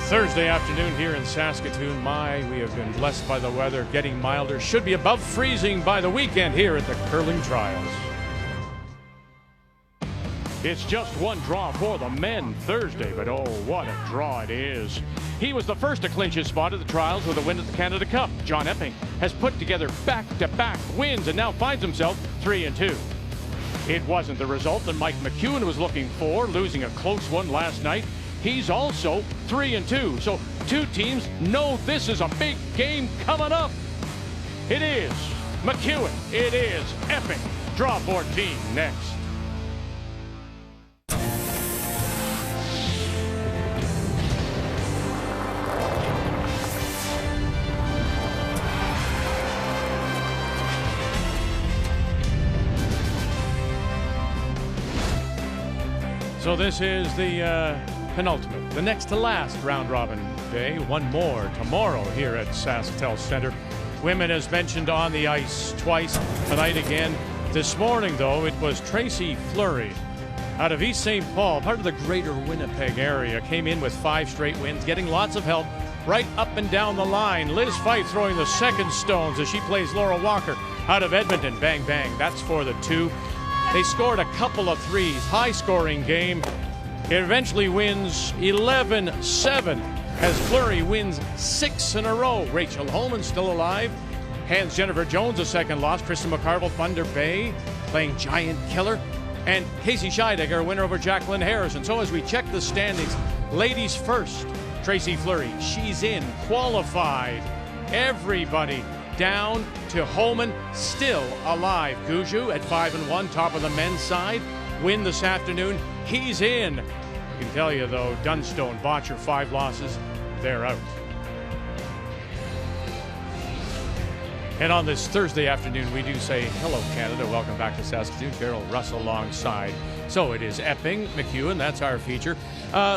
Thursday afternoon here in Saskatoon. We have been blessed by the weather, getting milder. Should be above freezing by the weekend here at the Curling Trials. It's just one draw for the men Thursday, but oh, what a draw it is. He was the first to clinch his spot at the trials with a win at the Canada Cup. John Epping has put together back-to-back wins and now finds himself 3-2. It wasn't the result that Mike McEwen was looking for, losing a close one last night. He's also 3-2. So two teams know this is a big game coming up. It is McEwen. It is Epping. Draw 14 next. So this is the penultimate, the next to last round robin day. One more tomorrow here at SaskTel Center. Women, as mentioned, on the ice twice tonight again. This morning, though, it was Tracy Fleury out of East St. Paul, part of the greater Winnipeg area. Came in with 5 straight wins, getting lots of help right up and down the line. Liz Fife throwing the second stones as she plays Laura Walker out of Edmonton. Bang, bang. That's for the 2. They scored a couple of threes. High-scoring game. It eventually wins 11-7 as Fleury wins 6 in a row. Rachel Holman still alive. Hands Jennifer Jones a second loss. Kristen McCarville, Thunder Bay, playing Giant Killer. And Casey Scheidegger, winner over Jacqueline Harrison. So as we check the standings, ladies first, Tracy Fleury, she's in, qualified. Everybody down to Holman, still alive. Guju at 5-1, top of the men's side. Win this afternoon, he's in. I can tell you though, Dunstone, Botcher, 5 losses, they're out. And on this Thursday afternoon, we do say hello, Canada. Welcome back to Saskatoon. Daryl Russell alongside. So it is Epping, McEwen, that's our feature.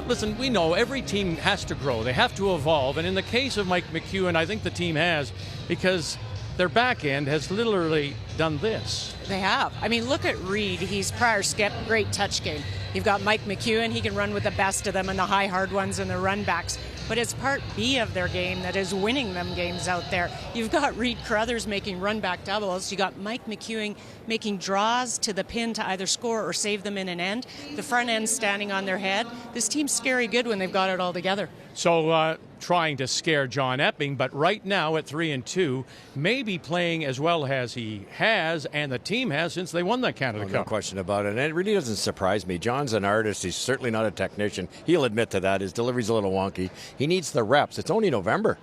Listen, we know every team has to grow. They have to evolve. And in the case of Mike McEwen, I think the team has, because their back end has literally done this. They have. I mean, look at Reed. He's prior skip, great touch game. You've got Mike McEwen. He can run with the best of them and the high hard ones and the run backs. But it's part B of their game that is winning them games out there. You've got Reed Carruthers making run back doubles. You got Mike McEwen making draws to the pin to either score or save them in an end. The front end standing on their head. This team's scary good when they've got it all together. So trying to scare John Epping, but right now at 3-2, maybe playing as well as he has and the team has since they won that Canada Cup. No question about it. And it really doesn't surprise me. John's an artist. He's certainly not a technician. He'll admit to that. His delivery's a little wonky. He needs the reps. It's only November.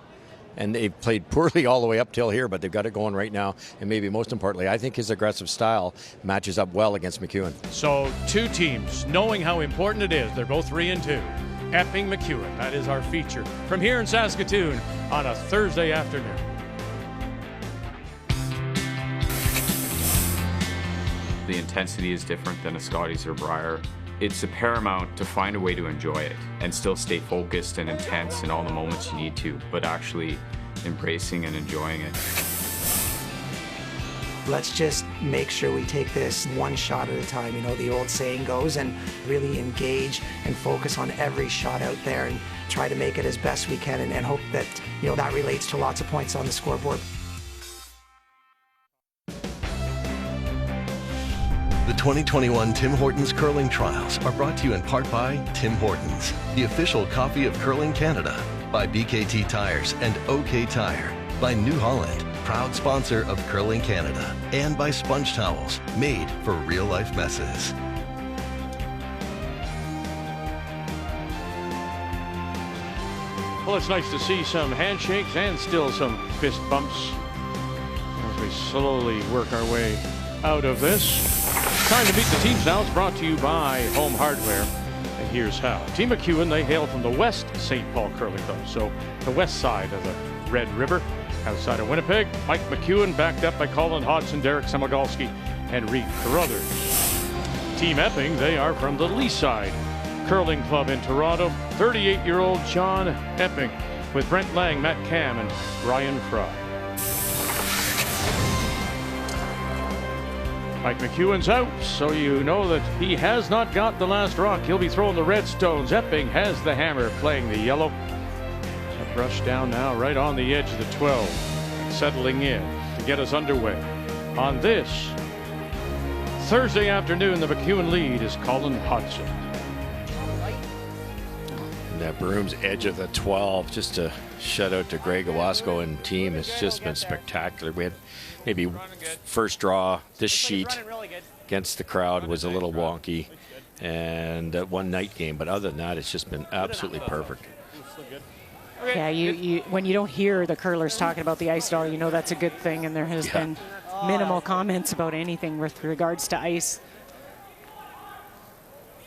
And they've played poorly all the way up till here, but they've got it going right now. And maybe most importantly, I think his aggressive style matches up well against McEwen. So two teams, knowing how important it is, they're both 3-2. Epping, McEwen, that is our feature from here in Saskatoon on a Thursday afternoon. The intensity is different than a Scotties or Brier. It's paramount to find a way to enjoy it and still stay focused and intense in all the moments you need to, but actually embracing and enjoying it. Let's just make sure we take this one shot at a time, you know, the old saying goes, and really engage and focus on every shot out there and try to make it as best we can and hope that, you know, that relates to lots of points on the scoreboard. The 2021 Tim Hortons Curling Trials are brought to you in part by Tim Hortons, the official coffee of Curling Canada, by BKT Tires and OK Tire, by New Holland, proud sponsor of Curling Canada, and by Sponge Towels, made for real-life messes. Well, it's nice to see some handshakes and still some fist bumps as we slowly work our way out of this. Time to meet the teams now. It's brought to you by Home Hardware. And here's how. Team McEwen, they hail from the West St. Paul Curling Club, so the west side of the Red River. Outside of Winnipeg, Mike McEwen backed up by Colin Hodgson, Derek Samagalski, and Reed Carruthers. Team Epping, they are from the Lee Side Curling Club in Toronto. 38-year-old John Epping with Brent Lang, Matt Cam, and Brian Fry. Mike McEwen's out, so you know that he has not got the last rock. He'll be throwing the red stones. Epping has the hammer, playing the yellow. brush down now right on the edge of the 12, settling in to get us underway. On this Thursday afternoon, the McEwen lead is Colin Hodgson. And that Broom's edge of the 12, just a shout out to Greg Owasco and team. It's just been spectacular. We had maybe first draw, this sheet against the crowd was a little wonky, and one night game, but other than that, it's just been absolutely perfect. Yeah, you when you don't hear the curlers talking about the ice at all, you know that's a good thing, and there has been minimal comments about anything with regards to ice.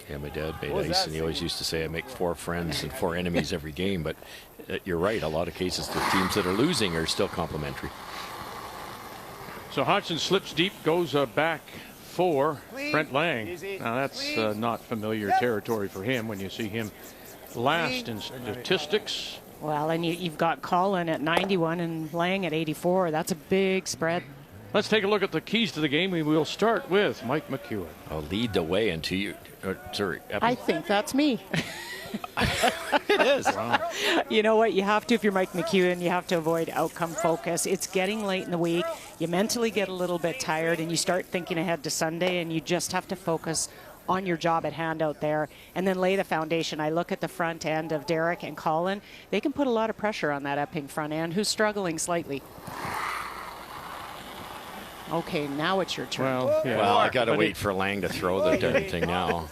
Yeah, my dad made ice, and he always used to say, I make 4 friends and 4 enemies every game, but you're right, a lot of cases the teams that are losing are still complimentary. So Hodgson slips deep, goes back 4. Brent Lang. Now that's not familiar territory for him when you see him last in statistics. Well, and you've got Colin at 91 and Lang at 84. That's a big spread. Let's take a look at the keys to the game. We will start with Mike McEwen. I'll lead the way into you. Sorry, Epping. I think that's me. It is. Wow. You know what? You have to, if you're Mike McEwen, you have to avoid outcome focus. It's getting late in the week. You mentally get a little bit tired, and you start thinking ahead to Sunday, and you just have to focus on your job at hand out there and then lay the foundation. I look at the front end of Derek and Colin. They can put a lot of pressure on that Epping front end, who's struggling slightly. Okay, now it's your turn. Well, I got to wait for Lang to throw the darn thing now.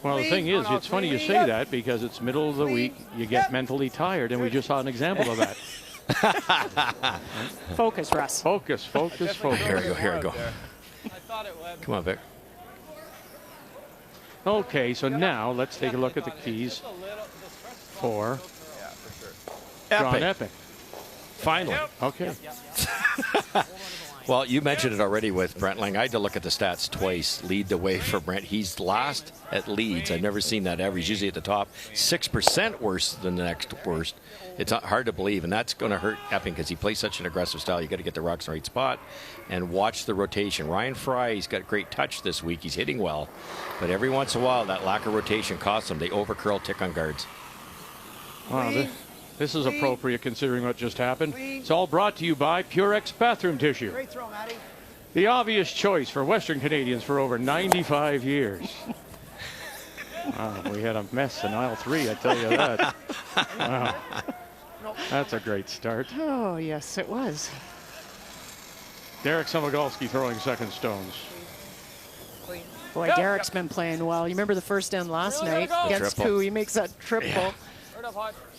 Well, the thing is, it's funny you say that because it's middle of the week. You get mentally tired, and we just saw an example of that. Focus, Russ. Focus. Here we go. Come on, Vic. Okay, so now let's take a look at the keys for John Epping. Finally. Okay. Well, you mentioned it already with Brent Lang. I had to look at the stats twice. Lead the way for Brent. He's last at leads. I've never seen that ever. He's usually at the top. 6% worse than the next worst. It's hard to believe, and that's going to hurt Epping because he plays such an aggressive style. You got to get the rocks in the right spot and watch the rotation. Ryan Fry, he's got great touch this week. He's hitting well, but every once in a while, that lack of rotation costs them. They overcurl, tick on guards. Wow, this is appropriate considering what just happened. It's all brought to you by Purex Bathroom Tissue. Great throw, Matty. The obvious choice for Western Canadians for over 95 years. Wow, we had a mess in aisle 3, I tell you that. Wow. That's a great start. Oh, yes, it was. Derek Samagalski throwing second stones. Boy, Derek's been playing well. You remember the first end last night against Pooh. He makes that triple. Yeah.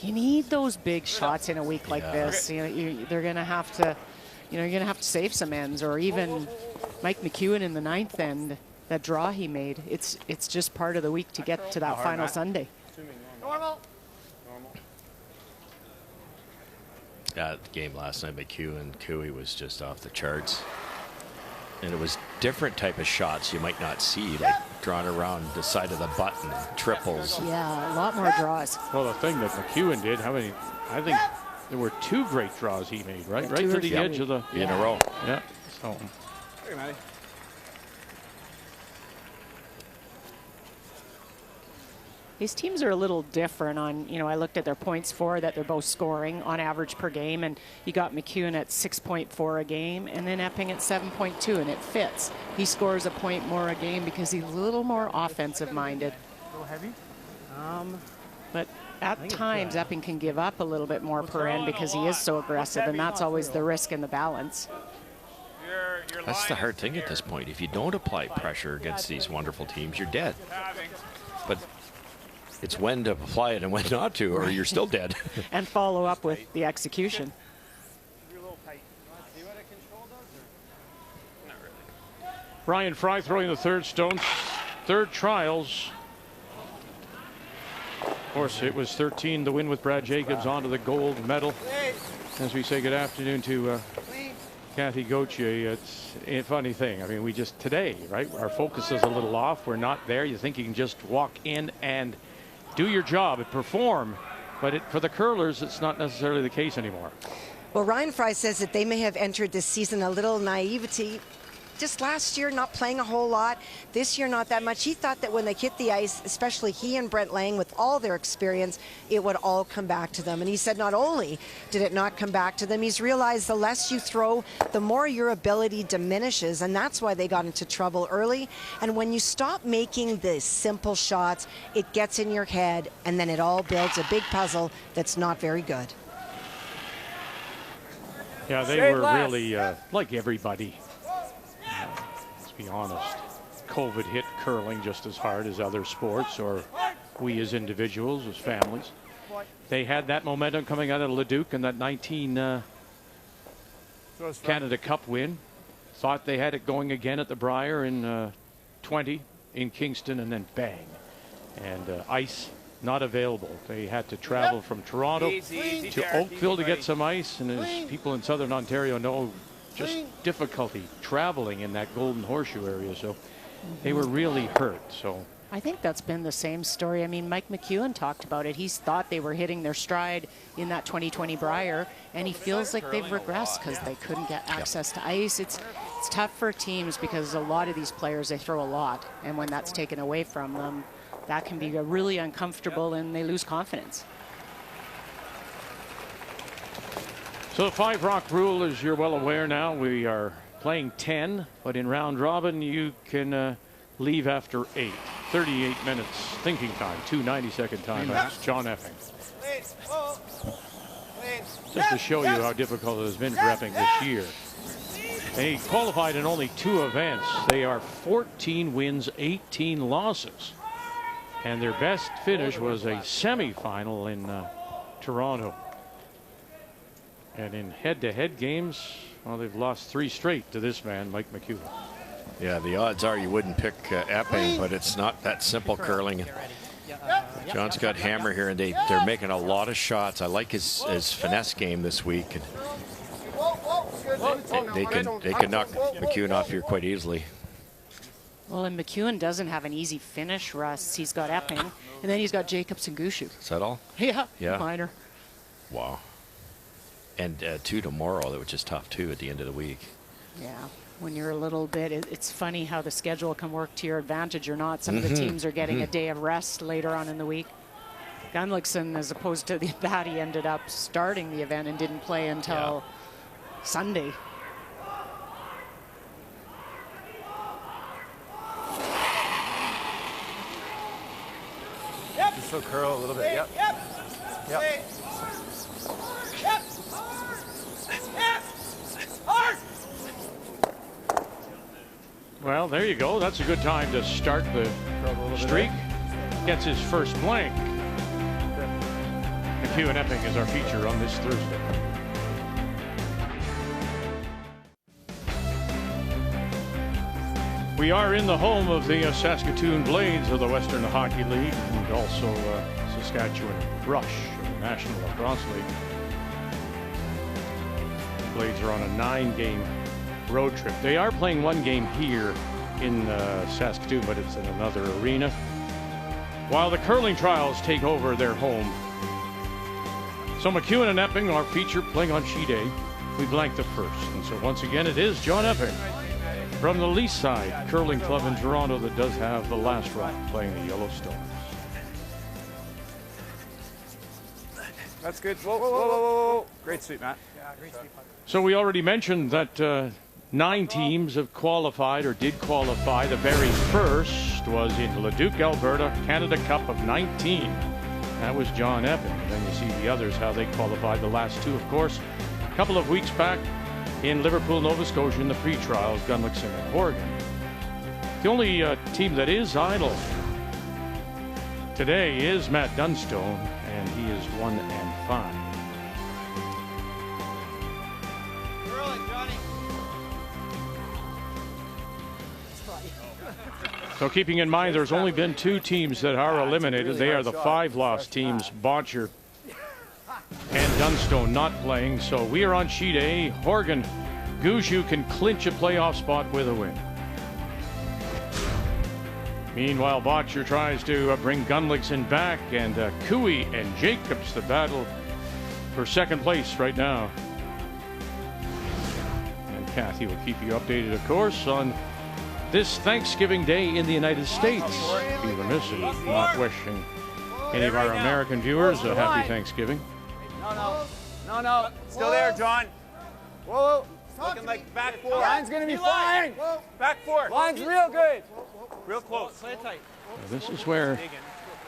You need those big shots in a week like this. You know, they're going to have to, you're going to have to save some ends, or even Mike McEwen in the 9th end, that draw he made. It's just part of the week to get to that final Sunday. Normal. The game last night, McEwen, Cooey was just off the charts. And it was different type of shots you might not see, like drawn around the side of the button, triples. Yeah, a lot more draws. Well, the thing that McEwen did, I think there were 2 great draws he made, right? Right to the edge of the... In a row. Yeah. So. Hey, Matty. These teams are a little different on, I looked at their points for that they're both scoring on average per game, and you got McEwen at 6.4 a game and then Epping at 7.2, and it fits. He scores a point more a game because he's a little more offensive minded. A little heavy? But at times Epping can give up a little bit more per end because he is so aggressive, and that's always the risk in the balance. That's the hard thing at this point. If you don't apply pressure against these wonderful teams, you're dead. But it's when to apply it and when not to, or you're still dead. And follow up with the execution. Ryan Fry throwing the third stone, third trials. Of course, it was 13 to win with Brad Jacobs onto the gold medal. As we say good afternoon to Kathy Gauthier, it's a funny thing. I mean, we just today, right? Our focus is a little off. We're not there. You think you can just walk in and do your job and perform, but for the curlers, it's not necessarily the case anymore. Well, Ryan Fry says that they may have entered this season a little naivety just last year not playing a whole lot, this year not that much. He thought that when they hit the ice, especially he and Brent Lang with all their experience, it would all come back to them. And he said not only did it not come back to them, he's realized the less you throw, the more your ability diminishes, and that's why they got into trouble early. And when you stop making the simple shots, it gets in your head, and then it all builds a big puzzle that's not very good. Yeah, they were really like everybody. Let's be honest. COVID hit curling just as hard as other sports, or we as individuals, as families. They had that momentum coming out of Leduc and that 19 Canada Cup win. Thought they had it going again at the Brier in 20 in Kingston, and then bang. And ice not available. They had to travel from Toronto to Oakville to get some ice, and as people in southern Ontario know, just difficulty traveling in that Golden Horseshoe area, so they were really hurt. So I think that's been the same story. I mean, Mike McEwen talked about it. He's thought they were hitting their stride in that 2020 Brier, and he feels like they've regressed because they couldn't get access to ice. It's tough for teams because a lot of these players, they throw a lot, and when that's taken away from them, that can be really uncomfortable, and they lose confidence. So the 5 rock rule, as you're well aware now, we are playing 10, but in round robin you can leave after 8. 38 minutes thinking time, 2 90-second timeouts. John Epping. Just to show you how difficult it has been for Epping this year. They qualified in only 2 events. They are 14 wins, 18 losses. And their best finish was a semifinal in Toronto. And in head-to-head games, well, they've lost 3 straight to this man, Mike McEwen. Yeah, the odds are you wouldn't pick Epping, but it's not that simple curling. John's got hammer here, and they're making a lot of shots. I like his finesse game this week. And they can knock McEwen off here quite easily. Well, and McEwen doesn't have an easy finish, Russ. He's got Epping, and then he's got Jacobs and Gushu. Is that all? Yeah, yeah. Minor. Wow. And 2 tomorrow, which is tough, too, at the end of the week. Yeah, when you're a little bit, it's funny how the schedule can work to your advantage or not. Some of the teams are getting a day of rest later on in the week. Gunlickson, as opposed to that, he ended up starting the event and didn't play until Sunday. Just so curl a little bit. Yep. Yep. Well, there you go. That's a good time to start the streak. Gets his first blank. McEwen Epping is our feature on this Thursday. We are in the home of the Saskatoon Blades of the Western Hockey League, and also Saskatchewan Rush of the National Lacrosse League. The Blades are on a 9-game road trip. They are playing 1 game here in Saskatoon, but it's in another arena. While the curling trials take over their home. So McEwen and Epping, our feature, playing on She Day. We blank the first. And so once again, it is John Epping from the Least Side Curling Club in Toronto that does have the last rock playing the Yellowstones. That's good. Whoa, whoa, whoa, whoa, whoa. Great sweep, Matt. Yeah, great sweep. So we already mentioned that 9 teams have qualified or did qualify. The very first was in Leduc, Alberta, Canada Cup of 19. That was John Epping. And then you see the others, how they qualified. The last 2, of course, a couple of weeks back in Liverpool, Nova Scotia in the pre-trials, Gunlickson and Horgan. The only team that is idle today is Matt Dunstone, and he is 1-5. So keeping in mind there's only been 2 teams that are eliminated. They are the 5-loss teams, Botcher and Dunstone not playing. So we are on sheet A. Horgan, Gushu can clinch a playoff spot with a win. Meanwhile, Botcher tries to bring Gunlickson back, and Cooey and Jacobs the battle for second place right now. And Kathy will keep you updated, of course, on this Thanksgiving Day in the United States. Be remiss in not wishing any of our American viewers a happy Thanksgiving. No. Still there, John. Whoa. Looking like back four. Line's going to be flying. Back four. Line's real good. Real close. Play it tight. This is where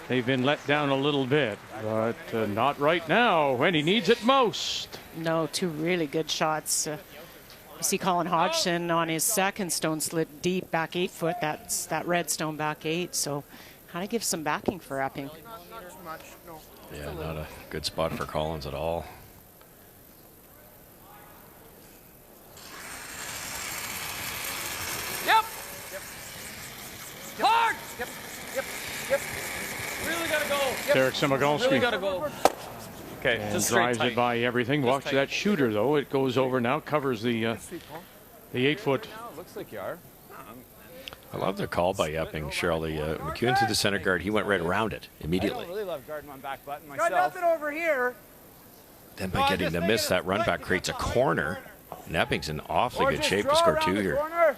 they've been let down a little bit, but not right now when he needs it most. No, two really good shots. You see Colin Hodgson on his second stone slid deep back 8 foot. That's that red stone back 8. So kind of gives some backing for Epping. Yeah, not a good spot for Collins at all. Yep. Hard. Yep. Really gotta go. Derek Simogalski. Really gotta go. Okay, And just drives straight it by everything. Watch that shooter, though. It goes over now, covers the 8 foot. Looks like you are. I love the call by Epping, Cheryl. The McEwen to the center guard, he went right around it immediately. I don't really love guarding my back button myself. Got nothing over here. Then by getting the miss, that run back creates a corner. And Epping's in awfully good shape to score 2 here. Corner.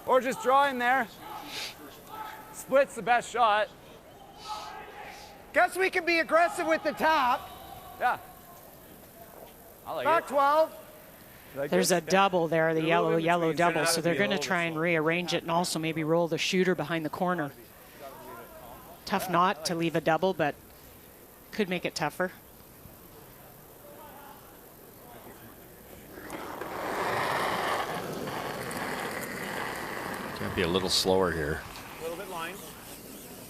Or just draw in there. Split's the best shot. Guess we can be aggressive with the top. Yeah. I like Back it. 12. Like There's this? a double there, the A little bit yellow between, so double. that So would they're be a going to little try bit and slow. rearrange it and also maybe roll the shooter behind the corner. Tough not to leave a double, but could make it tougher. Can't be a little slower here. A little bit line.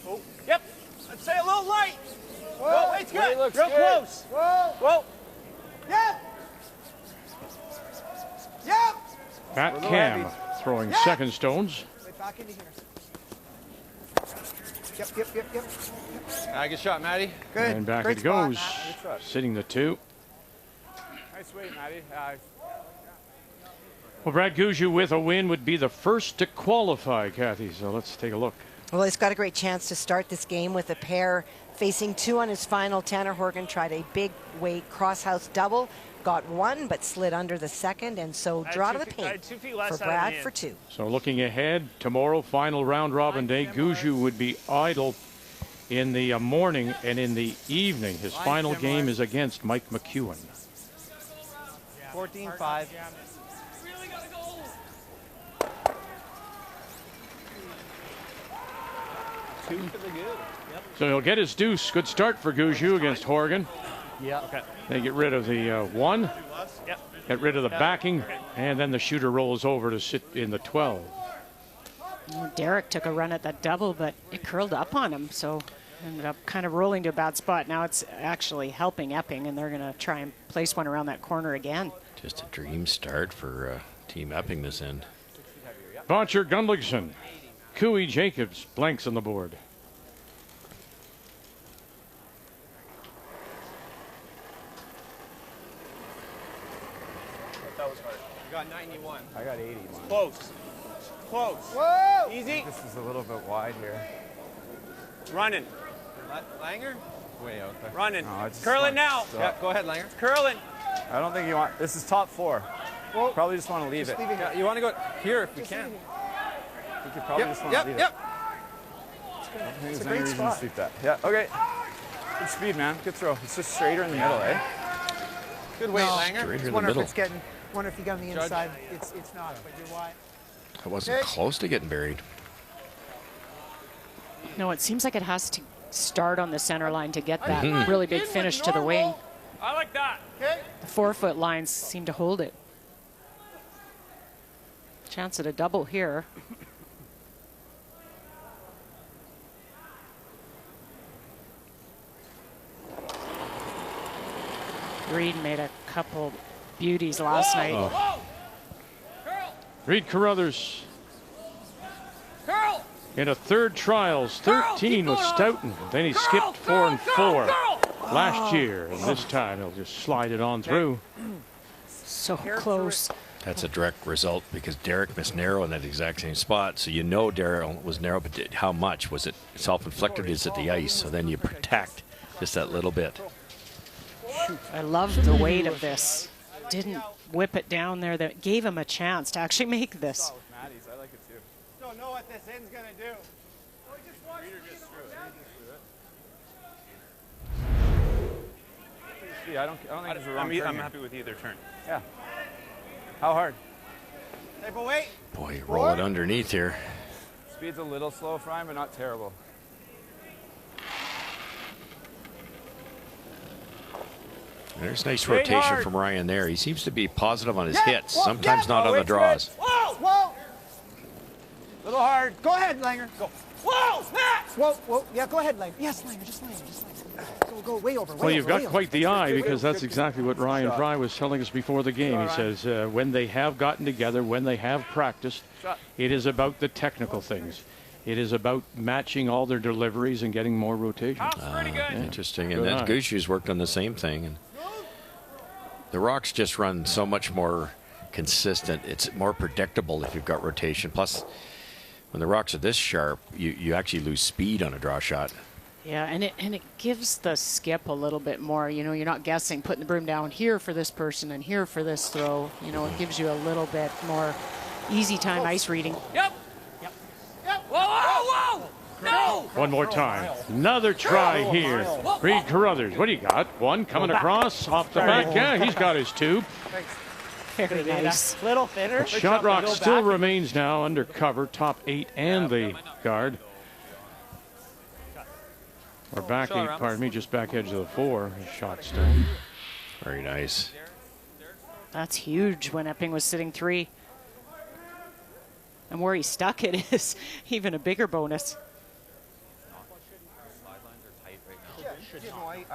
Oh, yep. I'd say a little light. Whoa, it's good. Real good. Close. Whoa. Yep. Pat Cam throwing second stones. Right back into here. Yep. Good shot, Matty. Good. And back Great it spot. goes. Sitting the 2. Nice weight, Matty. Well, Brad Gushue with a win would be the first to qualify, Kathy. So let's take a look. Well, he's got a great chance to start this game with a pair facing 2 on his final. Tanner Horgan tried a big weight cross-house double, got 1, but slid under the second, and so draw to the paint for Brad for 2. So looking ahead, tomorrow, final round robin day, Gushue would be idle in the morning and in the evening. His final game is against Mike McEwen. 14-5. So he'll get his deuce. Good start for Gushue against Horgan. Yeah. Okay. They get rid of the 1, Yep. get rid of the backing, and then the shooter rolls over to sit in the 12. Derek took a run at that double, but it curled up on him, so ended up kind of rolling to a bad spot. Now it's actually helping Epping, and they're going to try and place one around that corner again. Just a dream start for Team Epping this end. Boncher Gundlickson, Cooey Jacobs, blanks on the board. That was hard. You got 91. I got 81. Close. Close. Whoa! Easy. This is a little bit wide here. Running. Langer? Way out there. Running. No, I just Curling want- now. so- Yeah, go ahead, Langer. Curling. I don't think you want. This is top 4. Well, Probably just want to leave it. leave it here. Yeah, you want to go here if we can. I think you probably just want to leave it. I think there's It's a any great reason spot. to sweep that. Yeah, okay. Good speed, man. Good throw. It's just straighter in the middle, eh? Good weight, Langer. Straighter in the Wonder if middle. it's getting. Wonder if you got on the inside. It's not, but you're wide. I wasn't close to getting buried. No, it seems like it has to start on the center line to get that really big finish to the wing. I like that. The 4-foot lines seem to hold it. Chance at a double here. Reed made a couple beauties last night. Reed Carruthers Curl. in a third trials, 13 with Stoughton. Then he skipped 4 and 4 last year, and this time he'll just slide it on through. So close. That's a direct result because Derek missed narrow in that exact same spot. So you know Daryl was narrow, but how much? Was it self-inflicted? Is it the ice? So then you protect just that little bit. I love the weight of this. didn't whip it down there that gave him a chance to actually make this. Maddie's, I like it too. Don't know what this end's gonna do. I don't think there's a wrong turn I'm here. happy with either turn. Yeah. How hard? Hey, but wait. Boy, roll it underneath here. Speed's a little slow for him, but not terrible. There's nice Straight rotation hard. from Ryan there. He seems to be positive on his Yeah, hits, whoa, sometimes yeah. not on the Wait, draws. Whoa, whoa. Little hard. Go ahead, Langer. Go. Whoa, Matt. Whoa, whoa. Yeah, go ahead, Langer. Yes, Langer, just Langer. Go, way over. Well, you've got quite the eye, because that's exactly what Ryan Fry was telling us before the game. He says when they have gotten together, when they have practiced, it is about the technical things. It is about matching all their deliveries and getting more rotation. Interesting. And Good that eye. Gushu's worked on the same thing. And the Rocks just run so much more consistent. It's more predictable if you've got rotation. Plus, when the Rocks are this sharp, you actually lose speed on a draw shot. Yeah, and it gives the skip a little bit more. You know, you're not guessing, putting the broom down here for this person and here for this throw. You know, it gives you a little bit more easy time ice reading. Yep. Whoa, whoa, whoa. No. One more time. Another try here. Reed Carruthers. What do you got? One coming across off the back. Yeah, he's got his tube. Very nice. Little thinner. Shot Rock still remains now under cover, top 8 and the guard. Or back 8, pardon me, just back edge of the 4. Shot still. Very nice. That's huge when Epping was sitting 3. And where he stuck it is even a bigger bonus.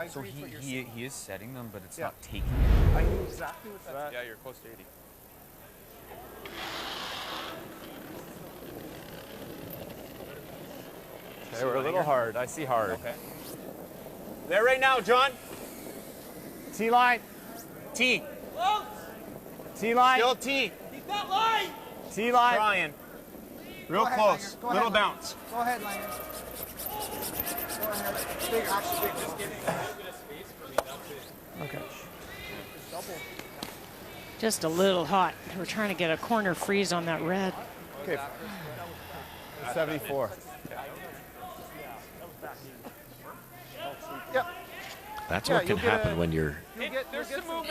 So he is setting them, but it's not taking. I knew exactly what that. Yeah, you're close to 80. They were a little hard. I see hard. Okay. There right now, John. T line. T. T line. Still T. Keep that line. T line. Trying. Real close. Little bounce. Go ahead, Langer. Go ahead. Big, actually, big. Just kidding. Okay. Just a little hot. We're trying to get a corner freeze on that red. Okay. 74. Yep. That's what can happen when you're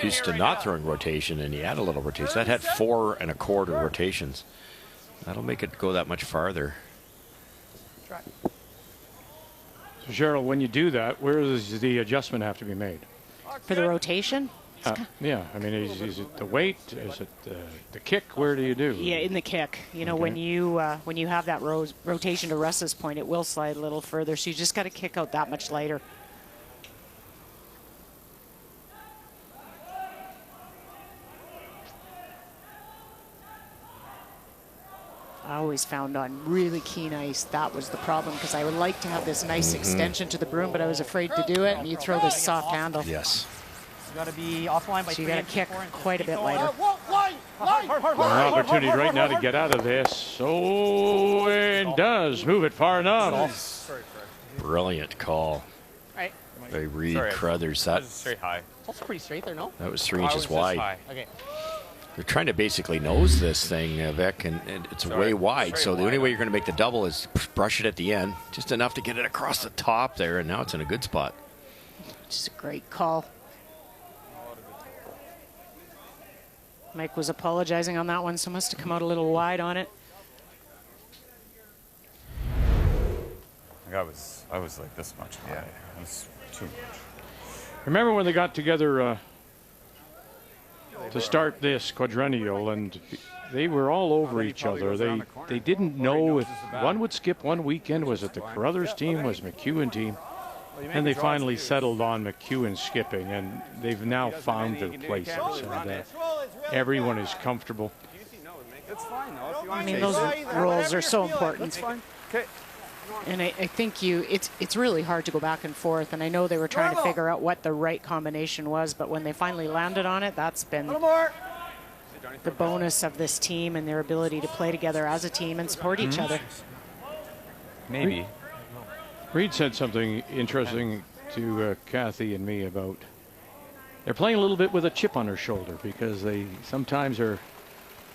used to not throwing rotation and you add a little rotation. That had 4 1/4 rotations. That'll make it go that much farther. So Cheryl, when you do that, where does the adjustment have to be made? For the rotation? Yeah, I mean, is it the weight? Is it the kick? Where do you do? Yeah, in the kick. You know, when you have that rotation to Russ's point, it will slide a little further. So you just got to kick out that much lighter. I always found on really keen ice that was the problem, because I would like to have this nice extension to the broom, but I was afraid to do it, and you throw this soft handle. Yes. You got to be offline by So you got to kick quite a bit lighter. An opportunity right now to get out of this. Oh, and does move it far enough. Brilliant call Right. by Reed Sorry. Carruthers. That was straight high. That's pretty straight there, no? That was 3 inches wide. Okay. They're trying to basically nose this thing, Vic, and it's way wide. So the only way you're going to make the double is brush it at the end, just enough to get it across the top there, and now it's in a good spot. Just a great call. Mike was apologizing on that one, so must have come out a little wide on it. Like I was like this much high. It was too much. Remember when they got together to start this quadrennial, and they were all over each other. They didn't know if one would skip one weekend. Was it the Carruthers team? Was McEwen team? And they finally settled on McEwen skipping, and they've now found their places. And everyone is comfortable. It's fine, though. If you want I mean, those rolls are so important. That's fine. Okay. And I think it's really hard to go back and forth, and I know they were trying to figure out what the right combination was, but when they finally landed on it, that's been the bonus of this team and their ability to play together as a team and support each other. Maybe. Reed said something interesting to Kathy and me about they're playing a little bit with a chip on their shoulder because they sometimes are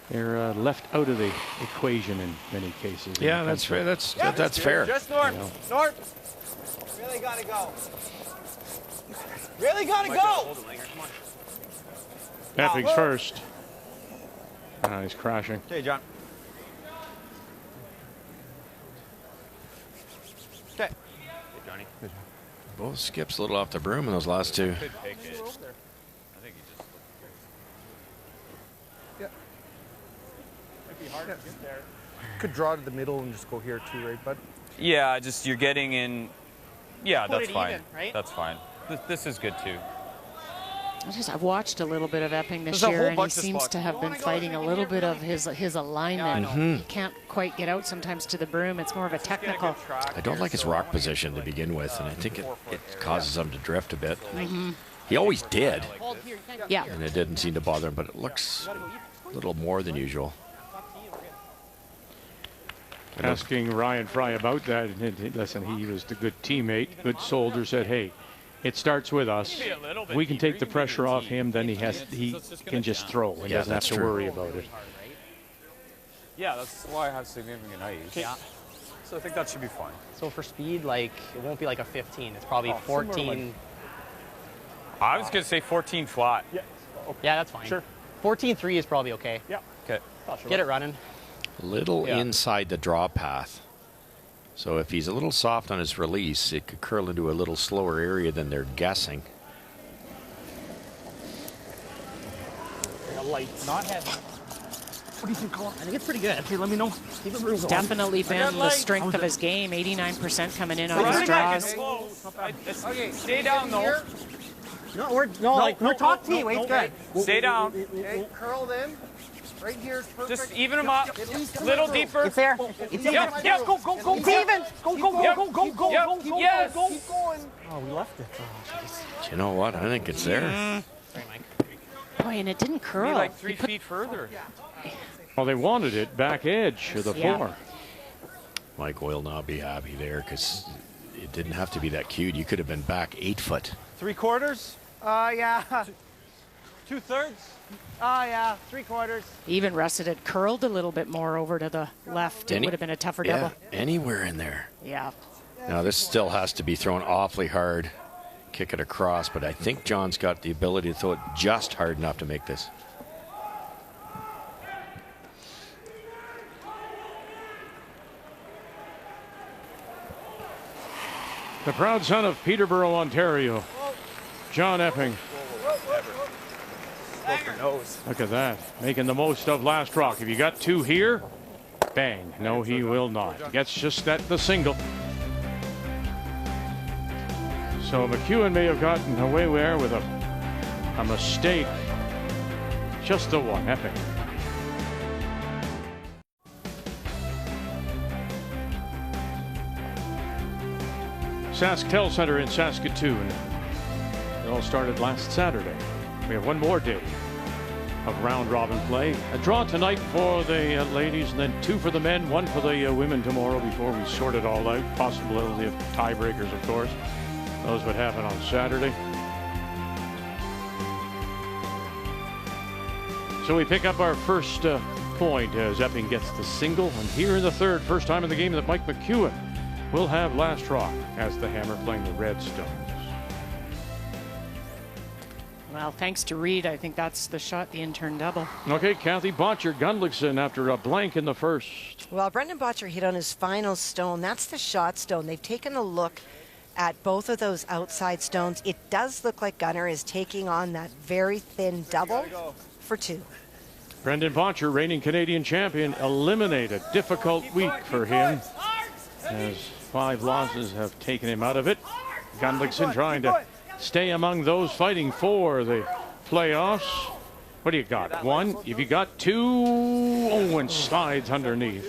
they're left out of the equation in many cases. Yeah, that's fair. That's fair. Just north. North. Really gotta go. Really gotta go. Epping's first. He's crashing. Okay, John. Okay. Hey, Johnny. Both skips a little off the broom in those last two. Could take it. I think he just. Yeah. Might be hard to get there. Could draw to the middle and just go here too, right, bud? Yeah, just you're getting in. Yeah, Put that's it fine. even, right? That's fine. This is good too. I've watched a little bit of Epping this There's a year, whole and he bunch of seems spots. to have been fighting a little bit of his alignment. Mhm. He can't quite get out sometimes to the broom. It's more of a technical. I don't like his rock position to begin with, and I think it causes him to drift a bit. Mhm. He always did, Yeah. and it didn't seem to bother him, but it looks a little more than usual. Asking Ryan Fry about that, and listen, he was the good teammate, good soldier, said, hey, it starts with us. We can take the pressure off him, then he can just throw. He doesn't have to worry about it. Yeah, that's why I have significant ice. Yeah. So I think that should be fine. So for speed, like, it won't be like a 15. It's probably 14. I was gonna say 14 flat. Yeah. Yeah, that's fine. Sure. 14.3 is probably okay. Yeah. Okay. Get it running. A little inside the draw path. So if he's a little soft on his release, it could curl into a little slower area than they're guessing. Not heavy. What do you think, Colin? I think it's pretty good. Okay, let me know. Keep it moving. Definitely been the strength of his game. 89% coming in on his draws. Okay, stay down though. No, we're top team. Wait, good. Stay down. Okay, curl them. Right here is perfect. Just even them up. A little deeper. It's there. It's even. Yep. Go. It's even. Go. Yes. Keep going. Oh, we left it. Oh, Do you know what? I think it's there. Boy, and it didn't curl. Like 3 feet further. Well, they wanted it back edge of the floor. Mike will not be happy there because it didn't have to be that cute. You could have been back 8 foot. 3/4? Yeah. 2/3? Yeah. 3/4. Even Russet had curled a little bit more over to the left. It would have been a tougher double. Anywhere in there. Yeah. Now, this still has to be thrown awfully hard. Kick it across, but I think John's got the ability to throw it just hard enough to make this. The proud son of Peterborough, Ontario, John Epping. Look at that, making the most of last rock. If you got 2 here, bang. No, he will not. Gets just the single. So McEwen may have gotten away there with a mistake. Just the one, Epping. SaskTel Center in Saskatoon. It all started last Saturday. We have one more day of round robin play. A draw tonight for the ladies, and then 2 for the men, 1 for the women tomorrow before we sort it all out. Possibility of tiebreakers, of course. Those would happen on Saturday. So we pick up our first point as Epping gets the single. And here in the third, first time in the game that Mike McEwen will have last rock as the Hammer playing the Redstones. Well, thanks to Reed, I think that's the shot, the in-turn double. Okay, Kathy Botcher Gunlickson after a blank in the first. Well, Brendan Botcher hit on his final stone. That's the shot stone. They've taken a look at both of those outside stones. It does look like Gunner is taking on that very thin double for 2. Brendan Botcher, reigning Canadian champion, eliminated. Difficult week for him as 5 losses have taken him out of it. Gunlickson trying to stay among those fighting for the playoffs. What do you got? 1? If you got 2, oh, and slides underneath.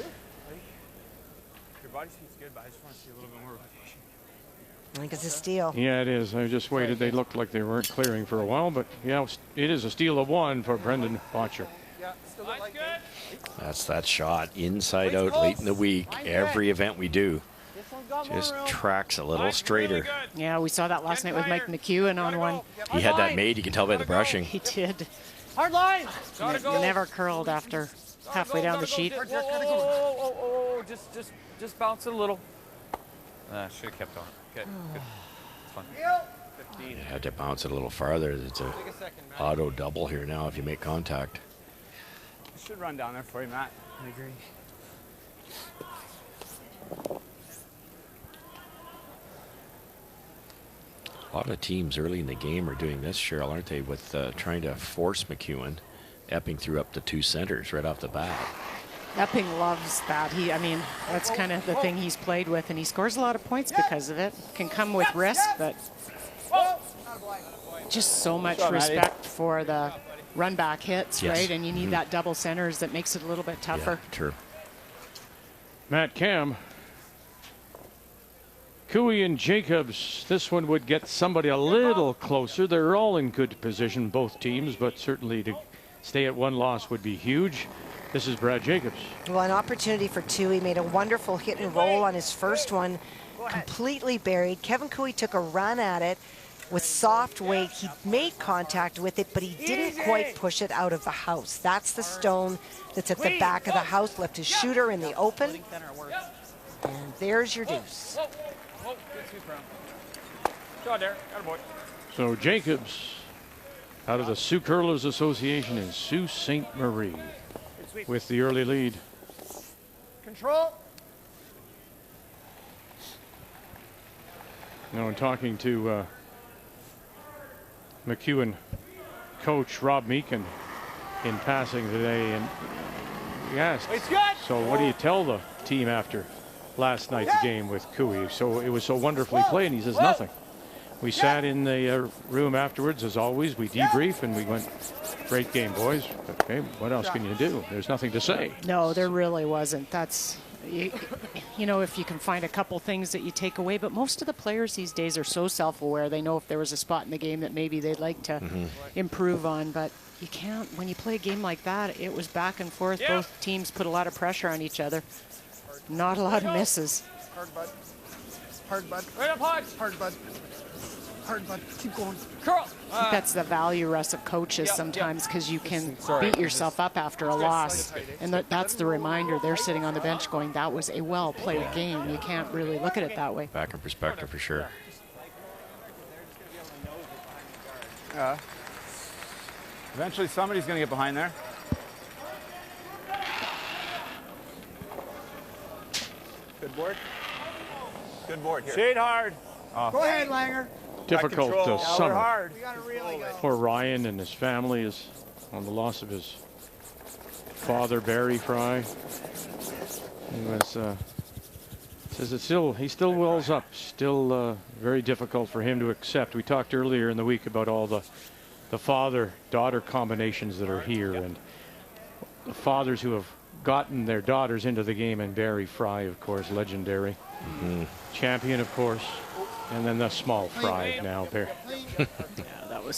Your body seems good, but I just want to see a little bit more rotation. I think it's a steal. Yeah, it is. I just waited. They looked like they weren't clearing for a while, but yeah, it is a steal of 1 for Brendan Botcher. That's that shot inside out late in the week. Every event we do. Just tracks a little straighter. Yeah, we saw that last night with Mike McEwen on one. He had that made. You can tell by the brushing. He did. Hard line. Never curled after halfway down the sheet. Just bounce it a little. Should have kept on. Good. It's fun. You had to bounce it a little farther. It's a auto double here now if you make contact. Should run down there for you, Matt. I agree. A lot of teams early in the game are doing this, Cheryl, aren't they, with trying to force McEwen. Epping threw up the 2 centers right off the bat. Epping loves that. I mean, that's kind of the thing he's played with, and he scores a lot of points because of it. Can come with risk, but just so much respect for the run back hits, right? And you need that double centers that makes it a little bit tougher. Yeah, true. Matt Cam. Cooey and Jacobs, this one would get somebody a little closer. They're all in good position, both teams, but certainly to stay at 1 loss would be huge. This is Brad Jacobs. Well, an opportunity for 2. He made a wonderful hit and roll on his first one, completely buried. Kevin Cooey took a run at it with soft weight. He made contact with it, but he didn't quite push it out of the house. That's the stone that's at the back of the house. Left his shooter in the open. And there's your deuce. So Jacobs out of the Sioux Curlers Association in Sault Ste. Marie with the early lead. Control. Now, in talking to McEwen coach Rob Meakin in passing today, and he asked, so what do you tell the team after last night's game with Cooey? So it was so wonderfully played, and he says nothing. We sat in the room afterwards, as always. We debrief, and we went, great game, boys. Okay, what else can you do? There's nothing to say. No, there really wasn't. That's, you know, if you can find a couple things that you take away. But most of the players these days are so self-aware. They know if there was a spot in the game that maybe they'd like to improve on. But you can't, when you play a game like that, it was back and forth. Both teams put a lot of pressure on each other. Not a lot of misses. Hard, bud. Hard, bud. Right up hard. Hard, bud. Hard, bud. Keep going. Curl. I think that's the value, Russ, of coaches sometimes, because you can beat yourself up after a loss. And that's the reminder. They're sitting on the bench going, that was a well-played game. You can't really look at it that way. Back in perspective for sure. Eventually somebody's going to get behind there. Good board. Good board here. Shade hard. Go ahead, Langer. Difficult summer hard. for Ryan and his family is on the loss of his father, Barry Fry. He was says he still wells up. Still very difficult for him to accept. We talked earlier in the week about all the father-daughter combinations that are here, and the fathers who have gotten their daughters into the game, and Barry Fry, of course, legendary. Champion, of course. And then the small Fry now there. Yeah, that was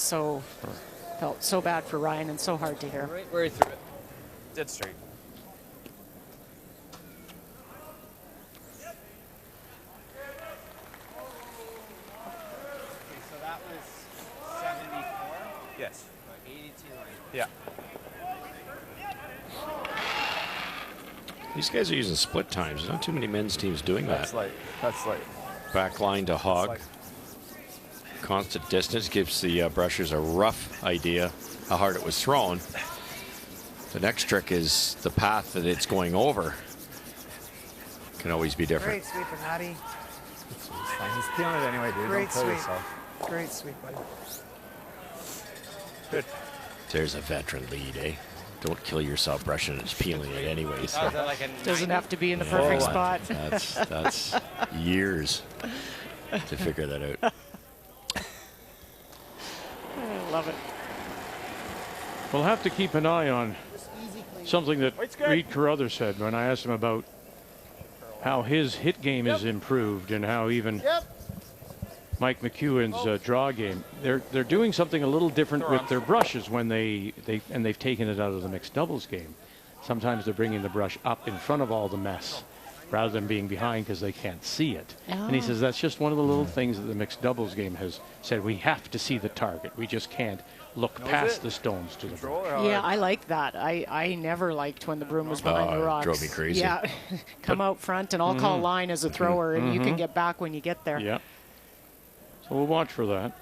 felt so bad for Ryan and so hard to hear. Right through it. Dead straight. So that was 74? Yes. 82. Yeah. These guys are using split times. There's not too many men's teams doing that. That's light. Back line to hog. Constant distance gives the brushers a rough idea how hard it was thrown. The next trick is the path that it's going over. Can always be different. Great sweep, Natty. It's fine. He's peeling it anyway, dude. Great Don't kill sweep. yourself. Great sweep, buddy. Good. There's a veteran lead, eh? Don't kill yourself brushing it, it's peeling it anyway. So. Doesn't have to be in the perfect spot. That's years to figure that out. I love it. We'll have to keep an eye on something that Reed Carruthers said when I asked him about how his hit game is improved and how even Mike McEwen's draw game. They're doing something a little different with their brushes when they've taken it out of the mixed doubles game. Sometimes they're bringing the brush up in front of all the mess rather than being behind because they can't see it. Oh. And he says that's just one of the little things that the mixed doubles game has said. We have to see the target. We just can't look past the stones to the broom. Yeah, I like that. I never liked when the broom was behind the rocks. Drove me crazy. Yeah, come out front and I'll call line as a thrower, and you can get back when you get there. Yeah. So we'll watch for that.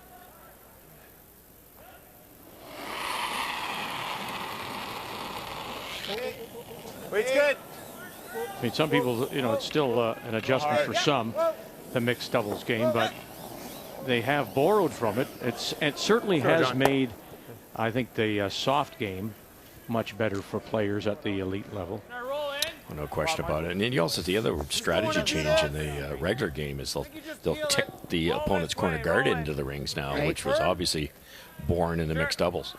Wait's good. I mean, some people, you know, it's still an adjustment for some, the mixed doubles game, but they have borrowed from it. It certainly has made, I think, the soft game much better for players at the elite level. No question about it. And then you also the other strategy change in the regular game is they'll tick the opponent's corner guard into the rings now, which was obviously born in the mixed doubles.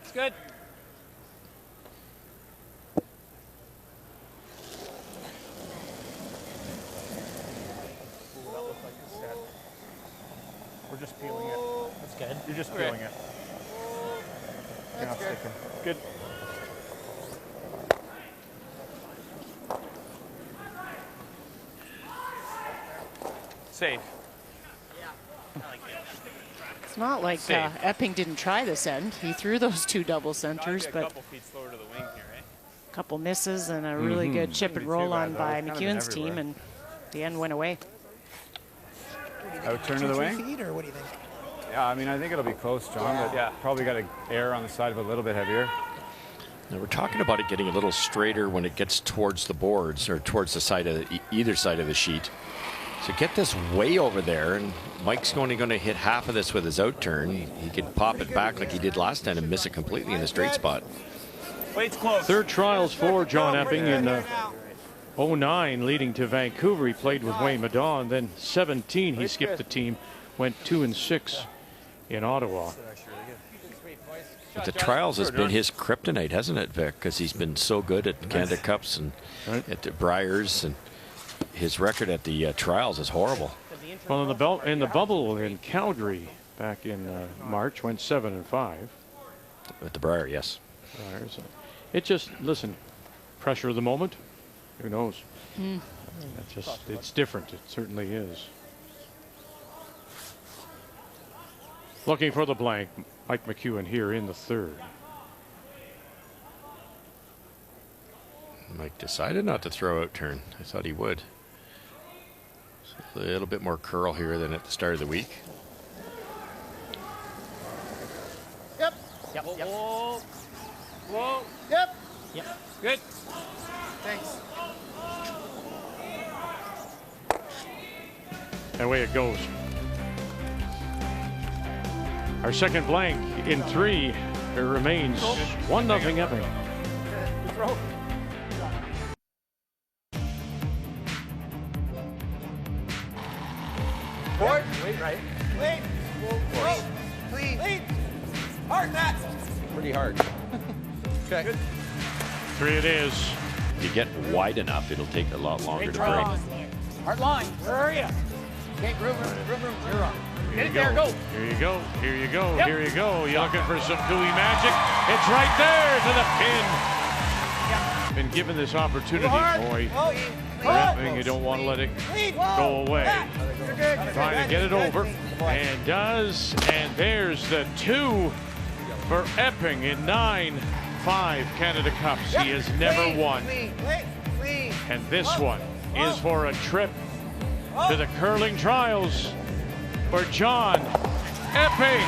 It's good. We're just peeling it. That's good. You're just peeling it. You're not sticking. Good. Safe. It's not like Epping didn't try this end. He threw those two double centers, but a couple feet slower to the wing here, eh? a couple misses and a really good chip and roll on by McEwen's team, and the end went away. Out turn to the wing? Feet, or what do you think? Yeah, I mean, I think it'll be close, John, but probably got to err on the side of a little bit heavier. Now we're talking about it getting a little straighter when it gets towards the boards or towards the side of either side of the sheet. So get this way over there, and Mike's only going to hit half of this with his out turn. He could pop it back like he did last time and miss it completely in the straight spot. Wait's close. Third trials for John Epping in 09, leading to Vancouver. He played with Wayne Madon. Then 17, he skipped the team, went 2-6 in Ottawa. But the trials has been his kryptonite, hasn't it, Vic? Because he's been so good at Canada Cups and at the Briars, and his record at the trials is horrible. Well, in the bubble in Calgary back in March, went 7-5. At the Briar, yes. Briars. It just, listen, pressure of the moment. Who knows? It's different. It certainly is. Looking for the blank, Mike McEwen here in the third. Mike decided not to throw out turn. I thought he would. So a little bit more curl here than at the start of the week. Yep. Yep. Whoa. Whoa. Yep. Yep. Good. Thanks. Away it goes. Our second blank in 3. It remains 1-0 Epping. Good throw. Forward. Wait, right. Wait. Whoa. Clean. Lead. Hard, Matt. Pretty hard. Okay. Good. 3 it is. If you get wide enough, it'll take a lot longer to break. Hard line. Where are you? Okay, room. You're on. Get it there, go. Here you go. Here you go. Yep. Here you go. You're looking for some gooey magic. It's right there to the pin. Yeah. Been given this opportunity, Hard. boy. Oh. Epping, you don't want to let it go away. You're good. Trying to get it over, and does, and there's the 2 for Epping in 9-5 Canada Cups. He has never won. And this one is for a trip to the curling trials for John Epping.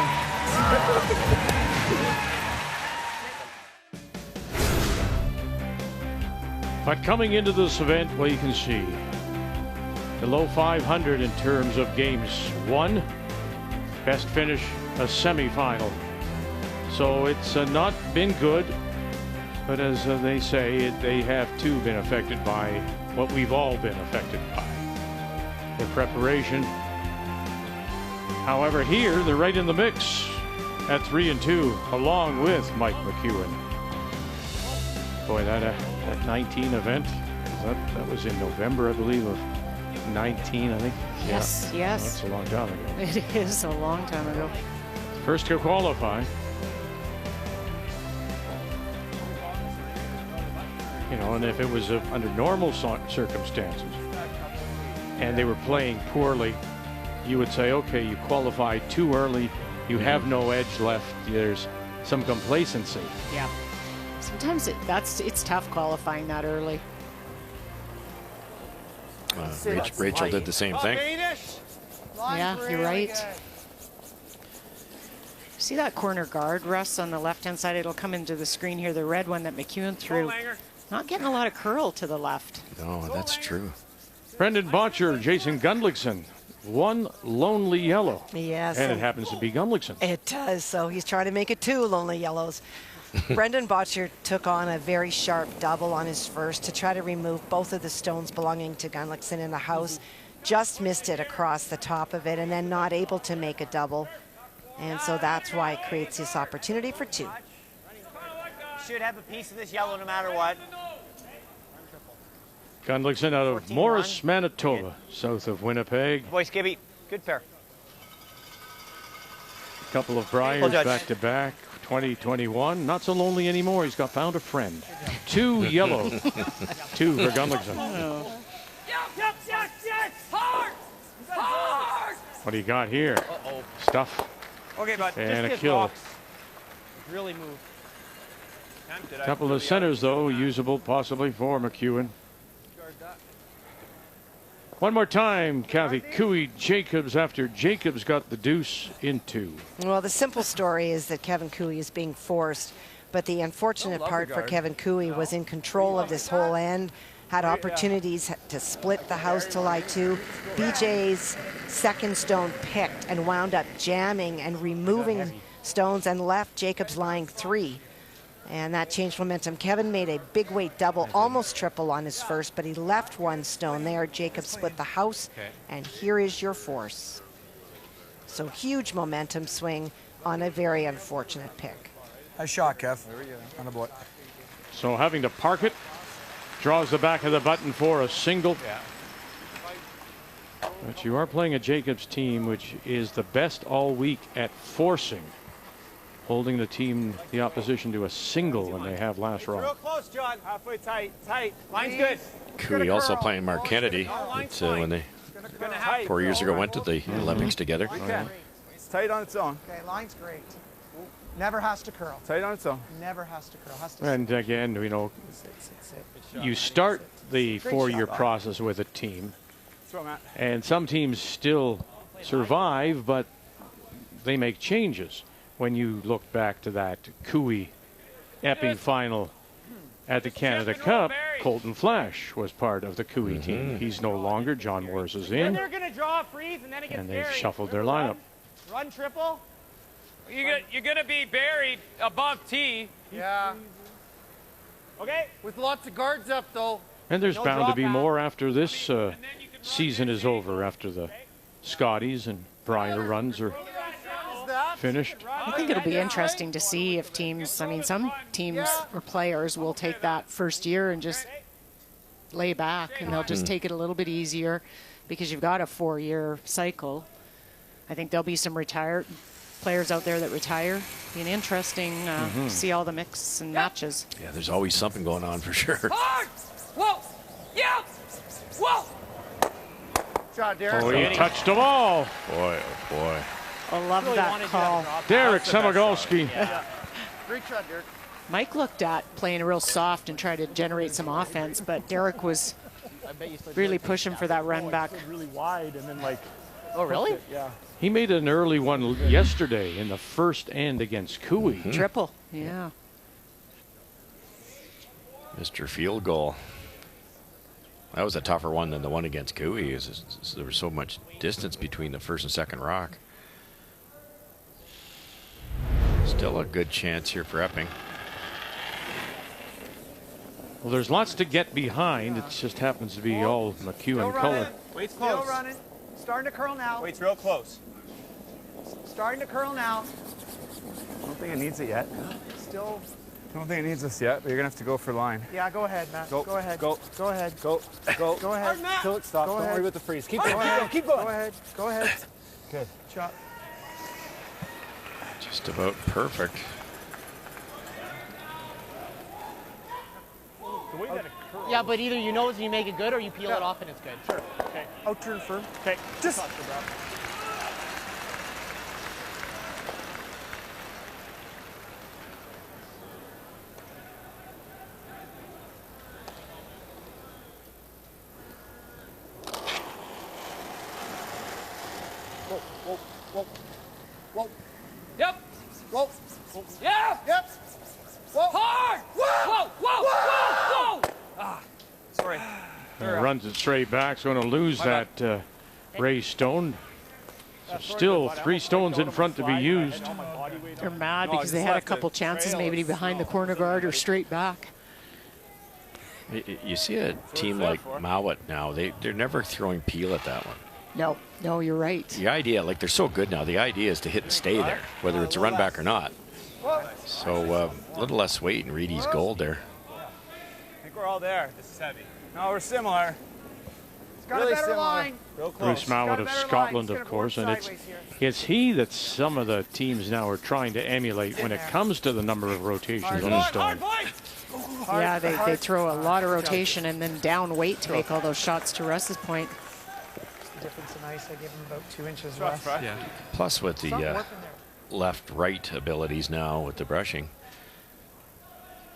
But coming into this event, well, you can see below 500 in terms of games won. Best finish, a semifinal. So it's not been good, but as they say, they have too been affected by what we've all been affected by. Their preparation. However, here they're right in the mix at 3-2, along with Mike McEwen. Boy, that 19 event, that was in November, I believe, of 19, I think. Yes, yes. That's a long time ago. It is a long time ago. First to qualify. You know, and if it was under normal circumstances and they were playing poorly, you would say, okay, you qualified too early, you have no edge left, there's some complacency. Yeah. Sometimes it's tough qualifying that early. Rachel did the same thing. Yeah, you're right. See that corner guard, Russ, on the left-hand side? It'll come into the screen here, the red one that McEwen threw. Not getting a lot of curl to the left. No, that's true. Brendan Botcher, Jason Gundlickson. One lonely yellow. Yes. And it happens to be Gundlickson. It does. So he's trying to make it 2 lonely yellows. Brendan Botcher took on a very sharp double on his first to try to remove both of the stones belonging to Gundlickson in the house. Just missed it across the top of it and then not able to make a double. And so that's why it creates this opportunity for 2. Should have a piece of this yellow no matter what. Gundlickson out of 14-1. Morris, Manitoba, south of Winnipeg. Boy, Skibby, good pair. Couple of Briars back-to-back. 2021, not so lonely anymore. He's found a friend. 2 yellow. 2 for Gundlickson. What do you got here? Stuff. Okay, bud. And just a kill. box. Really move. Couple of centers, though, usable possibly for McEwen. One more time, Kathy. Cooey Jacobs after Jacobs got the deuce in 2. Well, the simple story is that Kevin Cooey is being forced, but the unfortunate part for Kevin Cooey was in control of this whole end, had opportunities to split the house to lie 2. BJ's second stone picked and wound up jamming and removing stones and left Jacobs lying 3. And that changed momentum. Kevin made a big weight double, almost triple on his first, but he left 1 stone there. Jacob split the house, and here is your force. So huge momentum swing on a very unfortunate pick. Nice shot, Kev. On the board. So having to park it, draws the back of the button for a single. But you are playing a Jacobs team, which is the best all week at forcing. Holding the opposition to a single when they have last round. Real close, John. Halfway tight. Line's good. Cooey also playing Mark Kennedy. When they 4 years ago went to the Olympics together. It's tight on its own. Okay, line's great. Never has to curl. Tight on its own. Never has to curl. Has to and again, you know, you start the 4-year process with a team, and some teams still survive, but they make changes. When you look back to that Cooey Epping final at the Canada Cup, Colton Flash was part of the Cooey team. He's no longer. John Morris is in. They're going to draw a freeze and then it gets buried. They've shuffled their lineup. Run triple. You're going to be buried above tee. Yeah. Okay. With lots of guards up, though. And there's bound to be more after this season is over, after the Scotties and Briar runs are finished. I think it'll be interesting to see if teams, I mean, some teams or players will take that first year and just lay back, and they'll just take it a little bit easier because you've got a 4-year cycle. I think there'll be some retired players out there that retire. Be an interesting to see all the mix and matches. Yeah, there's always something going on for sure. Hard! Whoa! Yeah! Whoa! Shot, Derek. Oh, he touched them all. Boy, oh boy. I love that call. Derek Semigolski. Great shot, Derek. Mike looked at playing real soft and tried to generate some offense, but Derek was really pushing for that run back. Really wide and then like. Oh, really? Yeah. He made an early one yesterday in the first end against Cooey. Triple, yeah. Mr. Field Goal. That was a tougher one than the one against Cooey. There was so much distance between the first and second rock. Still a good chance here for Epping. Well, there's lots to get behind. It just happens to be all McEwen color. Wait's Still close. running. Starting to curl now. Wait's real close. Starting to curl now. I don't think it needs it yet. Still. I don't think it needs this yet, but you're going to have to go for line. Yeah, go ahead, Matt. Go ahead. Go. Go ahead. Go. Go. Go ahead. Till it stops. Go Don't ahead. worry about the freeze. Keep going. Go ahead. Keep going. Go ahead. Go ahead. Good. Shot. Just about perfect. The way that it curls. Yeah, but either you know it and you make it good or you peel it off and it's good. Sure. Okay. Out turn firm. Okay. Just. Whoa, whoa, whoa, whoa. Yep. Whoa. Yeah. Yep. Whoa. Hard. Whoa, whoa, whoa, whoa. Ah, sorry. Runs it straight back. So going to lose that Ray Stone. So still 3 stones in front to be used. They're mad because they had a couple chances maybe behind the corner guard or straight back. You see a team like Mowat now, they're never throwing peel at that one. No, no, you're right. The idea, like they're so good now, the idea is to hit and stay there, whether it's a run back or not. So a little less weight and Reedy's gold there. I think we're all there. This is heavy. No, we're similar. It's got a better line. Real close. Bruce Mowat of Scotland, of course, and it's he that some of the teams now are trying to emulate when it comes to the number of rotations on the stone. Yeah, they throw a lot of rotation and then down weight to make all those shots, to Russ's point. The difference in ice, I give him about 2 inches less. Yeah. Plus with the left-right abilities now with the brushing,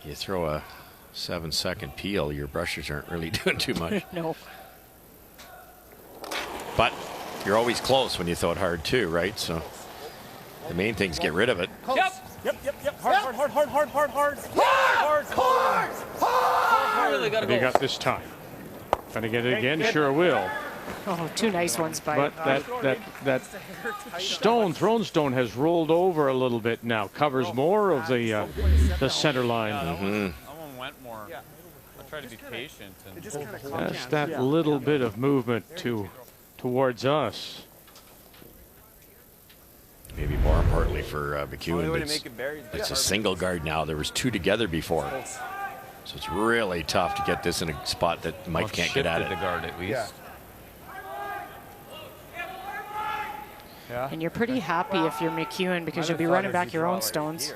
you throw a 7-second peel, your brushers aren't really doing too much. No. But you're always close when you throw it hard too, right? So the main thing is get rid of it. Yep. Yep. Hard. Really gotta Have you go. got this time? Gonna get it again? Sure will. Oh, 2 nice ones by. But that thrown stone has rolled over a little bit now. Covers more of the center line. That one went more. I try to be patient. And Just that little bit of movement towards us. Maybe more importantly for McEwen, it's a single guard now. There was 2 together before. So it's really tough to get this in a spot that Mike can't get at it. the guard at least. Yeah. And you're pretty happy if you're McEwen because you'll be running back your own stones.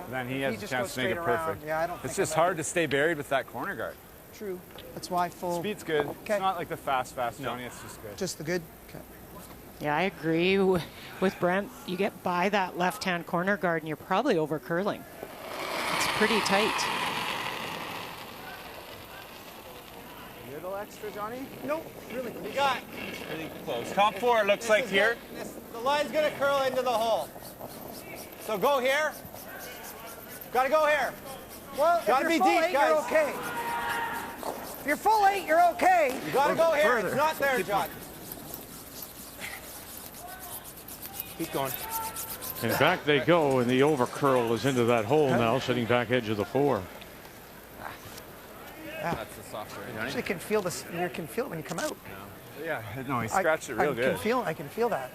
Then he has a chance to make it perfect. Yeah, I don't It's think just hard to stay buried with that corner guard. True. That's why full. Speed's good. Okay. It's not like the fast Johnny. It's just good. Just the good. Okay. Yeah, I agree with Brent. You get by that left-hand corner guard and you're probably over curling. It's pretty tight. A little extra, Johnny? Nope. Really. We got really close. Top 4 looks like here. The line's gonna curl into the hole. So go here. Gotta go here. Well, Gotta if be you're full deep, 8, guys. you're okay. If you're full 8, you're okay. You gotta go here. It's not there, John. Keep going. And back they go, and the over curl is into that hole now, sitting back edge of the 4. Yeah. That's the softer. Actually, can feel this. You can feel it when you come out. Yeah, no, he scratched it real good. I can feel that.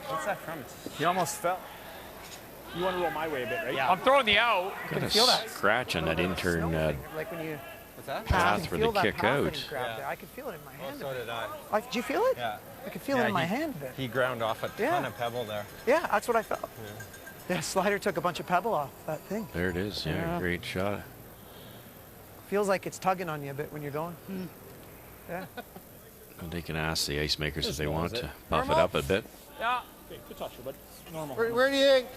What's that from? He almost fell. You want to roll my way a bit, right? I'm throwing the out. Got a feel that. scratch on that intern Like when you. What's that? path for the kick out. I can feel it in my hand. So did I. Did you feel it? Yeah. I can feel it in my hand a bit. He ground off a ton of pebble there. Yeah, that's what I felt. Yeah, Slider took a bunch of pebble off that thing. There it is. Yeah, great shot. Feels like it's tugging on you a bit when you're going. Yeah. And they can ask the ice makers if they want to buff it up a bit. Yeah. Okay, good touch, but normal. Where do you think?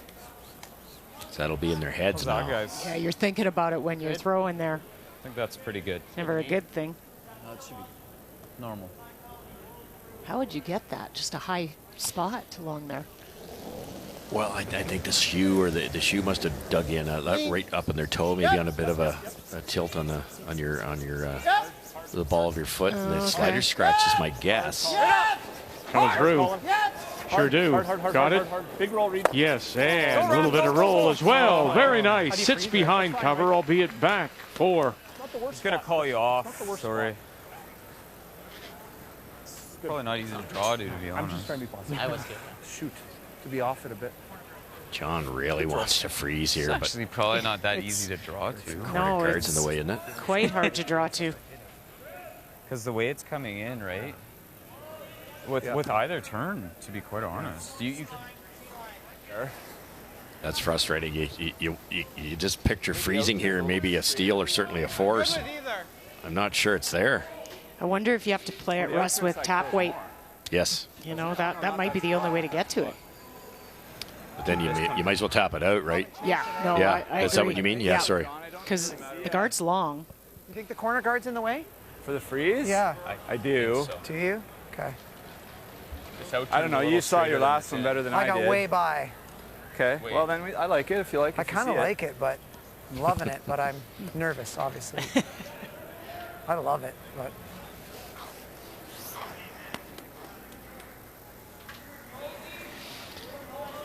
So that'll be in their heads now. Guys? Yeah, you're thinking about it when you're throwing there. I think that's pretty good. Never a good thing. No, it should be normal. How would you get that? Just a high spot along there. Well, I think the shoe or the shoe must have dug in right up in their toe, maybe on a bit of a tilt on your the ball of your foot, and the slider scratch is my guess. Coming through. Sure do. Got it? Big roll, Reed. Yes, and a little bit of roll as well. Very nice. Sits behind cover, albeit back 4. He's gonna call you off. Sorry. It's probably not easy to draw to be honest. I'm just trying to be positive. I was good. Shoot, to be off it a bit. John really wants to freeze here, It's but actually probably not that easy to draw to. corner No, guard's it's in the way, isn't it? quite hard to draw to. Because the way it's coming in, right? With either turn, to be quite honest. That's frustrating. You just picture freezing here and maybe a steal or certainly a force. I'm not sure it's there. I wonder if you have to play it, Russ, with tap weight. Yes. You know, that might be the only way to get to it. But then you might as well tap it out, right? Yeah. No, yeah. I Is that what you mean? Yeah, sorry. Because the guard's long. You think the corner guard's in the way? For the freeze? Yeah. I do. So. Do you? Okay. I don't know. You saw your last one better than I did. I got way by. Okay. Well, then I like it if you like it. I kind of like it, but I'm loving it, but I'm nervous, obviously. I love it, but.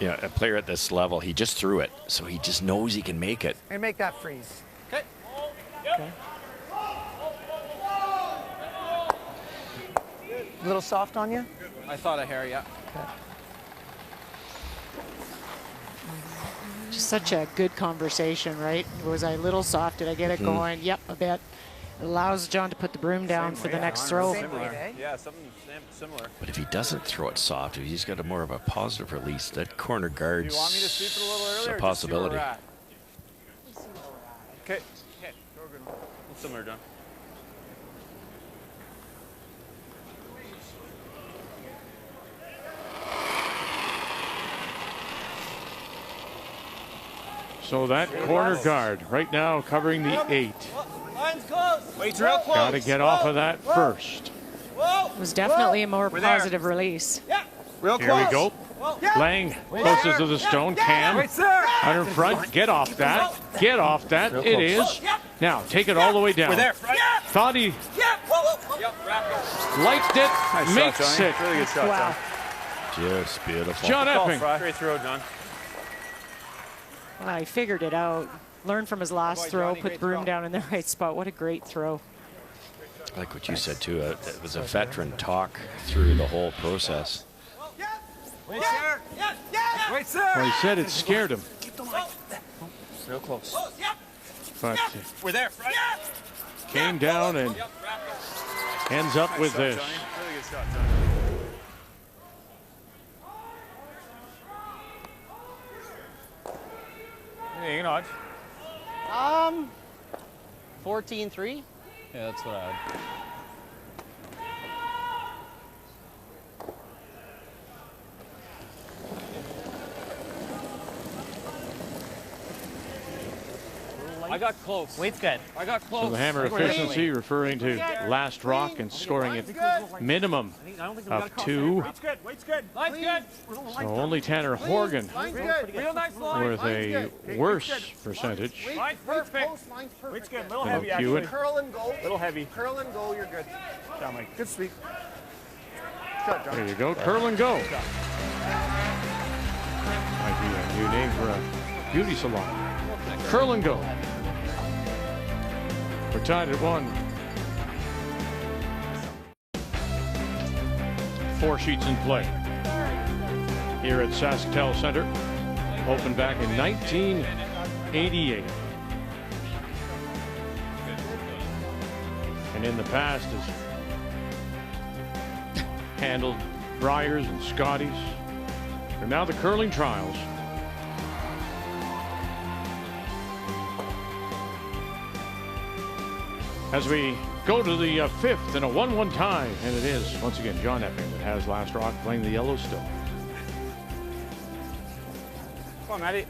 Yeah, a player at this level, he just threw it, so he just knows he can make it. And make that freeze. Okay. Okay. A little soft on you? I thought a hair, yeah. Okay. Just such a good conversation, right? Was I a little soft? Did I get it going? Yep, a bit. It allows John to put the broom down for the next throw. Yeah, something similar. But if he doesn't throw it soft, if he's got a more of a positive release, that corner guard's Do you want me to sweep it a little earlier? a possibility. Okay. Similar, John. So that corner guard right now covering the 8. Line's close. Wait's real close. Got to get off of that first. It was definitely a more positive release. Yeah. Real close. Here we go. Lang closest to the stone. Cam out in front. Get off that. Get off that. It is. Now take it all the way down. We're there. Thought he liked it. Nice Makes shot, Johnny. it. Really good shot, Wow. Just beautiful. John Epping. Great throw, John. Well, he figured it out. Learned from his last throw. Put the broom down in the right spot. What a great throw. I like what you said too. It was a veteran talk through the whole process. Wait, sir. Wait, sir. Well, he said it scared him. Real close. But We're there. came down and ends up with this. Really good shot, Johnny. Hang on. 14-3? Yeah, that's what I had. I got close. Weight's good. I got close. So the hammer efficiency referring to last rock and scoring a minimum of 2. Weight's good. Weight's good. Line's good. So only Tanner Horgan Real nice line. with a worse percentage. Line's perfect. Line's perfect. Weight's good. Little than heavy, McEwen. actually. Curl and go. Little heavy. Curl and go, you're good. Down, Mike. Good sweep. Shot, John. There you go. Curl and go. Might be a new name for a beauty salon. Curl and go. We're tied at 1. 4 sheets in play here at SaskTel Center. Opened back in 1988. And in the past has handled Briars and Scotties. And now the curling trials. As we go to the 5th and a 1-1 tie, and it is once again John Epping that has last rock playing the yellow still. Come on, Matty.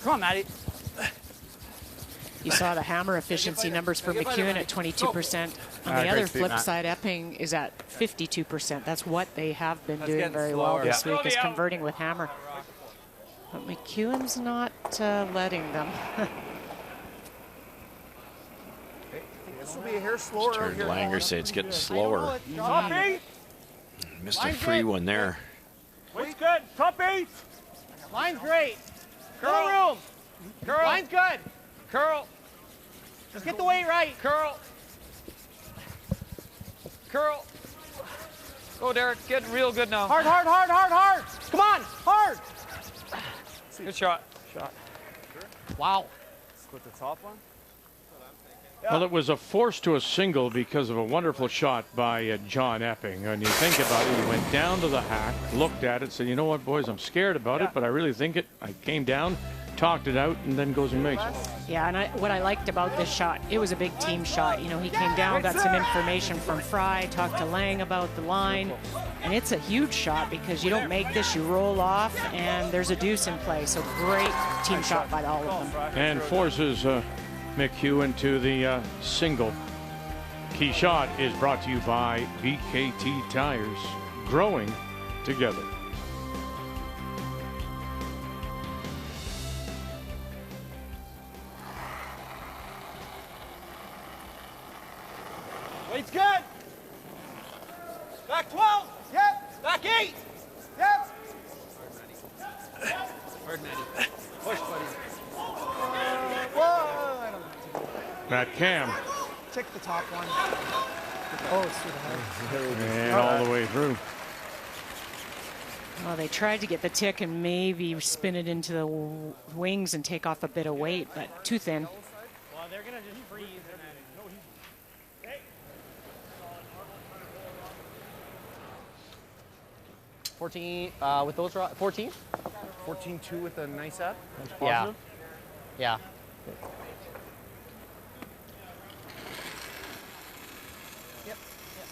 Come on, Matty. You saw the hammer efficiency numbers for McEwen at 22%. On the other flip side, Epping is at 52%. That's what they have been doing very well this week, is converting with hammer. But McEwen's not letting them. This will be a hair slower. Just heard Langer say it's getting slower. Top 8. Missed a free one there. Weight's good. Top 8. Line's great. Curl room. Curl. Line's good. Curl. Just get the weight right. Curl. Curl. Go, Derek. Get real good now. Hard, hard, hard, hard, hard. Come on. Hard. Good shot. Wow. Split the top one. Well, it was a force to a single because of a wonderful shot by John Epping. And you think about it, he went down to the hack, looked at it, said, you know what, boys, I'm scared about it, but I really think it. I came down, talked it out, and then goes and makes it. Yeah, and what I liked about this shot, it was a big team shot. You know, he came down, got some information from Fry, talked to Lang about the line, and it's a huge shot because you don't make this, you roll off, and there's a deuce in play. So great team shot by all of them. And forces McEwen to the single. Key shot is brought to you by BKT Tires, growing together. Weight's good. Back 12. Yep. Back 8. Yep. Hard, Matty. Push, buddy. Whoa. I don't know. Matt Cam. Check the top one. Oh, it's through the head. And all the way through. Well, they tried to get the tick and maybe spin it into the wings and take off a bit of weight, but too thin. Well, they're going to just freeze. 14 with those 14? 14-2 with a nice up. Yeah. Yeah.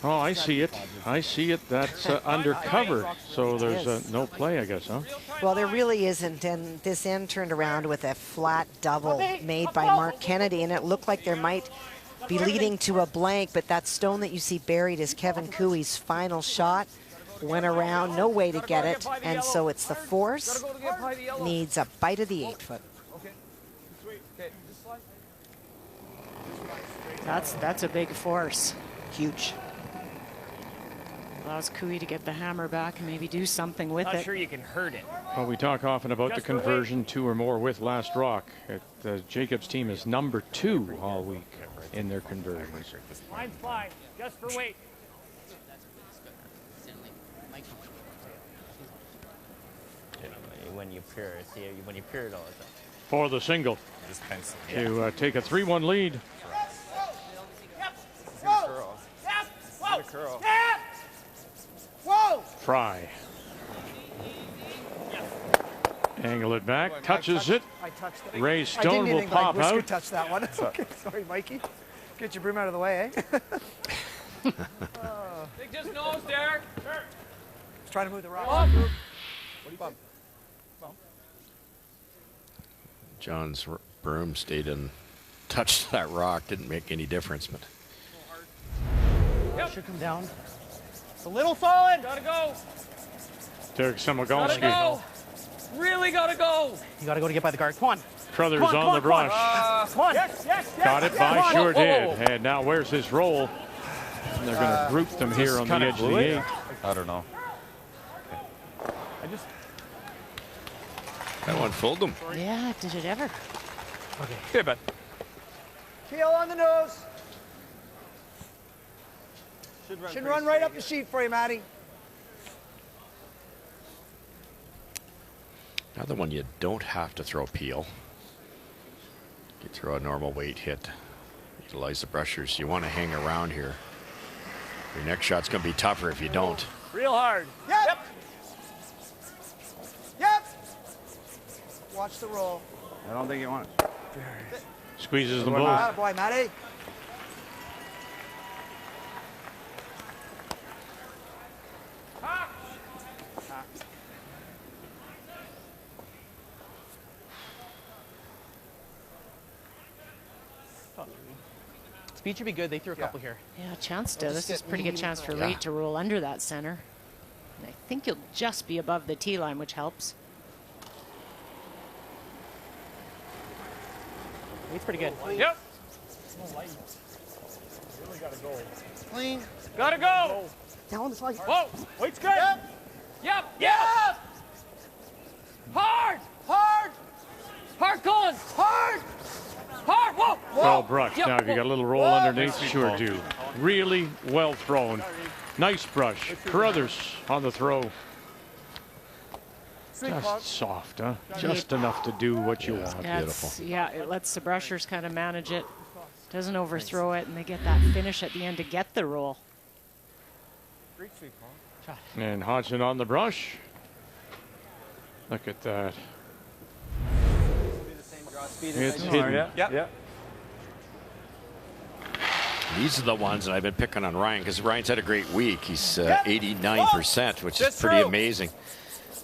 Oh, I see it. I see it. That's undercover. So there's no play, I guess, huh? Well, there really isn't, and this end turned around with a flat double made by Mark Kennedy, and it looked like there might be leading to a blank, but that stone that you see buried is Kevin Cooey's final shot. Went around, no way to get it, and so it's the force. Needs a bite of the 8-foot. That's a big force. Huge. Allows Cooey to get the hammer back and maybe do something with it. Not sure you can hurt it. Well, we talk often about the conversion 2 or more with last rock. The Jacobs team is number 2 all week in their conversions. Line's fine, just for weight. When you pure it, see, when you pure it all the time. For the single to take a 3-1 lead. Whoa! Fry. Angle it back, touches it. Ray Stone will pop out. I didn't even touch that one. Okay, sorry, Mikey. Get your broom out of the way, eh? Take just nose, Derek. Just trying to move the rock. What do you bump? John's broom stayed and touched that rock. Didn't make any difference, but Should come down. It's a little solid. Gotta go. Derek Gotta Samagalski. go. Really gotta go. You gotta go to get by the guard. Come on. Crothers on the brush. Come on. Yes. Got it by, sure did. And now where's his roll? And they're going to group them here on the edge of the 8. I don't know. that one fooled them. Yeah, did it ever? Okay. Okay, bud. Keel on the nose. Should run right up the sheet for you, Matty. Another one you don't have to throw peel. You throw a normal weight hit. Utilize the brushers. You want to hang around here. Your next shot's going to be tougher if you don't. Real hard. Yep. Watch the roll. I don't think you want it. Squeezes them Boy, both. boy, Matty. Speed should be good. They threw a couple here. Yeah, chance to. This is a pretty good chance for Reed to roll under that center. And I think you'll just be above the tee line, which helps. He's pretty good. Yep. Clean. Gotta go. Down the slide. Whoa. Weight's good. Yep. Hard going. Hard. Whoa. Well, brush. Yep. Now, if you got a little roll underneath, sure do. Really well thrown. Nice brush. Carruthers on the throw. Just soft, huh? Just enough to do what you want. Yeah, it lets the brushers kind of manage it. Doesn't overthrow it, and they get that finish at the end to get the roll. And Hodgson on the brush. Look at that. It's hidden. Yep. These are the ones that I've been picking on Ryan because Ryan's had a great week. He's 89%, which is pretty amazing.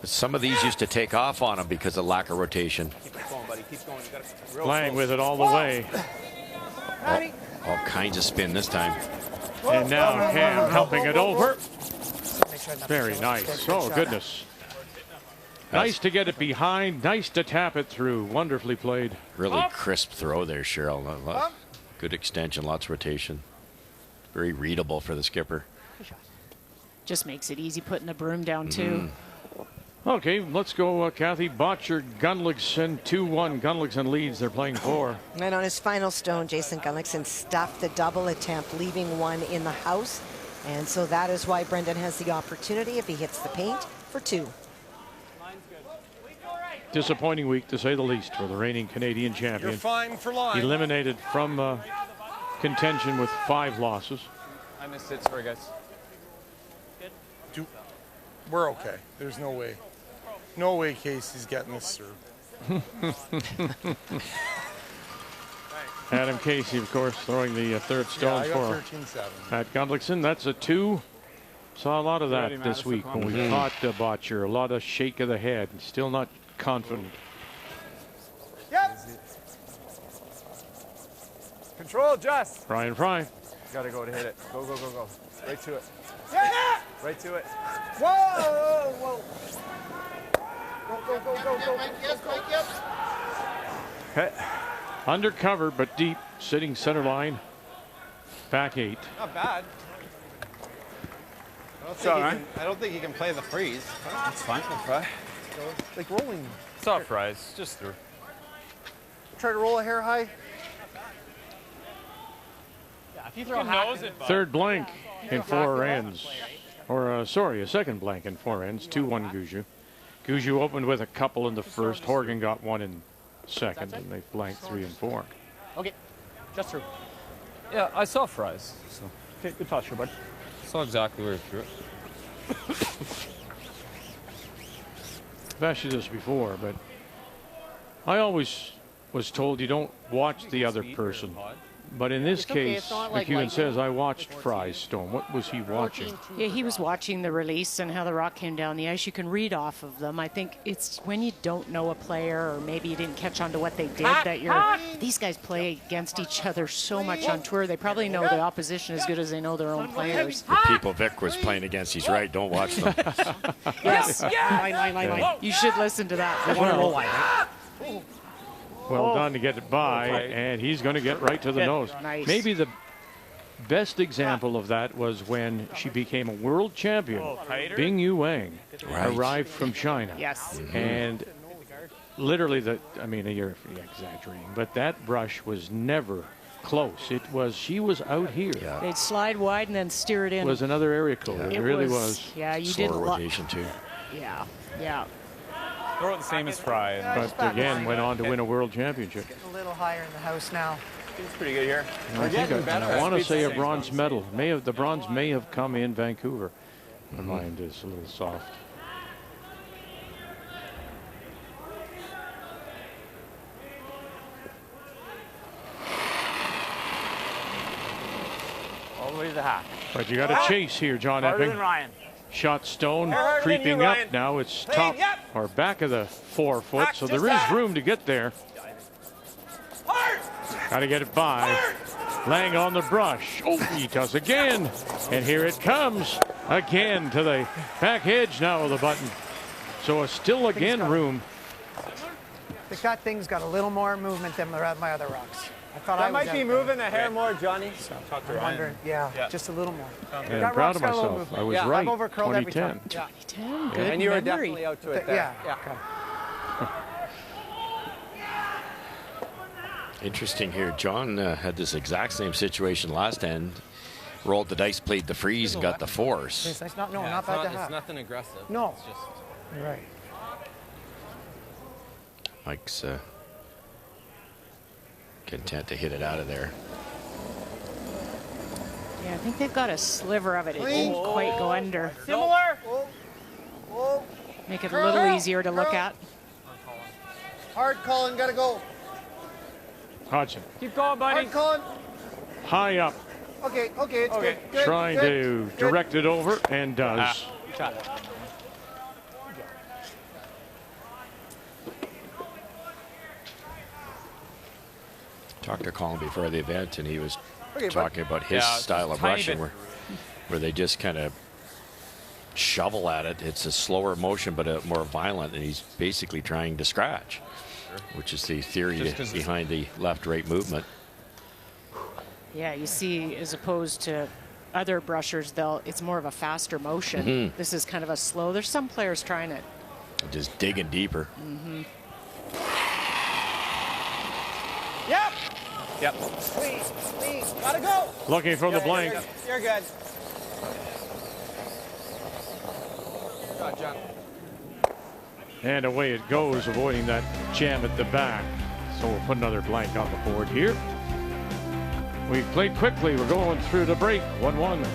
But some of these used to take off on him because of lack of rotation. Keep going, buddy. Keep going. Playing with it all the way. All kinds of spin this time. And now Cam helping it over. Very nice. Oh, goodness. Nice to get it behind. Nice to tap it through. Wonderfully played. Really crisp throw there, Cheryl. Good extension, lots of rotation. Very readable for the skipper. Just makes it easy putting the broom down, too. Okay, let's go, Kathy. Botcher, Gunlickson, 2-1. Gunlickson leads. They're playing 4. And on his final stone, Jason Gunlickson stuffed the double attempt, leaving one in the house. And so that is why Brendan has the opportunity, if he hits the paint, for 2. Disappointing week, to say the least, for the reigning Canadian champion. You're fine for line. Eliminated from contention with 5 losses. I missed it. Sorry, guys. We're okay. There's no way. No way Casey's getting this serve. Adam Casey, of course, throwing the third stone for at Gunlickson. That's a 2. Saw a lot of that this week when we caught Botcher. A lot of shake of the head. Still not confident. Yep. Control, just. Brian Fry. Gotta go to hit it. Go, go, go, go. Right to it. Yeah. Right to it. Whoa, whoa. Go, go, go, go, go. Yes, Mike, yep. Okay. Undercover, but deep, sitting center line. Back 8. Not bad. I don't think he can play the freeze. That's fine. Fry. Like rolling. It's not fries, just through. Try to roll a hair high. Yeah, if you throw a third blank in 4 ends. Or, sorry, a second blank in 4 ends. 2-1 Guju. Guju opened with a couple in the first. Horgan got 1 in second, and they blanked 3 and 4. Okay, just through. Yeah, I saw fries. So. Okay, good toss, bud. Saw exactly where he threw it. I've asked you this before, but I always was told you don't watch the other person. But in this case, McEwen says, I watched Fry's stone. What was he watching? Yeah, he was watching the release and how the rock came down the ice. You can read off of them. I think it's when you don't know a player or maybe you didn't catch on to what they did that you're... These guys play against each other so much on tour. They probably know the opposition as good as they know their own players. The people Vic was playing against, he's right. Don't watch them. Yes. Line. You should listen to that. Well done to get it by, and he's going to get right to the nose. Nice. Maybe the best example of that was when she became a world champion. Bing Yu Wang arrived from China. Yes. And literally, you're exaggerating, but that brush was never close. It was, she was out here. Yeah. They'd slide wide and then steer it in. It was another area code. Yeah. It really was. Yeah, you Slower didn't rotation, too. Yeah, yeah. Throw it the same as Fry. But again, went on to win a world championship. Getting a little higher in the house now. It's pretty good here. I want to say a bronze medal. The bronze may have come in Vancouver. My mind is a little soft. All the way to the half. But you got a chase here, John Epping. Ryan. Shot stone Harder creeping than you, up Ryan. now. It's top or back of the 4 foot, so there is room to get there. Got to get it by. Lang on the brush. Oh, he does again. And here it comes again to the back edge now of the button. So still again room. That thing's got a little more movement than my other rocks. I thought That might be moving the hair more, Johnny. I'm wondering, yeah, just a little more. And I'm proud of myself. I was right. I've overcurled every 2010. time. 2010, good And you were memory. definitely out to it there. Yeah. Interesting here. John had this exact same situation last end. Rolled the dice, played the freeze, and got the force. It's not bad to have. It's nothing aggressive. No. It's just... You're right. Mike's content to hit it out of there. I think they've got a sliver of it. It didn't quite go under. Similar. Make it a little easier to look at. Hard, Colin, gotta go. Hodgson. Keep going, buddy. Hard, Colin. High up. Okay, it's good. Trying to direct it over and does. Shot it. Talked to Colin before the event, and he was Okay, talking about his style of tiny rushing, bit. where they just kind of shovel at it. It's a slower motion, but a more violent, and he's basically trying to scratch, which is the theory behind the left-right movement. Yeah, you see, as opposed to other brushers, it's more of a faster motion. This is kind of a slow. There's some players trying it. Just digging deeper. Yep. Please, gotta go. Looking from the blank. You're good. Good job, John. And away it goes, avoiding that jam at the back. So we'll put another blank on the board here. We played quickly. We're going through the break. 1-1.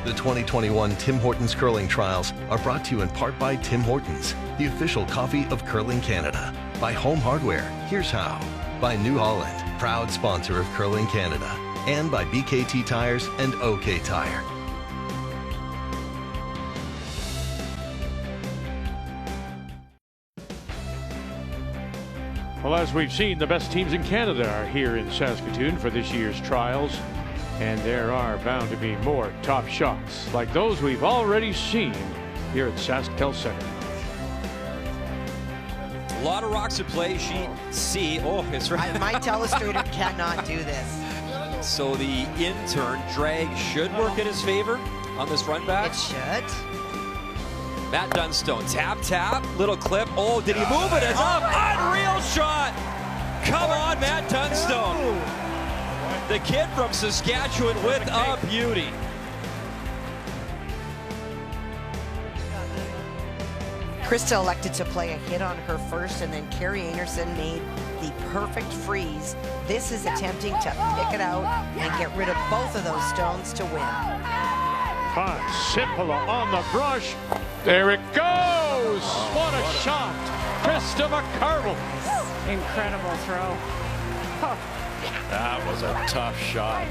The 2021 Tim Hortons Curling Trials are brought to you in part by Tim Hortons, the official coffee of Curling Canada. By Home Hardware, here's how. By New Holland, proud sponsor of Curling Canada. And by BKT Tires and OK Tire. Well, as we've seen, the best teams in Canada are here in Saskatoon for this year's trials. And there are bound to be more top shots like those we've already seen here at SaskTel Center. A lot of rocks at play. Sheet C. Oh, it's right. My telestrator cannot do this. So the intern drag should work in his favor on this run back. It should. Matt Dunstone, tap, little clip. Oh, did he move it? It's up. Unreal shot. Come on, Matt Dunstone. The kid from Saskatchewan with a beauty. Krista elected to play a hit on her first, and then Carrie Anderson made the perfect freeze. This is attempting to pick it out and get rid of both of those stones to win. Simpola on the brush. There it goes. What a shot. Krista McCarville. Incredible throw. That was a tough shot.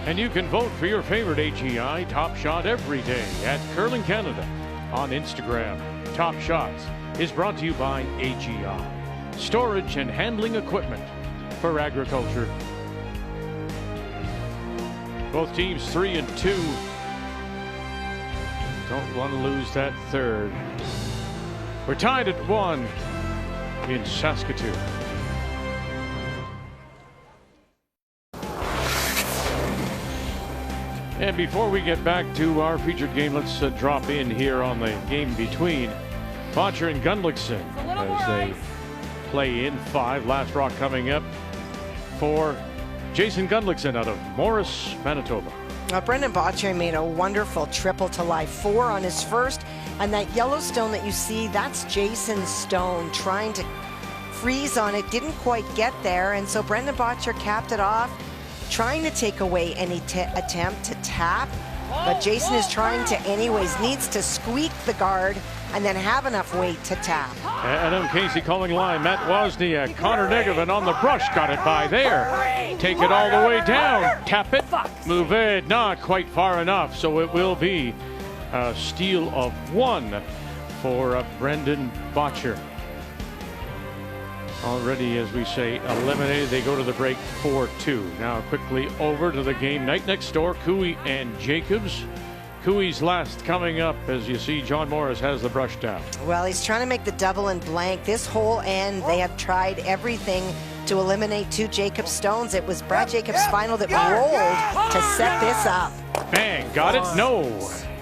And you can vote for your favorite AGI Top Shot every day at Curling Canada on Instagram. Top Shots is brought to you by AGI, storage and handling equipment for agriculture. Both teams 3 and 2. Don't want to lose that third. We're tied at 1 in Saskatoon. And before we get back to our featured game, let's drop in here on the game between Botcher and Gundlickson as they play in 5. Last rock coming up for Jason Gundlickson out of Morris, Manitoba. Brendan Botcher made a wonderful triple to lie 4 on his first, and that yellow stone that you see, that's Jason's stone trying to freeze on it, didn't quite get there, and so Brendan Botcher capped it off, trying to take away any attempt to tap, but Jason is trying to anyways, needs to squeak the guard and then have enough weight to tap. Adam Casey calling line. Matt Wozniak, Connor Negovan on the brush, got it by there. Take it all the way down, tap it, move it, not quite far enough, so it will be a steal of 1 for Brendan Botcher. Already, as we say, eliminated. They go to the break 4-2. Now quickly over to the game night next door, Cooey and Jacobs. Cooey's last coming up. As you see, John Morris has the brush down. Well, he's trying to make the double and blank. This whole end, they have tried everything to eliminate 2 Jacobs stones. It was Brad Jacobs' final that rolled to set this up. Bang, got it? No.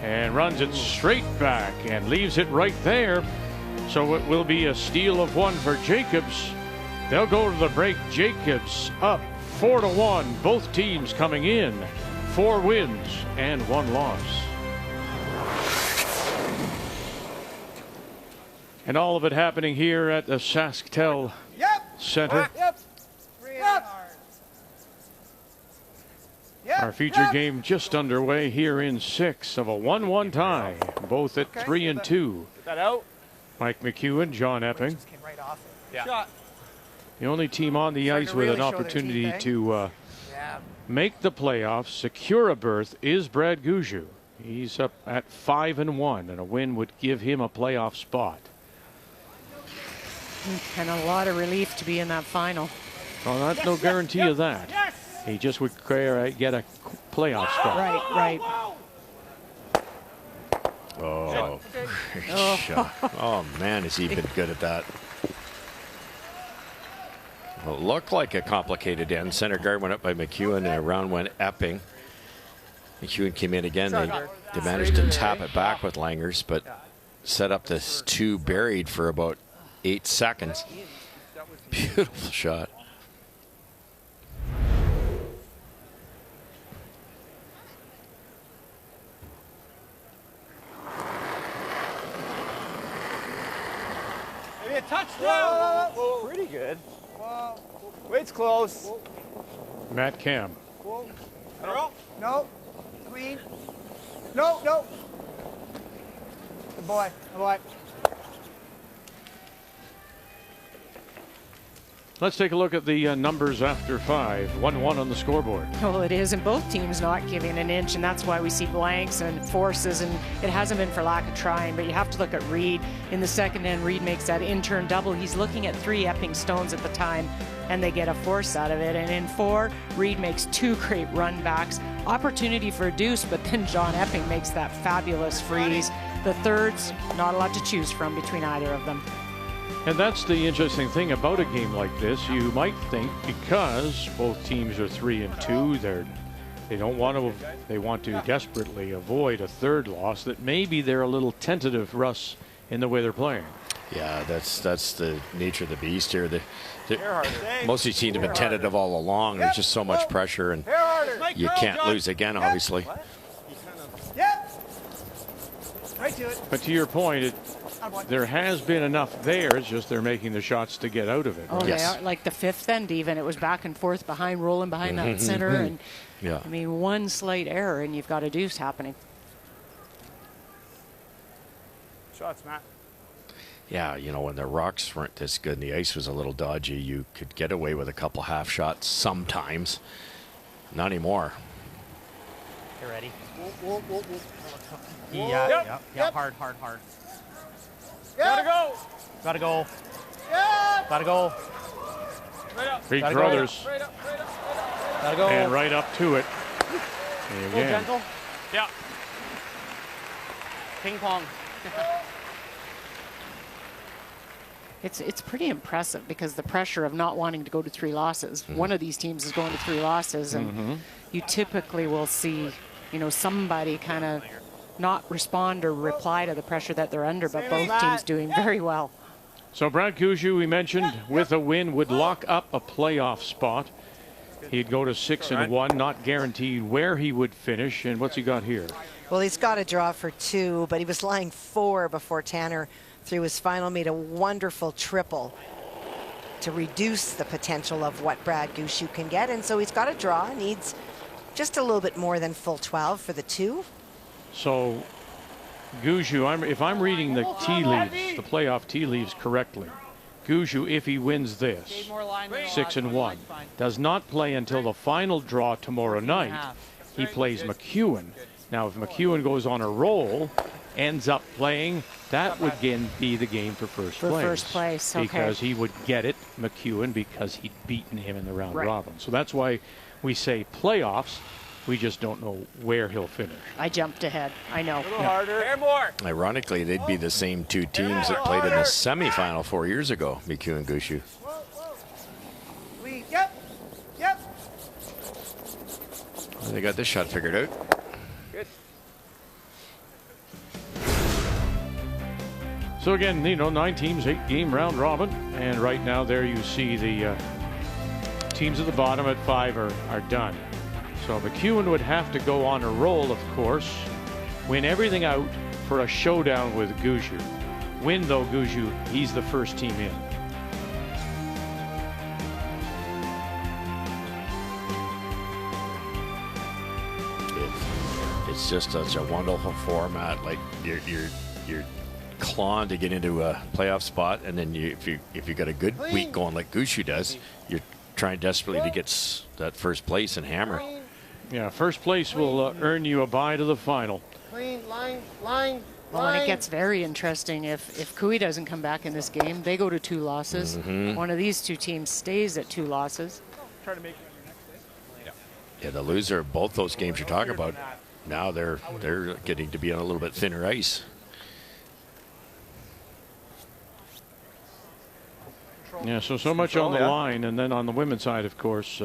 And runs it straight back and leaves it right there. So it will be a steal of 1 for Jacobs. They'll go to the break. Jacobs up 4-1. Both teams coming in 4 wins and 1 loss. And all of it happening here at the SaskTel Center. Yep. Our feature game just underway here in 6 of a 1-1 tie, both at 3 and 2. Get that out. Mike McEwen, John Epping. Yeah. The only team on the ice with an opportunity to make the playoffs, secure a berth, is Brad Gushue. He's up at 5-1, and a win would give him a playoff spot. And a lot of relief to be in that final. Well, that's no guarantee of that. He just would get a playoff spot. Right. Oh, great shot. Oh, man, has he been good at that. Well, it looked like a complicated end. Center guard went up by McEwen, and around went Epping. McEwen came in again. They managed to tap it back with Langers, but set up this 2 buried for about 8 seconds. Beautiful shot. Maybe a touchdown. Pretty good. Wait's close. Matt Cam. No. Queen. No. Good boy. Let's take a look at the numbers after 5. 1-1 on the scoreboard. Well, it is, and both teams not giving an inch, and that's why we see blanks and forces, and it hasn't been for lack of trying, but you have to look at Reed. In the second end, Reed makes that in-turn double. He's looking at 3 Epping Stones at the time, and they get a force out of it. And in 4, Reed makes 2 great run backs. Opportunity for a deuce, but then John Epping makes that fabulous freeze. The thirds, not a lot to choose from between either of them. And that's the interesting thing about a game like this. You might think because both teams are 3 and 2, they want to desperately avoid a third loss, that maybe they're a little tentative, Russ, in the way they're playing. Yeah, that's the nature of the beast here. Most of these teams have been tentative all along. There's just so much pressure, and you can't lose again, obviously. Right to it. But to your point, there has been enough there. It's just they're making the shots to get out of it. Oh, they are. Like the 5th end even. It was back and forth rolling behind that center. And I mean, one slight error and you've got a deuce happening. Shots, Matt. Yeah, you know, when the rocks weren't this good and the ice was a little dodgy, you could get away with a couple half shots sometimes. Not anymore. You ready? Whoa. Yeah, hard. Gotta go. Gotta go. Right up. Big brothers. Right up. Gotta go. And right up to it. And again. Gentle. Yeah. Ping pong. It's pretty impressive because the pressure of not wanting to go to 3 losses. One of these teams is going to 3 losses, and you typically will see, somebody kind of not respond or reply to the pressure that they're under, but both teams doing very well. So Brad Gushue, we mentioned, with a win would lock up a playoff spot. He'd go to 6-1, not guaranteed where he would finish. And what's he got here? Well, he's got a draw for 2, but he was lying 4 before Tanner through his final made a wonderful triple to reduce the potential of what Brad Gushue can get. And so he's got a draw, needs just a little bit more than full 12 for the 2. So Gushue, if I'm reading the tea leaves, the playoff tea leaves correctly, Gushue, if he wins this, 6-1, does not play until the final draw tomorrow night. He plays McEwen. Now, if McEwen goes on a roll, ends up playing, that would again be the game for first place. First place, okay. Because he would get it, McEwen, because he'd beaten him in the round robin. So that's why we say playoffs. We just don't know where he'll finish. I jumped ahead. I know. A little harder. Air more. Ironically, they'd be the same 2 teams that played in the semifinal 4 years ago, McEwen and Gushue. Yep. They got this shot figured out. Good. So again, 9 teams, 8-game round robin. And right now there you see the teams at the bottom at 5 are done. So McEwen would have to go on a roll, of course, win everything out for a showdown with Gushue. Win, though, Gushue, he's the first team in. it's just such a wonderful format. Like you're clawing to get into a playoff spot, and then if you got a good week going like Gushu does, you're trying desperately to get that first place and hammer. Yeah, first place will earn you a bye to the final. Clean, line. Well, and it gets very interesting if Cooey doesn't come back in this game. They go to 2 losses. One of these 2 teams stays at 2 losses. Try to make it on your next day. Yeah, the loser of both those games you're talking about, now they're getting to be on a little bit thinner ice. Yeah, so much on the line, and then on the women's side, of course,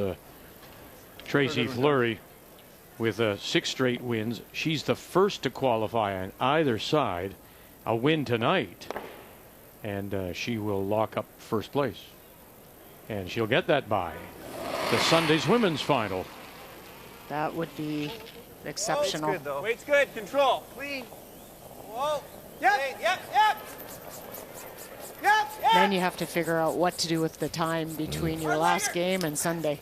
Tracy Fleury with 6 straight wins. She's the first to qualify on either side. A win tonight, and she will lock up first place. And she'll get that bye to Sunday's women's final. That would be exceptional. Weight's good, though. Weight's good. Control. Clean. Whoa. Yep. Then you have to figure out what to do with the time between your last game and Sunday.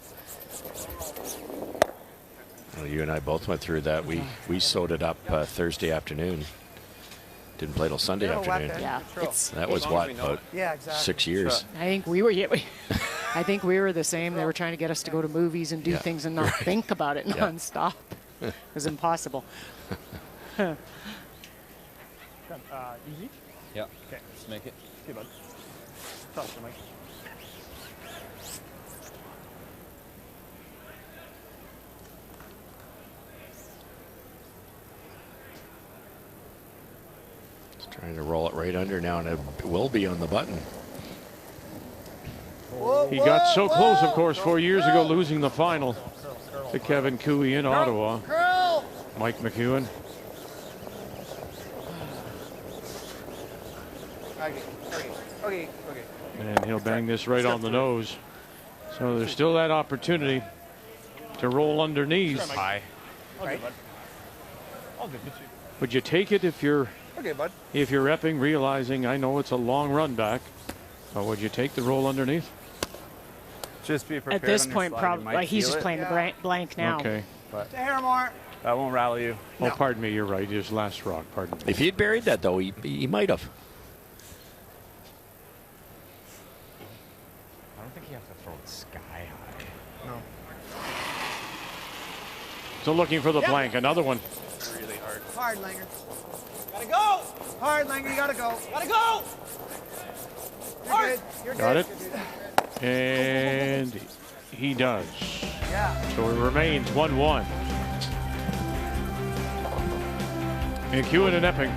Well, you and I both went through that. We sewed it up Thursday afternoon. Didn't play till Sunday afternoon. Yeah, that was what, about 6 years. I think we were. I think we were the same. They were trying to get us to go to movies and do things and not think about it nonstop. It was impossible. Easy? Yeah. Okay, let's make it. Okay, bud. Toss the mic. Just trying to roll it right under now, and it will be on the button. He got so close, of course, 4 years ago, losing the final to Kevin Cooey in Ottawa. Mike McEwen. Okay. And he'll bang this right on the nose. So there's still that opportunity to roll underneath. High. Right. Would you take it if you're bud. If you're Epping, realizing I know it's a long run back, but would you take the roll underneath? Just be prepared. At this point, probably he's just playing the blank now. Okay. But More. that won't rattle you. Oh, pardon me. You're right. His last rock. Pardon me. If he had buried that, though, he might have. I don't think you have to throw it sky high. No. So looking for the blank. Another one. Really hard. Hard, Langer. Gotta go. Hard, Langer. You gotta go. Gotta go. You're good. You're Got good. it. And he does. Yeah. So it remains 1-1. McEwen and Epping.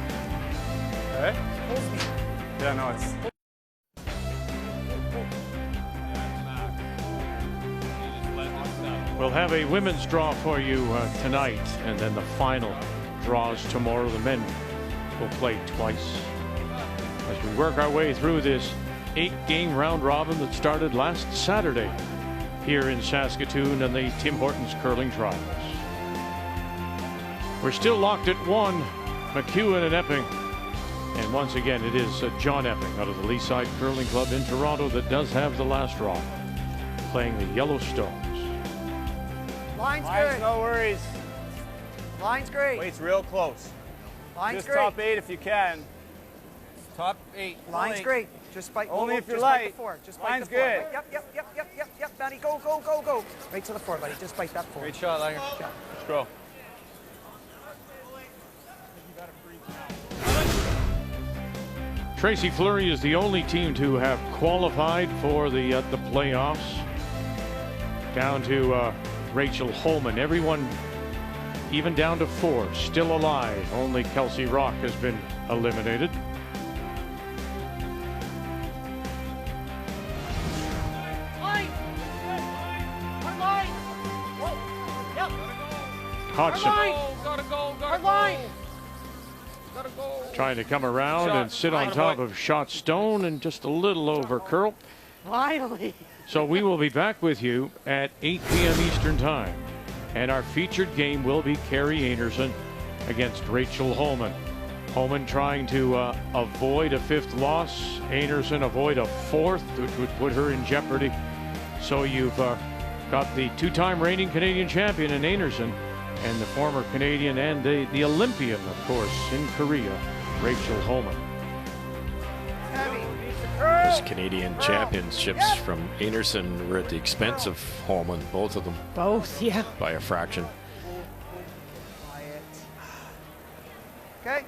Okay. Yeah, no, it's. We'll have a women's draw for you tonight, and then the final draws tomorrow. The men will play twice as we work our way through this 8-game round robin that started last Saturday here in Saskatoon and the Tim Hortons Curling Trials. We're still locked at 1, McEwen and Epping. And once again, it is John Epping out of the Leaside Curling Club in Toronto that does have the last draw, playing the Yellowstones. Line's good. No worries. Line's great. Wait's real close. Line's Just great. top 8 if you can. Top 8. Line's great. Just bite. Only if you're just bite light. the four. Just bite Line's the four. good. Yep, buddy. Go. Right to the four, buddy. Just bite that four. Great shot, Langer. Let's go. Tracy Fleury is the only team to have qualified for the playoffs. Down to Rachel Holman. Everyone, even down to 4, still alive. Only Kelsey Rock has been eliminated. Hodgson trying to come around and sit on top of Shot Stone and just a little over curl. Finally. So we will be back with you at 8 p.m. Eastern Time. And our featured game will be Carrie Anderson against Rachel Holman. Holman trying to avoid a 5th loss. Anderson avoid a 4th, which would put her in jeopardy. So you've got the 2-time reigning Canadian champion in Anderson and the former Canadian and the Olympian, of course, in Korea, Rachel Holman. Those Canadian championships from Anderson were at the expense of Holman, both of them. Both, yeah. By a fraction. Okay.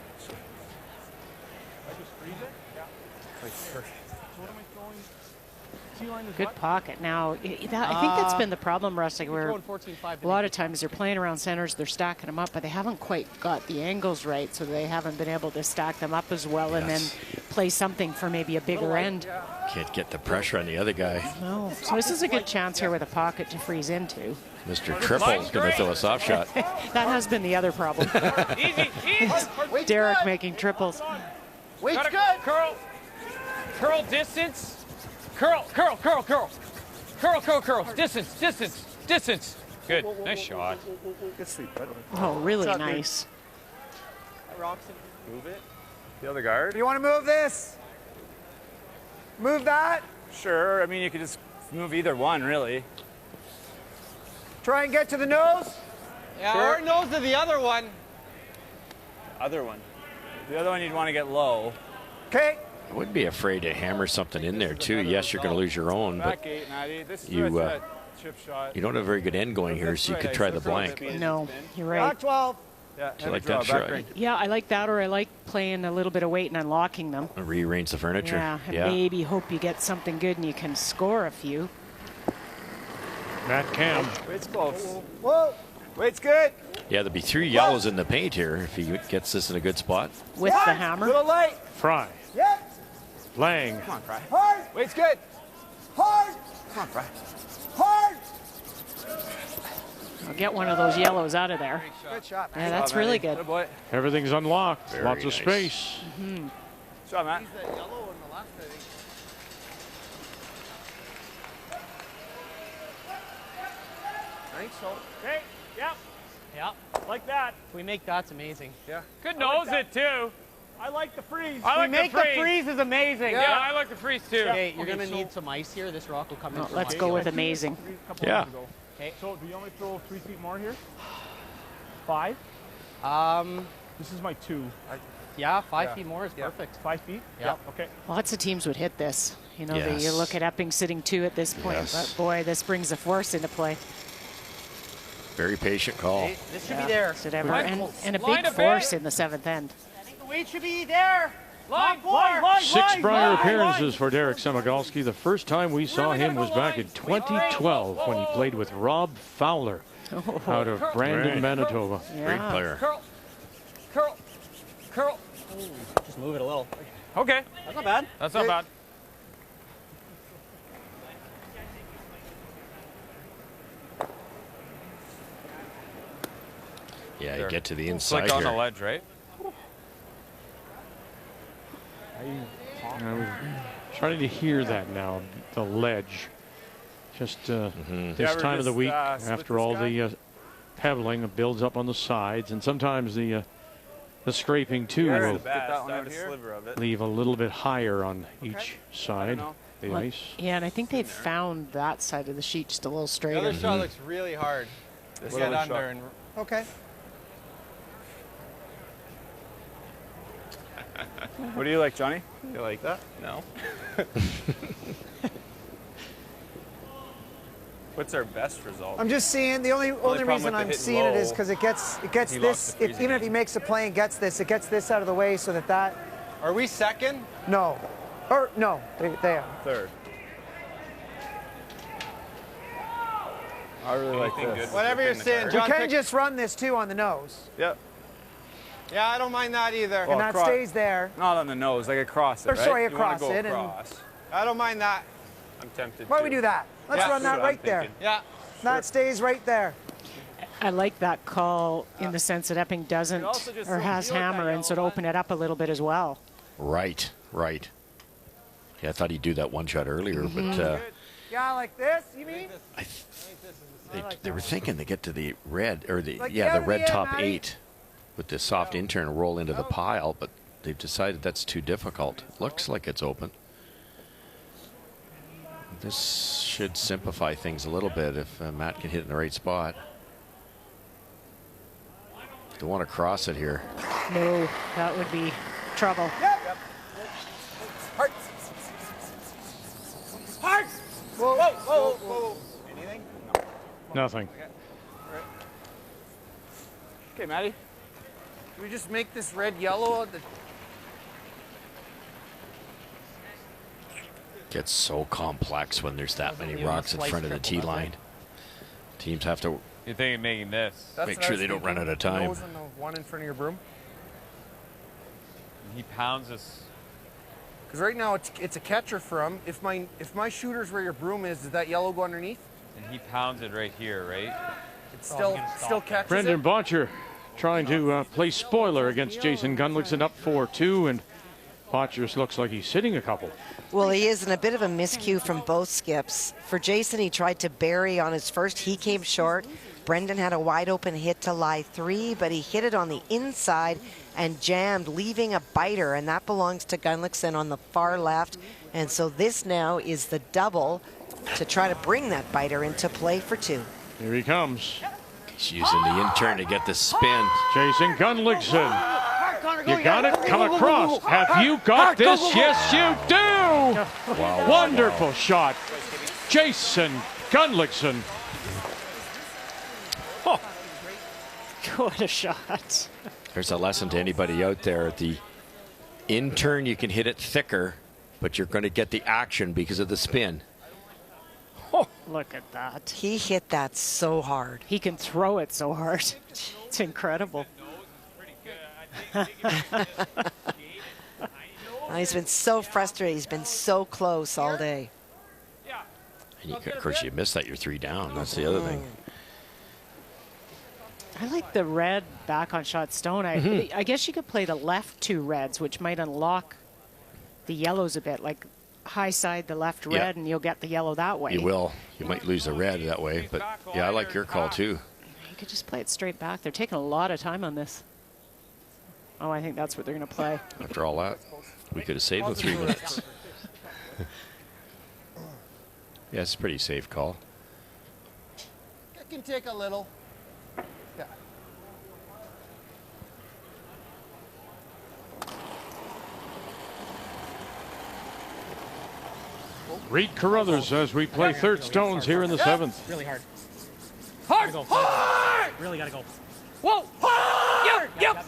Good pocket. Now, I think that's been the problem, Russ, like where a lot of times they're playing around centers, they're stacking them up, but they haven't quite got the angles right, so they haven't been able to stack them up as well and then play something for maybe a bigger end. Can't get the pressure on the other guy. No. So this is a good chance here with a pocket to freeze into. Mr. Tripple's going to throw a soft shot. That has been the other problem. Easy. Derek making triples. Weight's good. Curl. Curl distance. Curl. Distance. Good. Nice shot. Good sweep, by the way. Oh, really nice. Move it. The other guard. Do you want to move this? Move that? Sure. I mean, you could just move either one, really. Try and get to the nose. Yeah, Sure. or nose to the other one. Other one. The other one you'd want to get low. Okay. I wouldn't be afraid to hammer something in there, too. Yes, you're going to lose your own, but Back 8, Maddie. This is you, that chip shot. you don't have a very good end going here, so you could try the blank. No, you're right. Back 12. Yeah, Do you like that shot? Yeah, I like that, or I like playing a little bit of weight and unlocking them. Rearrange the furniture. Yeah, and maybe hope you get something good and you can score a few. Matt Cam. Weight's close. Whoa. Weight's good. Yeah, there'll be 3 yellows in the paint here if he gets this in a good spot. With the hammer. Little light. Fry. Yep. Lang. Come on, Fry. Hard. Weight's good. Hard. Come on, Fry. Hard. I'll get one of those yellows out of there. Good shot, Yeah, that's really good. Good boy. Everything's unlocked. Very Lots of nice. space. Mm-hmm. Shot, Matt. I think so. Okay, yep. Like that. If we make that's amazing. Yeah. Could nose it too. I like the freeze. I like make the freeze is amazing. Yeah, I like the freeze too. Okay, you're gonna need some ice here. This rock will come in. Let's go with amazing. Yeah. Okay. So do you want me to throw 3 feet more here? 5? This is my 2. Yeah, 5 feet more is perfect. 5 feet? Yeah. Okay. Lots of teams would hit this. You know, Yes. you look at Epping sitting 2 at this point, but boy, this brings the force into play. Very patient call. This should be there. Should ever, and a Line big a force bit. in the 7th end. I think the weight should be there. Line 6 prior appearances for Derek Semigalski. The first time we saw him was back in 2012 when he played with Rob Fowler out of Brandon, Manitoba. Great player. Curl. Just move it a little. Okay. That's not bad. That's not bad. Yeah, you get to the inside Flick on here. the ledge, right? I'm starting to hear that now, the ledge. Just this Yeah, time of the week, split after this all guy? the pebbling, it builds up on the sides, and sometimes the scraping too Get will that one out here. Sliver of it. leave a little bit higher on each side. The ice. Yeah, and I think they've found that side of the sheet just a little The straighter. other shot looks really hard. This Get other under shot. and Okay. What do you like, Johnny? You like that? No. What's our best result? I'm just seeing the only problem reason with the I'm hit seeing it is low, because it gets he lost this. the freezing Even if edge. he makes a play and gets this out of the way so that. Are we second? No. Or no, they are. Third. I really like this. Whatever you're saying, We John. can just run this too on the nose, Yep. Yeah, I don't mind that either. and that stays there. Not on the nose, like across it, Or right? sorry, You wanna across go it, and- across. I don't mind that. I'm tempted Why to. don't we do that? Let's Yeah, run that's that what I'm right there. thinking. Yeah. That stays right there. I like that call in the sense that Epping doesn't also just or don't has feel like hammer, that and so to yellow open it up a little bit as well. Right. Yeah, I thought he'd do that one shot earlier, but Yeah, like this. You mean? they were thinking they get to the red or the Like the the red other top end, 8 with the soft intern roll into the pile, but they've decided that's too difficult. Looks like it's open. This should simplify things a little bit if Matt can hit in the right spot. Don't want to cross it here. No, that would be trouble. Yep. Hard. Hard. Whoa, whoa, whoa, whoa. Anything? No. Nothing. Okay, Maddie. Can we just make this red yellow? Gets so complex when there's that many rocks in front of the tee line. Teams have to You're thinking making this. make sure they don't run out of time. Nose and the one in front of your broom. He pounds us. Because right now it's a catcher for him. If my shooter's where your broom is that yellow go underneath? And he pounds it right here, right? It's still catches Brendan it. Botcher trying to play spoiler against Jason Gunlickson, up 4-2, and Botcher looks like he's sitting a couple. Well, he is in a bit of a miscue from both skips. For Jason, he tried to bury on his first. He came short. Brendan had a wide open hit to lie 3, but he hit it on the inside and jammed, leaving a biter, and that belongs to Gunlickson on the far left. And so this now is the double to try to bring that biter into play for 2. Here he comes. He's using the intern to get the spin. Jason Gunlickson. You got it? Come across. Have you got this? Yes, you do. Wow, Wonderful shot. Jason Gunlickson. Oh. What a shot. There's a lesson to anybody out there. The intern, you can hit it thicker, but you're going to get the action because of the spin. Oh. Look at that. He hit that so hard. He can throw it so hard. It's incredible. He's been so frustrated. He's been so close all day. And you, of course, you miss that. You're 3 down. That's the other thing. I like the red back on shot stone. I guess you could play the left 2 reds, which might unlock the yellows a bit. Like high side the left red, and you'll get the yellow that way. You will. You might lose the red that way, but yeah, I like your call too. You could just play it straight back. They're taking a lot of time on this. Oh, I think that's what they're going to play. After all that, we could have saved the 3 minutes. Yeah, it's a pretty safe call. It can take a little. Yeah. Reed Carruthers as we play third stones here in the 7th. Really hard. Hard! Gotta go. Hard! Really gotta go. Whoa! Hard! Yep!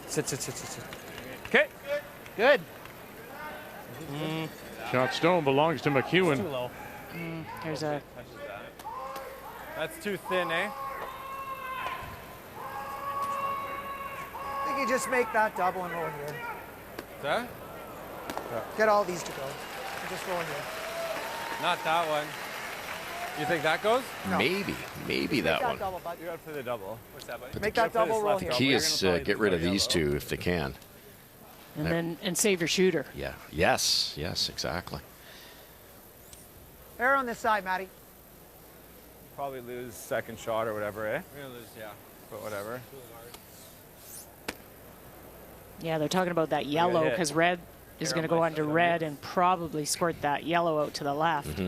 Sit. Okay. Good. Shot stone belongs to McEwen. Too low. There's a... That's too thin, eh? I think you just make that double and roll here. That? Get all these to go. And just roll here. Not that one. You think that goes? No. Maybe that one. Double, bud. You gotta play the double. What's that, buddy? Make that double roll here. The key is get rid of these 2 if they can. And save your shooter. Yeah. Yes, exactly. Air on this side, Matty. Probably lose second shot or whatever, eh? We're gonna lose, yeah. But whatever. Yeah, they're talking about that yellow because red is going to go under red and probably squirt that yellow out to the left.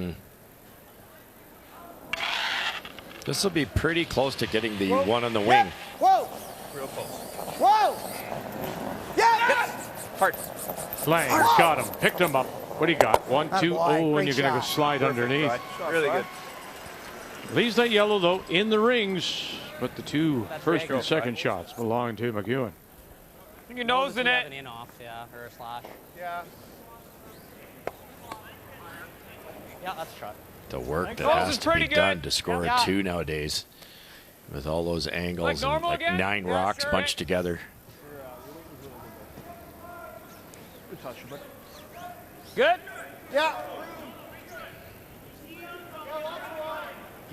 This will be pretty close to getting the one on the wing. Yeah. Whoa! Real close. Whoa! Yeah! Hard. Lang's got him, picked him up. What do you got? 1, 2, oh, and you're going to go slide underneath. Really good. Leaves that yellow, though, in the rings, but the 2 first and second shots belong to McEwen. Your nose in it. An in off, yeah, or a slash. Yeah. Yeah, that's a shot. The work that has to be done to score a 2 nowadays, with all those angles and like 9 rocks bunched together. Good touch, but. Good? Yeah. You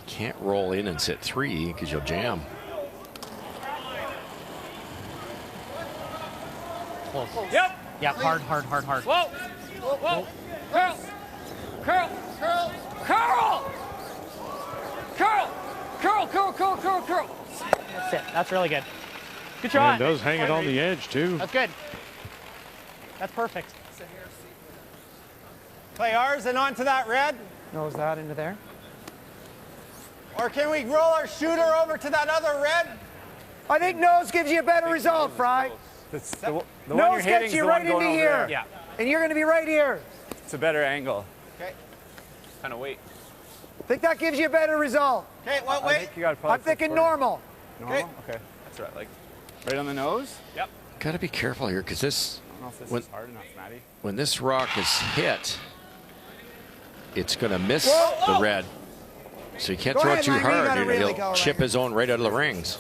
can't roll in and sit 3 because you'll jam. Close. Yep. Yeah, hard. Whoa. Curl. That's it. That's really good. Good shot. And does hang it on the edge, too. That's good. That's perfect. Play ours and onto that red. Nose that into there. Or can we roll our shooter over to that other red? I think nose gives you a better result, Fry. The one Nose you're hitting gets is you the right one going into over here. there. Yeah. And you're going to be right here. It's a better angle. Okay. Kind of wait. Think that gives you a better result. Okay, well, I think you gotta probably I'm thinking flip normal. Normal? Okay. That's right. Like, right on the nose? Yep. Got to be careful here because this. I don't know if this when, is hard enough, Matty. when this rock is hit, it's going to miss Whoa. the red. So you can't Go throw ahead, it too Langer, you hard. gotta really He'll go, chip Langer. his own right out of the rings.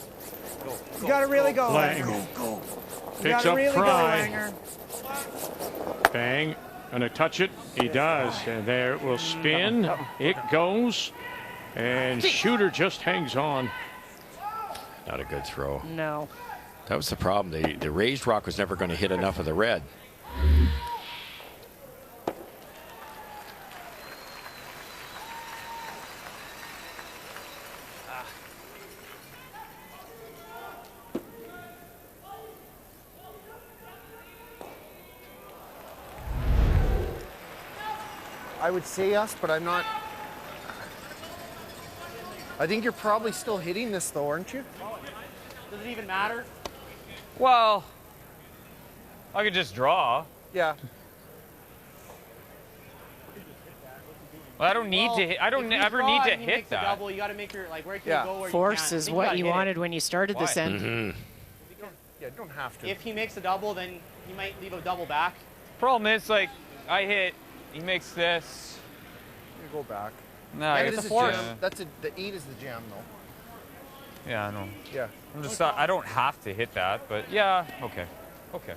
You got to really go. Lang. Langer. Go. You Picks gotta up really Fry. go, Langer. Bang. Gonna touch it. He does. And there it will spin. It goes. And shooter just hangs on. Not a good throw. No. That was the problem. The raised rock was never going to hit enough of the red. I would say us, but I'm not. I think you're probably still hitting this, though, aren't you? Does it even matter? Well, I could just draw. Yeah. Well, I don't need to hit. I don't ever need to hit that. Double, you got to make your like where can Yeah. you go where Force you can't. I is think what gotta you hit it. wanted when you started this end. Yeah, you don't have to. If he makes a double, then you might leave a double back. Problem is, like, I hit. He makes this. You go back. No, I Eight get is the a jam. force. That's the 8 is the jam, though. Yeah, I know. Yeah. I'm just not, I don't have to hit that, but yeah, okay. Okay.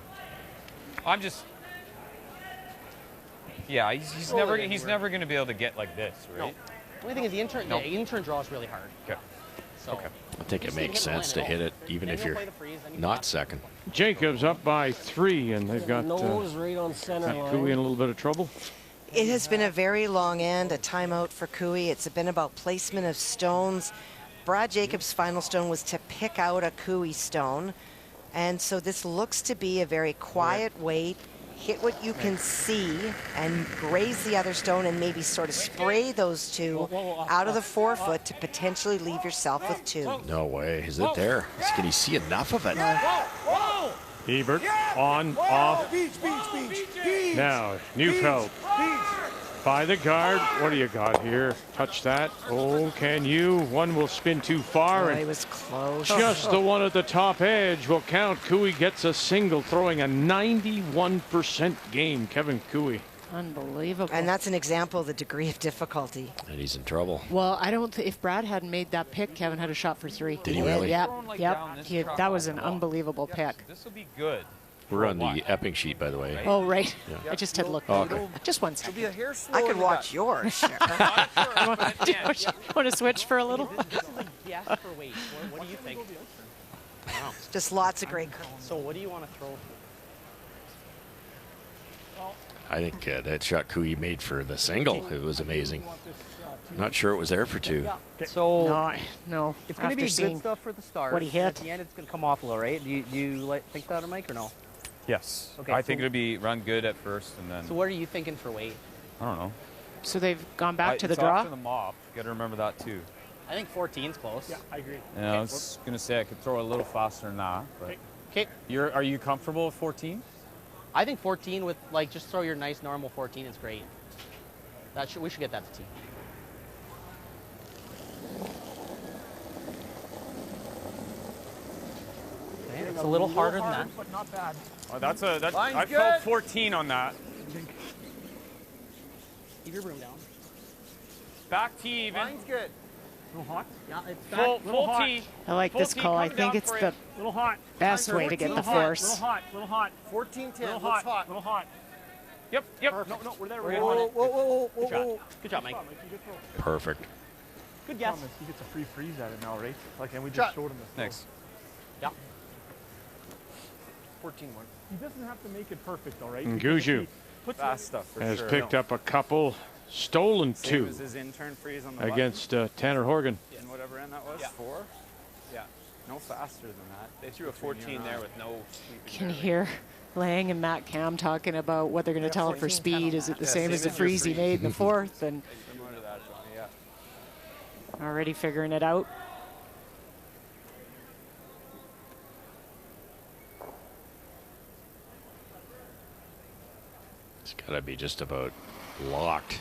I'm just. Yeah, he's never going to be able to get like this, right? The only thing is the intern. Nope. Yeah, the intern draw is really hard. Okay. So Okay. I think it just need to makes hit the sense line to at hit all. it, even Then if you'll you're play the freeze, then you not flop. second. Jacobs up by 3, and they've got Nose right on center line. Cooey in a little bit of trouble. It has been a very long end, a timeout for Cooey. It's been about placement of stones. Brad Jacobs' final stone was to pick out a Cooey stone. And so this looks to be a very quiet wait, hit what you can see, and graze the other stone and maybe sort of spray those two out of the 4 foot to potentially leave yourself with 2. No way. Is it there? Can he see enough of it? Ebert on, off. Now, Neufeld by the guard. What do you got here? Touch that. Oh, can you? One will spin too far. Oh, And he was close. just the one at the top edge will count. Cooey gets a single, throwing a 91% game. Kevin Cooey. Unbelievable. And that's an example of the degree of difficulty. And he's in trouble. Well, I don't. If Brad hadn't made that pick, Kevin had a shot for 3. Did he really? Yep. Thrown, like, Yep. down this He, truck that on was the an wall. unbelievable pick. This will be good. We're on the Epping sheet, by the way. Oh, right. Yeah. I just had looked. Oh, okay. Just one second. Be a hair slow I in could the watch back. yours. Sure. Want to switch for a little? This is a guess for weight. What do you think? Just lots of great. So what do you want to throw? I think that shot Cooey made for the single, it was amazing. Not sure it was there for 2. So no. it's going to be good stuff for the start. what he hit. At the end, it's going to come off a little, right? Do you think that, Mike, or no? Yes. Okay, I think so- it'll be run good at first, and then So what are you thinking for weight? I don't know. So they've gone back to the it's draw. after the mop. Got to remember that too. I think 14's close. Yeah, I agree. Yeah, I was gonna say I could throw a little faster than that. But Okay. are you comfortable with 14? I think 14 with like just throw your nice normal 14 is great. We should get that to T. Okay, it's a little harder than that. But not bad. Oh, that's Line's I good. felt 14 on that. Keep your broom down. Back T even. Line's good. Little hot. Yeah, it's Full hot. T. I like this Full T, call. I come think down it's for the it. Little hot. best way to get the Little hot. force. Little hot. Little hot. 14-10. Little Looks hot. hot. Little hot. Yep. Yep. No, we're there. We're We're good. on Whoa, it. whoa, whoa, whoa, Good job. whoa. Good job, Mike. Perfect. Good guess. Problem is he gets a free freeze at it now, right? Like, and we just Shot. showed him this. Next. Yeah. 14-1. He doesn't have to make it perfect, though, right? Nguju Fast stuff for has sure. picked up a couple, stolen Same 2 as his intern freeze on the against Tanner Horgan. button. And whatever end that was, Yeah. 4? Yeah. No faster than that. They threw a 14 there with no sweep. Can hear Lang and Matt Cam talking about what they're going to tell him for speed. Is it the same as the freeze he made in the 4th? And Similar to that, Johnny, yeah. Already figuring it out. It's got to be just about locked.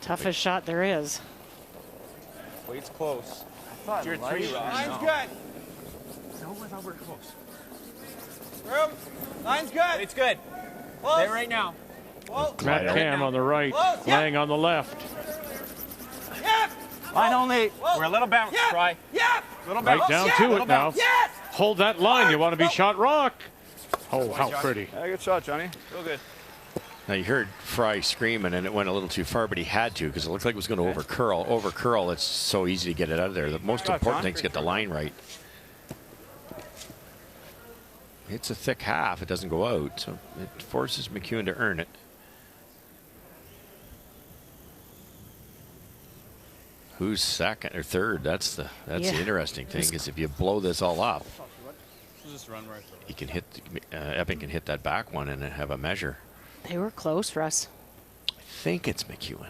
Toughest shot there is. Weight's close. It's your 3, Ross. Line's good. No, I thought we're close. Room. Line's good. It's good. Stay right now. Whoa. Matt Cam on the right, Close. Lang on the left. Yep. Line only. We're a little bounce. Yep. Try. Yep. Little bounce. Right down Yep. to Little it now. bounce. Yes. Hold that line. You want to be shot rock. Oh, how Josh. pretty. Yeah, good shot, Johnny. Real good. Now you heard Fry screaming, and it went a little too far, but he had to because it looked like it was going to over curl. Over curl, it's so easy to get it out of there. The most important thing is get the line right. It's a thick half. It doesn't go out, so it forces McEwen to earn it. Who's second or third? That's the interesting thing. Is if you blow this all up, Just run right through. you can hit Epping can hit that back one and have a measure. They were close, Russ. I think it's McEwen.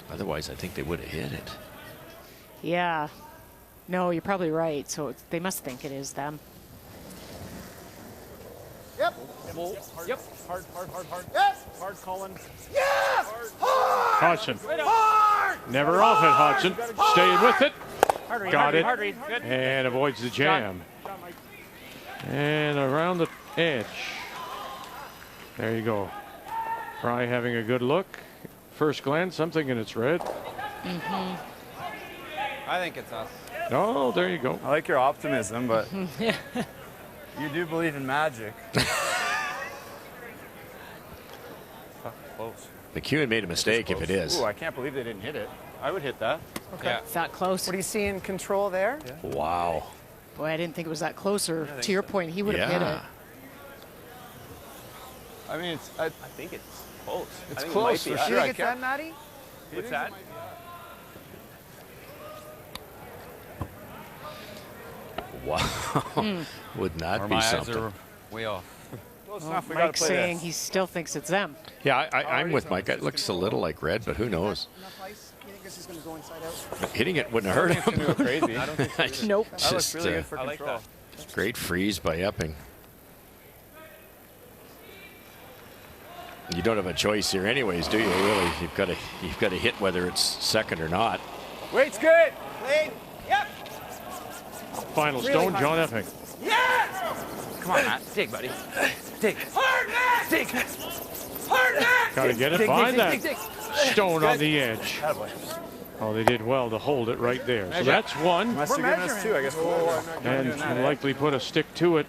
Otherwise, I think they would have hit it. Yeah. No, you're probably right. So they must think it is them. Yep. Yep. Hard. Yes. Hard, Colin. Yes. Hard. Hodgson. Hard. Never off it, Hodgson. Staying with it. Hard Got it. Hard read. Good. And avoids the jam. And around the edge. There you go. Fry having a good look. First glance, I'm thinking it's red. Mm-hmm. I think it's us. Oh, there you go. I like your optimism, but you do believe in magic. Close. McEwen made a mistake if it is. Ooh, I can't believe they didn't hit it. I would hit that. Okay. Yeah. It's that close. What do you see in control there? Yeah. Wow. Boy, I didn't think it was that close. Or to your point, he would have hit it. I mean, I think it's close. It's I think close it might for be. sure. You think it's that, Matty? What's that? Wow. Wouldn't that Or be my something? eyes are way off. Close Well, enough. We got to Mike's play saying this. he still thinks it's them. Yeah, I'm with Mike. It looks a little like red, but who knows? Enough ice? You think this is going to go inside out? Hitting it wouldn't hurt It's gonna him. go crazy. I don't think so either. Nope. That looks Just, really good for I like control. that. Great freeze by Epping. You don't have a choice here, anyways, do you? Really, you've got to hit whether it's second or not. Weight's good. Clean. Yep. Final Really stone, hard. John Epping. Yes. Come on, Matt. Dig, buddy. Dig. Hard, Matt. Dig. Hard, Matt. Got to get it. Dig, Find dig, that dig, dig, stone on Good. the edge. Attaboy. Oh, they did well to hold it right there. So that's one. Must have given us two. I guess. And will likely put a stick to it.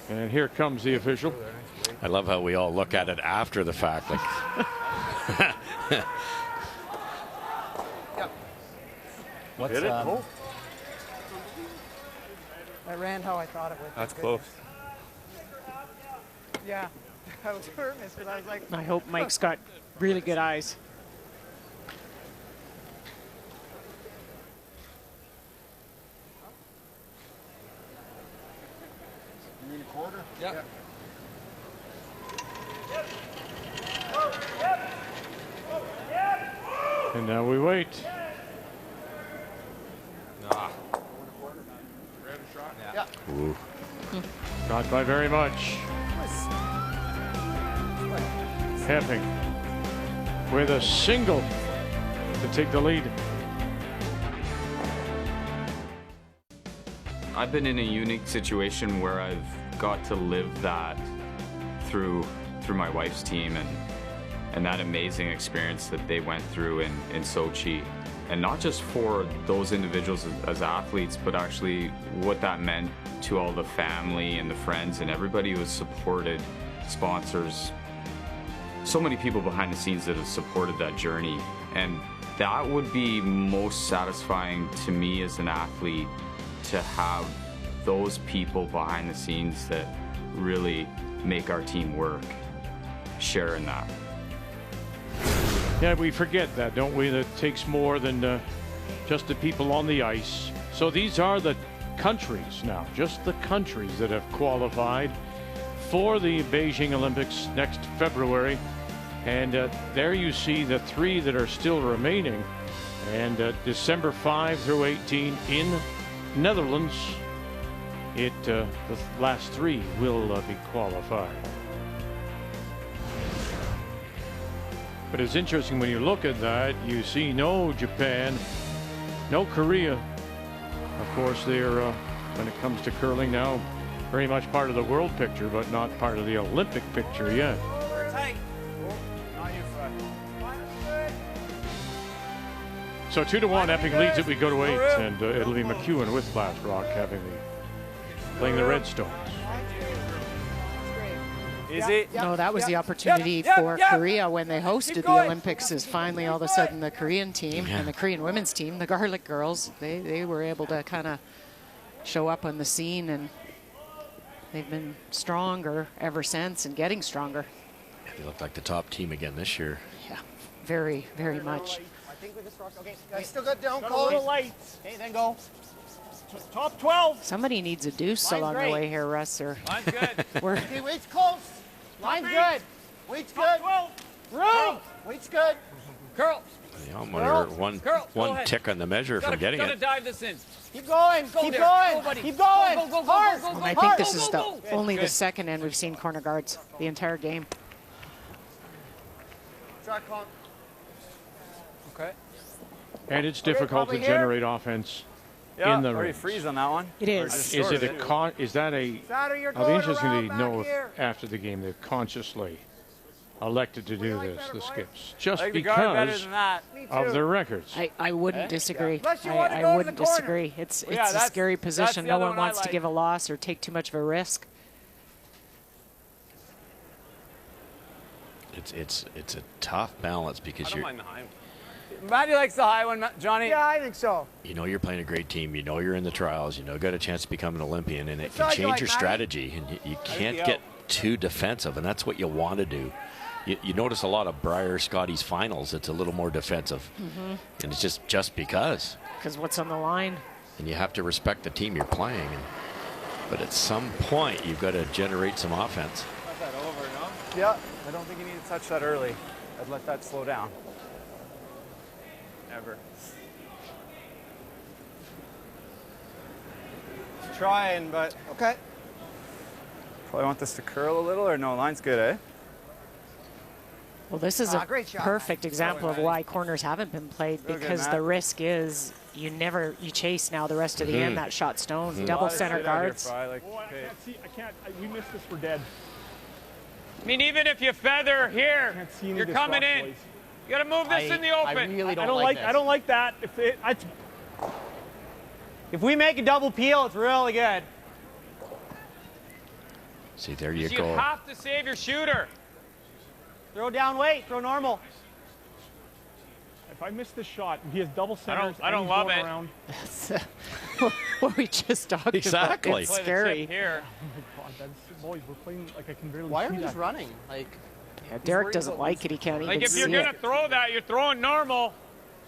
And here comes the official. I love how we all look at it after the fact. Like, What's Hit it? I ran how I thought it would. That's close. Yeah. I was nervous because I was like, I hope Mike's got really good eyes. you mean a quarter? Yeah. And now we wait. ooh. Not by very much. Epping with a single to take the lead. I've been in a unique situation where I've got to live that through my wife's team and that amazing experience that they went through in Sochi. And not just for those individuals as athletes, but actually what that meant to all the family and the friends and everybody who has supported, sponsors, so many people behind the scenes that have supported that journey. And that would be most satisfying to me as an athlete, to have those people behind the scenes that really make our team work, share in that. Yeah, we forget that, don't we? That takes more than just the people on the ice. So these are the countries now, just the countries that have qualified. for the Beijing Olympics next February. And there you see the 3 that are still remaining. And December 5 through 18 in Netherlands, the last 3 will be qualified. But it's interesting when you look at that, you see no Japan, no Korea. Of course, they're, when it comes to curling now, very much part of the world picture, but not part of the Olympic picture yet. So 2-1, Epping leads it. We go to 8, and it'll be McEwen with Glassrock playing the Redstones. Easy. No, that was the opportunity for Korea when they hosted the Olympics. Is finally all of a sudden the Korean team and the Korean women's team, the Garlic Girls, they were able to kind of show up on the scene, and they've been stronger ever since and getting stronger. They look like the top team again this year. Yeah, very, very much. I think we just rock. Okay, guys, still good down. Call the lights. Okay, then go. Top 12. Somebody needs a deuce along the way here, Russ. Or Line's good. Okay, weight's close. Line's good. Weight's good. 12. Room. Weight's good. Curl. The monitor, one tick on the measure from getting Gotta it. dive this in. Keep going. Keep going. Keep going. Go, Hard. And I think this is only the second end we've seen corner guards the entire game. Shot clock. Okay. And it's difficult to generate offense in the Already rings. freeze on that one. It is. Is it a is that a? I'll be interested to know if after the game they've consciously elected to do this, the skips, just because of their records. I wouldn't disagree. Yeah. I wouldn't disagree. It's a scary position. No one wants to like. give a loss or take too much of a risk. It's a tough balance because you're. Matty likes the high one, Johnny. Yeah, I think so. You know you're playing a great team. You know you're in the trials. You know you got a chance to become an Olympian, and it can side you change like, your Matty? strategy. And you can't get too defensive, and that's what you want to do. You notice a lot of Briar Scotty's finals. It's a little more defensive, and it's just because. Because what's on the line? And you have to respect the team you're playing. But at some point, you've got to generate some offense. Cut that over, no? Yeah, I don't think you need to touch that early. I'd let that slow down. Never. Trying, but okay. Probably want this to curl a little, or no? Line's good, eh? Well, this is a great shot. perfect example of why corners haven't been played, Real good, because Matt. the risk is you chase now the rest of the end that shot stone. Double center guards. I can't. We missed this. We're dead. I mean, even if you feather here, you're coming in. You gotta move this in the open. I really I don't like. this. I don't like that. If we make a double peel, it's really good. See, there you You go. have to save your shooter. Throw down weight. Throw normal. If I miss this shot, he has double centers. I don't love it. Around. That's what we just talked Exactly. about. It's scary. Here. Oh my God, that's, boys, we're playing like I can barely Why see are we just that. running? Like, Yeah, Derek doesn't like it. He can't Like even if you're see gonna it. throw that, you're throwing normal.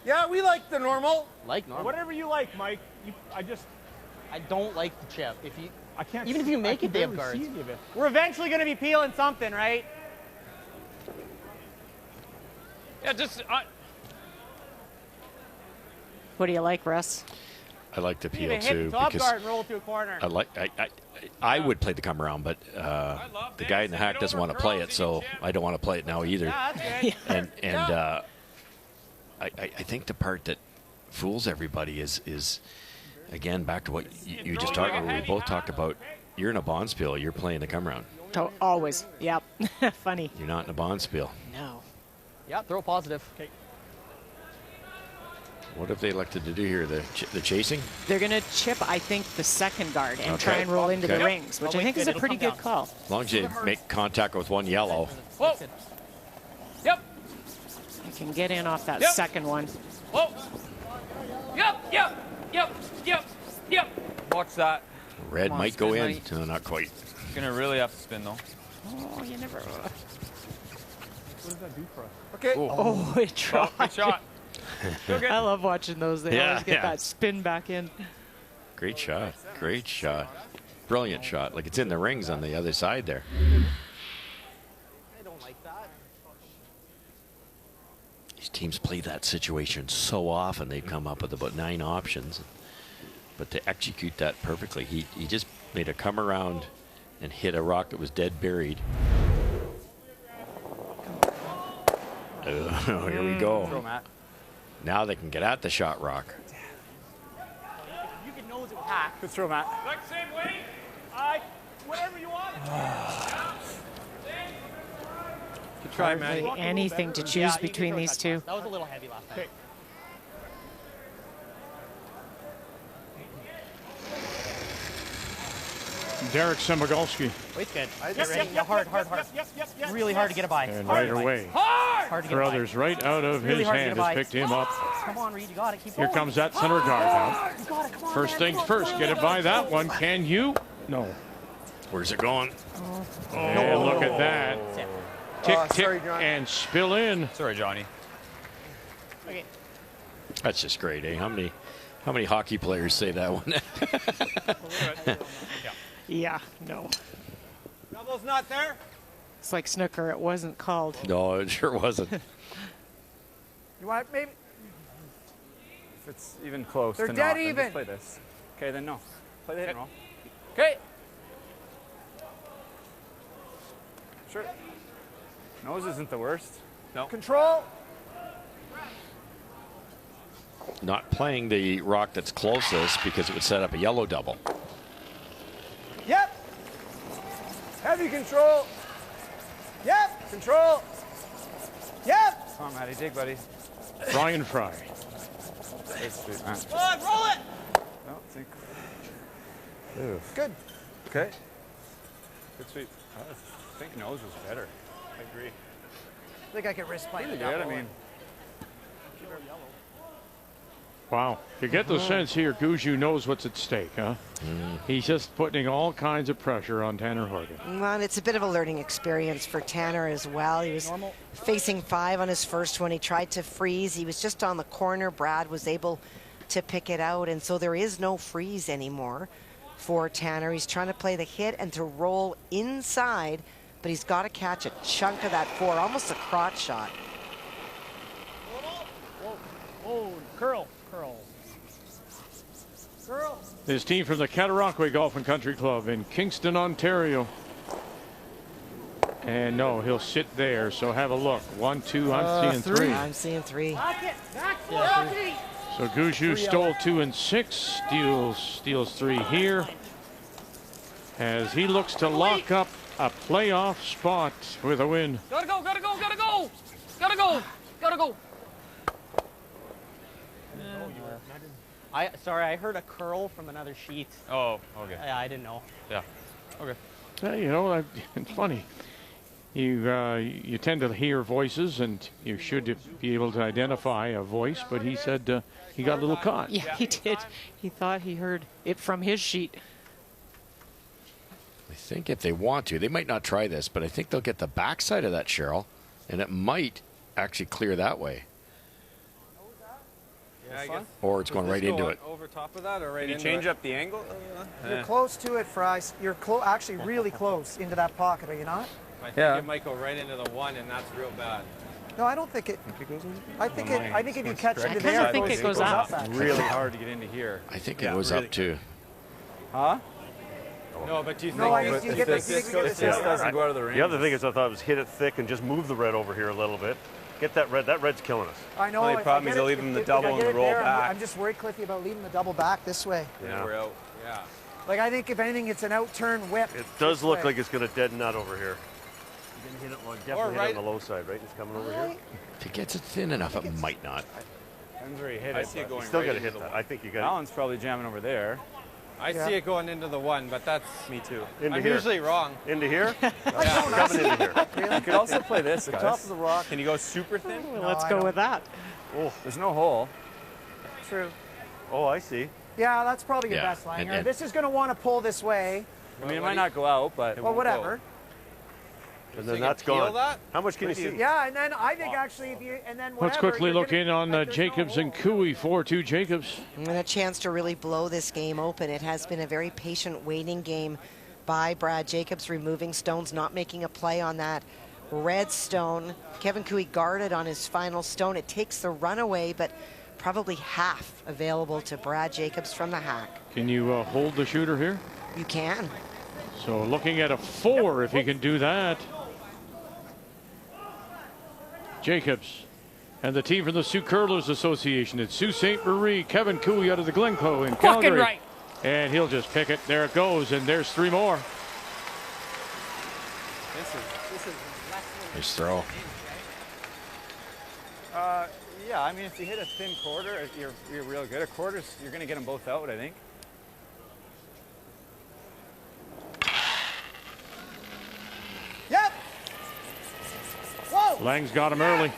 Yeah, we like the normal. like normal. Whatever you like, Mike. I don't like the chip. If you, I can't. even if see, you I make can it, they have barely guards. see any of it. We're eventually going to be peeling something, right? Yeah, just What do you like, Russ? I like the You peel even hit too the top because guard and roll to a corner. I would play the come around, but the guy in the hack doesn't want to play it, so I don't want to play it now either. Yeah, that's good. I think the part that fools everybody is again back to what you just talked about. We both talked about. You're in a bond spiel. You're playing the come round. Always. Yep. Funny. You're not in a bond spiel. No. Yeah, throw positive. Okay. What have they elected to do here? The chasing? They're going to chip, I think, the second guard and try Okay. and roll into the Okay. rings, which I think is a pretty good call. As long as you make contact with one yellow. whoa. Yep. You can get in off that Yep. second one. Whoa. Yep. Watch that. Red Come on, might go spin in. right. No, not quite. Gonna really have to spin though. Oh, you never. What does that do for us? Okay. Oh, it tried. Good shot. I love watching those. They Yeah, always get yeah. that spin back in. Great shot. Great shot. brilliant shot. Like it's in the rings on the other side there. I don't like that. These teams play that situation so often. They come up with about 9 options. But to execute that perfectly, he just made a come around and hit a rock that was dead buried. Oh, here we go. Throw, Matt. Now they can get at the shot rock. You can nose it with hat. Good throw, Matt. Like same way. Whatever you want. Good try, Matt. Hardly anything to choose between these two. That was a little heavy last time. Derek Semigolski. Wait's good. Yep, hard. Yes. Really hard to get a by. And right away, Hard to get a by. Brothers right out of his hand has picked him up. Come on, Reed, you got it. Keep Here going. comes that center guard now. You got it. Come on, First man. things first, get it by that one. Can you? No. Where's it going? And look at that. Tick, sorry, tick, Johnny. and spill in. Sorry, Johnny. Okay. That's just great, eh? How many hockey players say that one? Yeah, no. Double's not there. It's like snooker. It wasn't called. No, it sure wasn't. You want maybe? If it's even close They're to dead not, then even. just play this. Okay, then no. Play the hit and roll. Okay. Sure. Nose isn't the worst. No. Control. Not playing the rock that's closest because it would set up a yellow double. Yep. Heavy control. Yep. Control. Yep. Come on, Matty. Dig, buddy. Brian Fry. That's sweet, man. Come on, roll it. No, think. Good. Okay. Good sweep. I think nose was better. I agree. I think I could risk playing Pretty the good. double. I mean, Wow. You get the sense here Guju knows what's at stake, huh? He's just putting all kinds of pressure on Tanner Horgan. Well, it's a bit of a learning experience for Tanner as well. He was facing 5 on his first one. He tried to freeze. He was just on the corner. Brad was able to pick it out, and so there is no freeze anymore for Tanner. He's trying to play the hit and to roll inside, but he's got to catch a chunk of that 4, almost a crotch shot. Oh, curl. His team from the Cataraqui Golf and Country Club in Kingston, Ontario. And no, he'll sit there, so have a look. 1, 2, I'm seeing 3. I'm seeing 3. So Guju stole 2 and 6, steals 3 here. As he looks to lock up a playoff spot with a win. Gotta go. Sorry, I heard a curl from another sheet. Oh, okay. Yeah, I didn't know. Yeah. Okay. Yeah, you know, it's funny. You tend to hear voices, and you should be able to identify a voice, but he said he got a little caught. Yeah, he did. He thought he heard it from his sheet. I think if they want to, they might not try this, but I think they'll get the backside of that, Cheryl, and it might actually clear that way. Yeah, I guess. Or it's going right into it. Over top of that, or right Can you into change it? up the angle? You're close to it, Fry. You're actually really close into that pocket, are you not? I think Yeah. it might go right into the 1, and that's real bad. No, I don't think it. I think if you catch into I there, think it goes up. actually. really hard to get into here. I think it was up too. Huh? No, but do you think No, I this, think you get this, the- this you get goes the- This down? doesn't go out of the range. The other thing is I thought it was hit it thick and just move the red over here a little bit. Get that red. That red's killing us. I know. Only if I problem get is they'll it- leave him the if double I and get the it roll there, back. I'm just worried, Cliffy, about leaving the double back this way. Yeah, we're out. Yeah. Like, I think if anything, it's an out-turn whip. It does this look way. like it's going to deaden that over here. You didn't hit it, well, definitely hit it on the low side, right? It's coming over here. If it gets it thin enough, it might not. Depends where you hit I it. see it but going You still right got to into hit the that. 1. I think you got Alan's probably jamming over there. I see it going into the 1, but that's Me too. into I'm here. usually wrong. Into here. Yeah. Coming into here. You could also play this, The guys. top of the rock. Can you go super thin? Well, No, let's I go don't. with that. There's no hole. True. Oh, I see. Yeah, that's probably your Yeah, best liner. and- this is going to want to pull this way. I mean, it might not go out, but Well, whatever. And then that's gone. How much can you see? Yeah, and then I think actually if you and then Let's whatever, quickly you're look gonna- in on Jacobs and Cooey. 4-2 Jacobs. And a chance to really blow this game open. It has been a very patient waiting game by Brad Jacobs, removing stones, not making a play on that red stone. Kevin Cooey guarded on his final stone. It takes the run away, but probably half available to Brad Jacobs from the hack. Can you hold the shooter here? You can. So looking at a 4 if he can do that. Jacobs and the team from the Sioux Curlers Association. It's Sault Ste. Marie, Kevin Cooey out of the Glencoe in Calgary. Fucking right. And he'll just pick it. There it goes, and there's 3 more. This is Nice throw. yeah, I mean, if you hit a thin quarter, you're real good. A quarters, you're going to get them both out, I think. Yep. Whoa. Lang's got him early.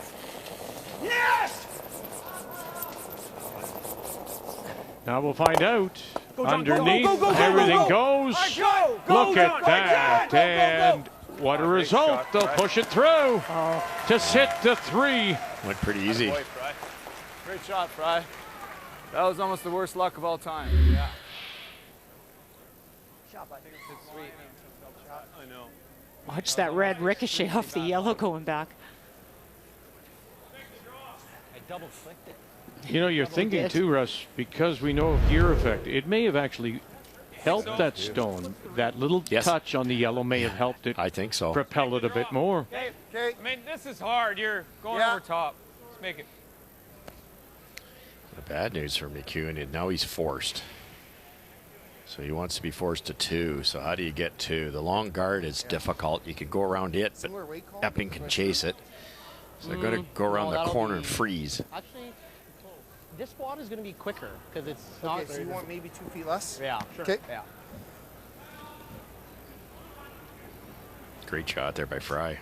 Yes. Now we'll find out. Go, John, Underneath, go, go, go, go, everything go, go. goes. All right, go, go, Look John, at that. go, And what a result. shot, They'll Fry. push it through to sit to 3. Went pretty easy. Boy, Fry. Great shot, Fry. That was almost the worst luck of all time. Yeah. Shot, I think it's sweet. I know. Watch that red ricochet off the yellow going back. I double clicked it. You know, you're thinking did. too, Russ, because we know of gear effect, it may have actually helped that stone. That little touch on the yellow may have helped it. I think so. Propel it a bit more. Okay. I mean, this is hard. You're going over top. Let's make it. The bad news for McEwen is now he's forced. So he wants to be forced to 2. So how do you get 2? The long guard is difficult. You can go around it, but Epping can chase it. So they're going to go around the corner and freeze. Actually, this spot is going to be quicker because it's not. Okay, so you want maybe 2 feet less? Yeah. Sure. Okay. Yeah. Great shot there by Fry.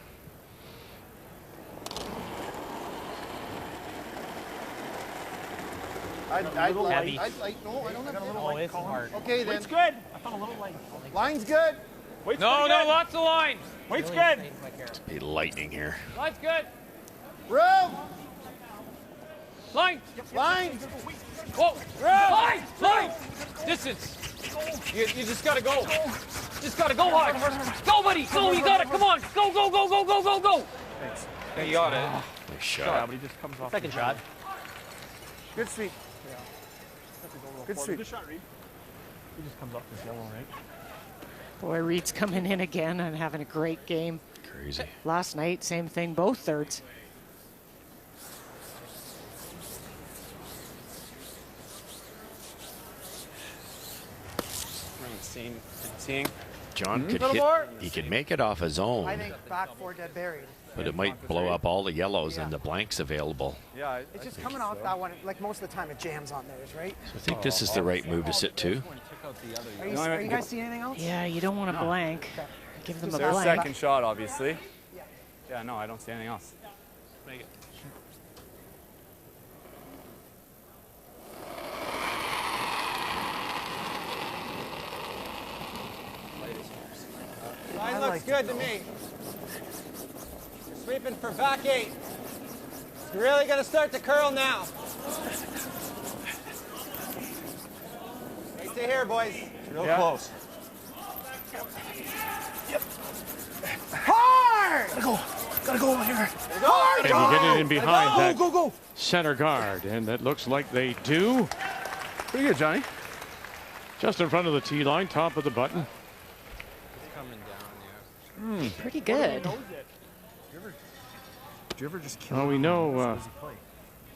I'd Heavy. no, I don't have a little Oh, it's hard. Okay, then. Weight's good. I found a little light. Line's good. Weight's No, pretty no, good. lots of lines. Weight's good. Be lightning here. Line's good. Room. Line. Line. Whoa. Line. Line. Distance. You just got to go. Just got to go hard. Go, buddy. Go. You got it. Come on. Go, go, go, go, go, go, go. Thanks. Yeah, you got it. Nice shot. Yeah, but he just comes off. Second shot. Good sweep. Good sweep. Good shot, Reed. He just comes off this yellow, right? Boy, Reed's coming in again and having a great game. Crazy. Last night, same thing, both thirds. Seeing. John could Little hit. more. He could make it off his own, I think back 4 dead buried. but it might blow up all the yellows and the blanks available. Yeah. It's just coming off that one. Like most of the time, it jams on theirs, right? So I think this is the right move to sit 2. Are you guys seeing anything else? Yeah, you don't want to blank. Give them a Their blank. second shot, obviously. Yeah, no, I don't see anything else. Make it. I Line like looks good to me. You're sweeping for back 8. You're really going to start to curl now. Right to here, boys. Real close. Hard! Gotta go over here. Hard! And you get it in behind that Go. center guard, and that looks like they do. Pretty good, Johnny. Just in front of the tee line, top of the button. Pretty good. Do you ever just kill Well, we know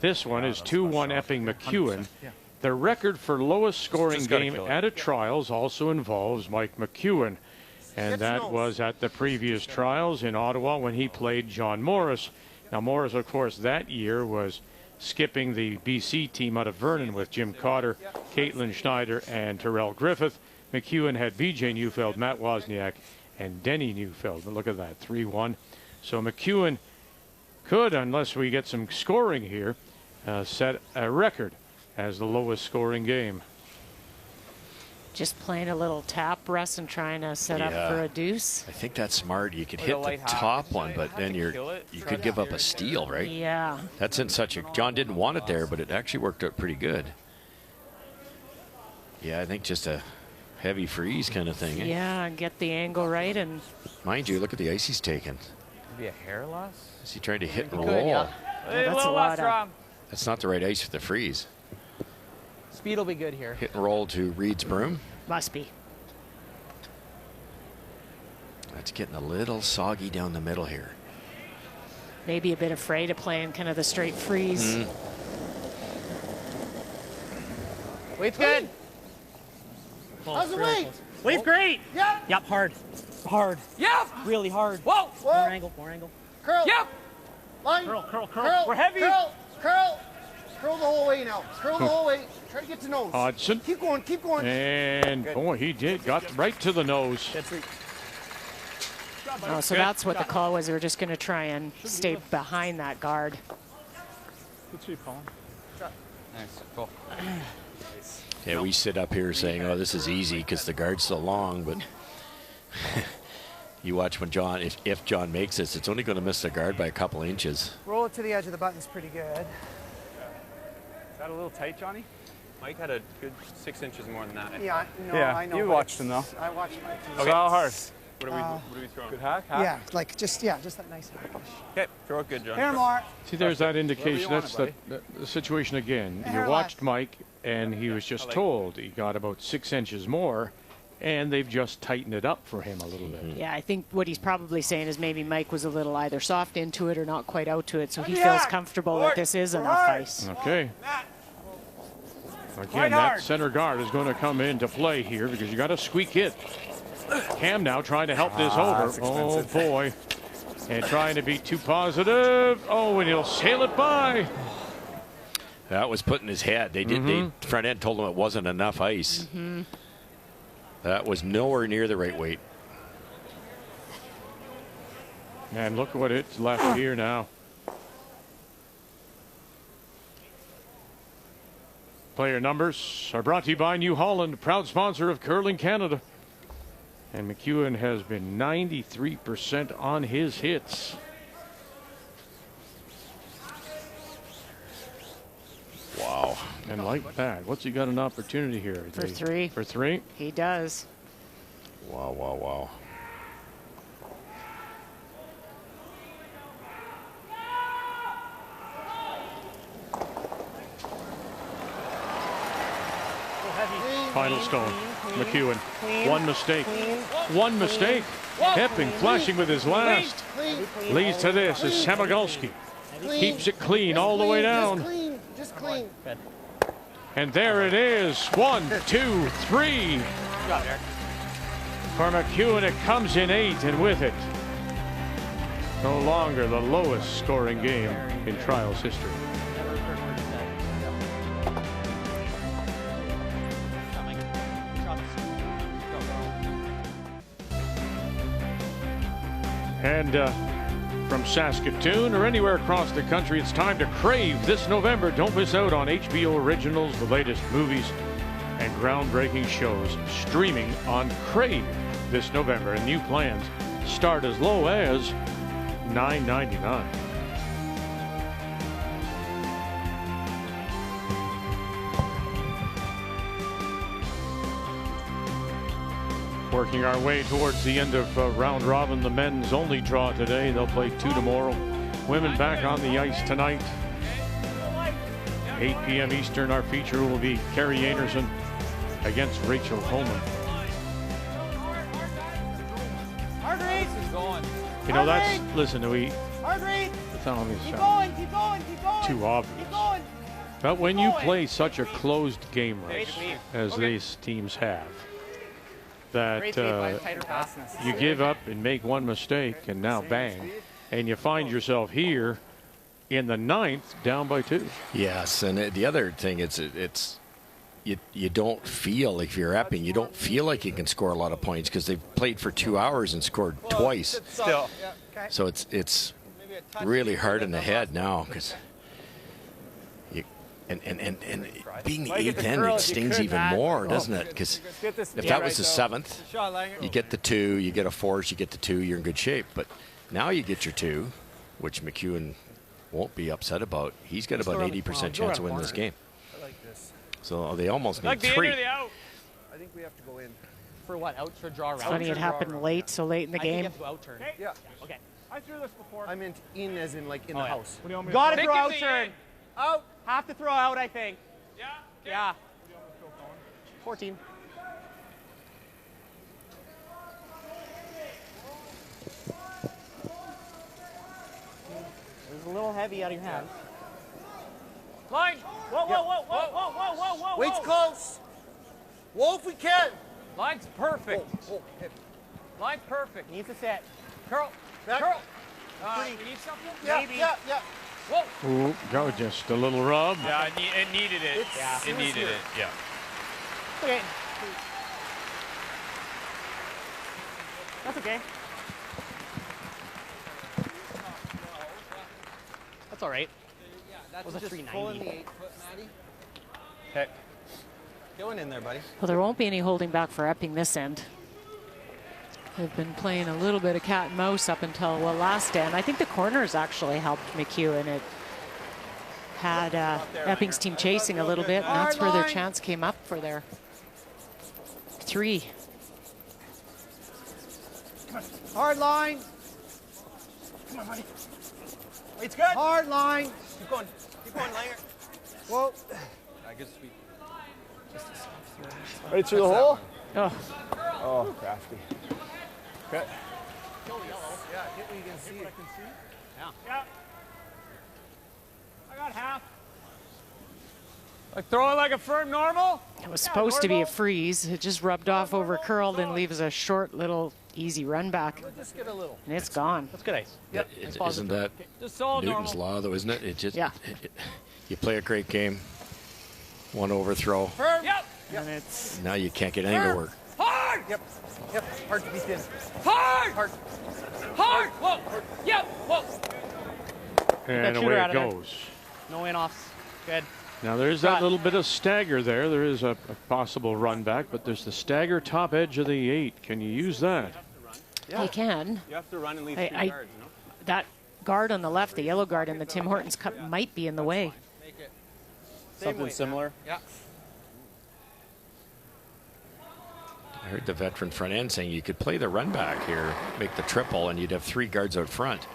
this one is 2-1 Epping McEwen. The record for lowest scoring Just gotta game kill it. at a trials also involves Mike McEwen. And that was at the previous trials in Ottawa when he played John Morris. Now, Morris, of course, that year was skipping the BC team out of Vernon with Jim Cotter, Caitlin Schneider, and Terrell Griffith. McEwen had BJ Neufeld, Matt Wozniak, and Denny Neufeld. But look at that, 3-1. So McEwen could, unless we get some scoring here, set a record as the lowest scoring game. Just playing a little tap, Russ, and trying to set up for a deuce. I think that's smart. You could hit the top one, but then you could give up a steal, right? Yeah. That's in such a... John didn't want it there, but it actually worked out pretty good. Yeah, I think just a heavy freeze kind of thing. Yeah, get the angle right. And mind you, look at the ice he's taking. Maybe a hair loss? Is he trying to hit and roll? Yeah. Hey, that's a lot of... That's not the right ice for the freeze. Speed will be good here. Hit and roll to Reed's broom. Must be. That's getting a little soggy down the middle here. Maybe a bit afraid of playing kind of the straight freeze. Wave's good. How's the wave? Wave great. Yep. Yep, hard. Hard. Yep. Really hard. Whoa. More angle, more angle. Curl. Yep. Line. Curl. We're heavy. Curl the whole way now. Curl the whole way. Try to get to nose. Hodgson. Keep going. And boy, he did. Got right to the nose. Oh, so that's what the call was. They were just going to try and stay behind that guard. Good sweep, Colin. Nice. Cool. Yeah, we sit up here saying, oh, this is easy because the guard's so long, but you watch when John, if John makes this, it's only going to miss the guard by a couple inches. Roll it to the edge of the button's pretty good. Is that a little tight, Johnny? Mike had a good 6 inches more than that. Yeah, no, yeah, I know. You watched him though. I watched Mike. Okay. How hard? What are we throwing? Good hack? Yeah, like just that nice hackish. Okay, throw it good, John. Here more. See, there's that indication. That's the situation again. You watched Mike, and he was just told he got about 6 inches more, and they've just tightened it up for him a little bit. Yeah, I think what he's probably saying is maybe Mike was a little either soft into it or not quite out to it, so he feels comfortable that this is enough ice. Okay. Again, that center guard is going to come into play here because you got a squeak hit. Cam now trying to help this over. Oh, boy. And trying to be too positive. Oh, and he'll sail it by. That was put in his head. They did. They front end told him it wasn't enough ice. That was nowhere near the right weight. And look what it's left here now. Player numbers are brought to you by New Holland, proud sponsor of Curling Canada. And McEwen has been 93% on his hits. Wow. And like that, what's he got an opportunity here? For three. For three? He does. Wow, wow, wow. Final stone. McEwen. One mistake. One mistake. Epping flashing with his last. Leads to this is Samogulski. Keeps it clean all the way down. Just clean. And there it is. 1, 2, 3. For McEwen, it comes in 8, and with it, no longer the lowest scoring game in trials history. And from Saskatoon or anywhere across the country, it's time to crave this November. Don't miss out on HBO Originals, the latest movies and groundbreaking shows streaming on Crave this November. And new plans start as low as $9.99. Working our way towards the end of round robin, the men's only draw today. They'll play 2 tomorrow. Women back on the ice tonight. 8 p.m. Eastern, our feature will be Carrie Anderson against Rachel Holman. You know, that's, listen, keep going, too obvious. But when you play such a closed game race as these teams have, that you give up and make one mistake and now bang, and you find yourself here in the 9th down by 2. Yes, and the other thing is you don't feel, if you're Epping, you don't feel like you can score a lot of points because they've played for 2 hours and scored twice. Still. So it's really hard in the head now because And being the 8th end, it stings even more, doesn't it? Because if that was the 7th, you get the 2, you get a force, you get the 2, you're in good shape. But now you get your 2, which McEwen won't be upset about. He's got about an 80% chance of winning this game. I like this. So they almost need Like the 3. in or the out? I think we have to go in. For what? Out or draw around? It's funny it happened late, so late in the I think game. you have to go out turn. Yeah. Okay. I threw this before. I meant in as in like in the yeah. house. What do you want me to Gotta throw? throw Think out of the turn. end. Out. Have to throw out, I think. Yeah? Yeah. 14. It was a little heavy out of your hands. Line. Whoa, whoa, whoa, whoa, whoa, whoa, whoa, whoa. Wait's close. Whoa, if we can. Line's perfect. Line's perfect. Needs to set. Curl. Back. Curl. We need something? Yeah, Maybe. yeah, yeah. Whoa. Ooh, go just a little rub. Yeah, it needed it. It needed it. Yeah. Okay. That's okay. That's all right. That was a 390. Okay. Going in there, buddy. Well, there won't be any holding back for Epping this end. They've been playing a little bit of cat and mouse up until, well, last end. I think the corners actually helped McEwen. It had Epping's team chasing a little bit, and that's where their chance came up for their 3. Hard line. Come on, buddy. Wait's good. Hard line. Keep going, Langer. Whoa. I guess we. Right through the hole? Oh. Oh, crafty. Okay. Yeah, hit where you can see it. Yeah. I got half. Like throw it like a firm normal. It was supposed to be a freeze. It just rubbed off over curled and leaves a short little easy run back. Just get a little. And it's gone. That's good ice. Yep. Isn't that Just all Newton's normal. law, though, isn't it? It just, Yeah. You play a great game, one overthrow, Firm. Yep. And it's now you can't get anything to work. Hard. Yep. Yep. Hard to be thin. Hard. Hard. Hard. Whoa. Yep. Whoa. And shooter away out it of there. goes. No in-offs. Good. Now there's that little bit of stagger there. There is a possible run back, but there's the stagger top edge of the 8. Can you use that? Yeah. You can. You have to run and leave 3 guards, you know? That guard on the left, the yellow guard in the Tim Hortons Cup, might be in the way. Something similar. Yeah. I heard the veteran front end saying you could play the run back here, make the triple, and you'd have 3 guards out front.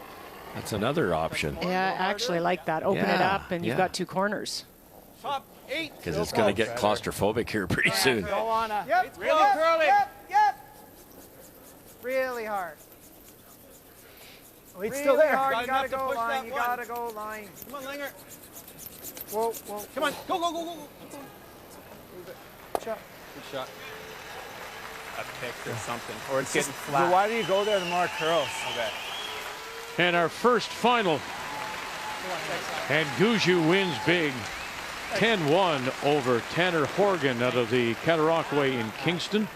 That's another option. Yeah, I actually like that. Open it up, and you've got 2 corners. Top 8. Because it's going to get claustrophobic here pretty soon. Go on. Yep. Really curly. Yep. Really hard. Oh, it's still there. Hard. You gotta go line. You gotta go line. Come on, Langer. Whoa, whoa. Come on. Go, go, go, go, go. Shot. Good shot. A pick or something. Or it's getting flat. The wider you go there, the more it curls. Okay. And our first final. And Guju wins big. 10-1 over Tanner Horgan out of the Cataraqui in Kingston.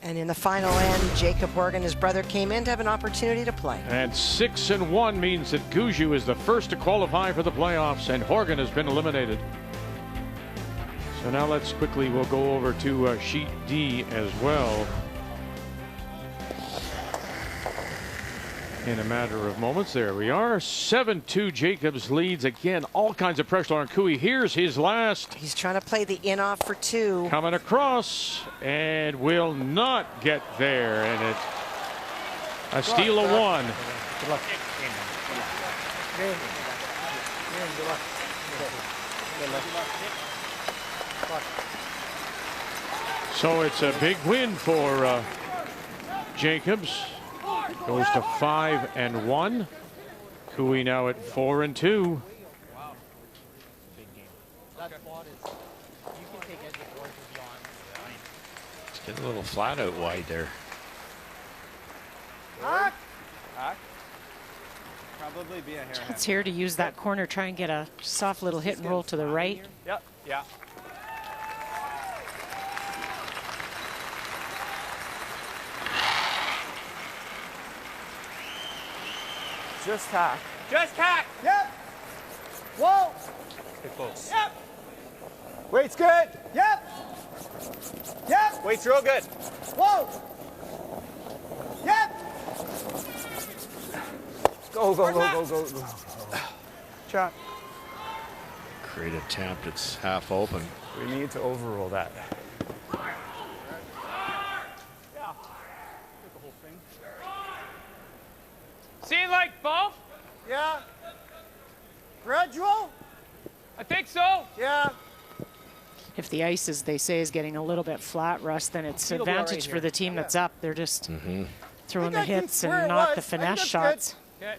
And in the final end, Jacob Horgan, his brother, came in to have an opportunity to play. And 6-1 means that Guju is the first to qualify for the playoffs, and Horgan has been eliminated. So now let's quickly, we'll go over to sheet D as well. In a matter of moments, there we are. 7-2 Jacobs leads again. All kinds of pressure on Cooey. Here's his last. He's trying to play the in-off for 2. Coming across and will not get there. And it's a steal of 1. Good luck. Good luck. Good luck. So it's a big win for Jacobs. Goes to 5-1. Cooey now at 4-2. It's getting a little flat out wide there. Hack. Probably be a hair. It's here to use that corner, try and get a soft little hit and roll to the right. Yep. Yeah. Just hack. Just tack. Yep. Whoa. Get close. Yep. Weight's good. Yep. Yep. Weight's real good. Whoa. Yep. Go, go, go, go, go, go. Shot. Great attempt. It's half open. We need to overrule that. Seem like both? Yeah. Gradual? I think so. Yeah. If the ice, as they say, is getting a little bit flat, Russ, then it's It'll be all right advantage for here. the team that's up. They're just throwing the I can hits swear and it not the was. I think finesse that's shots. Okay.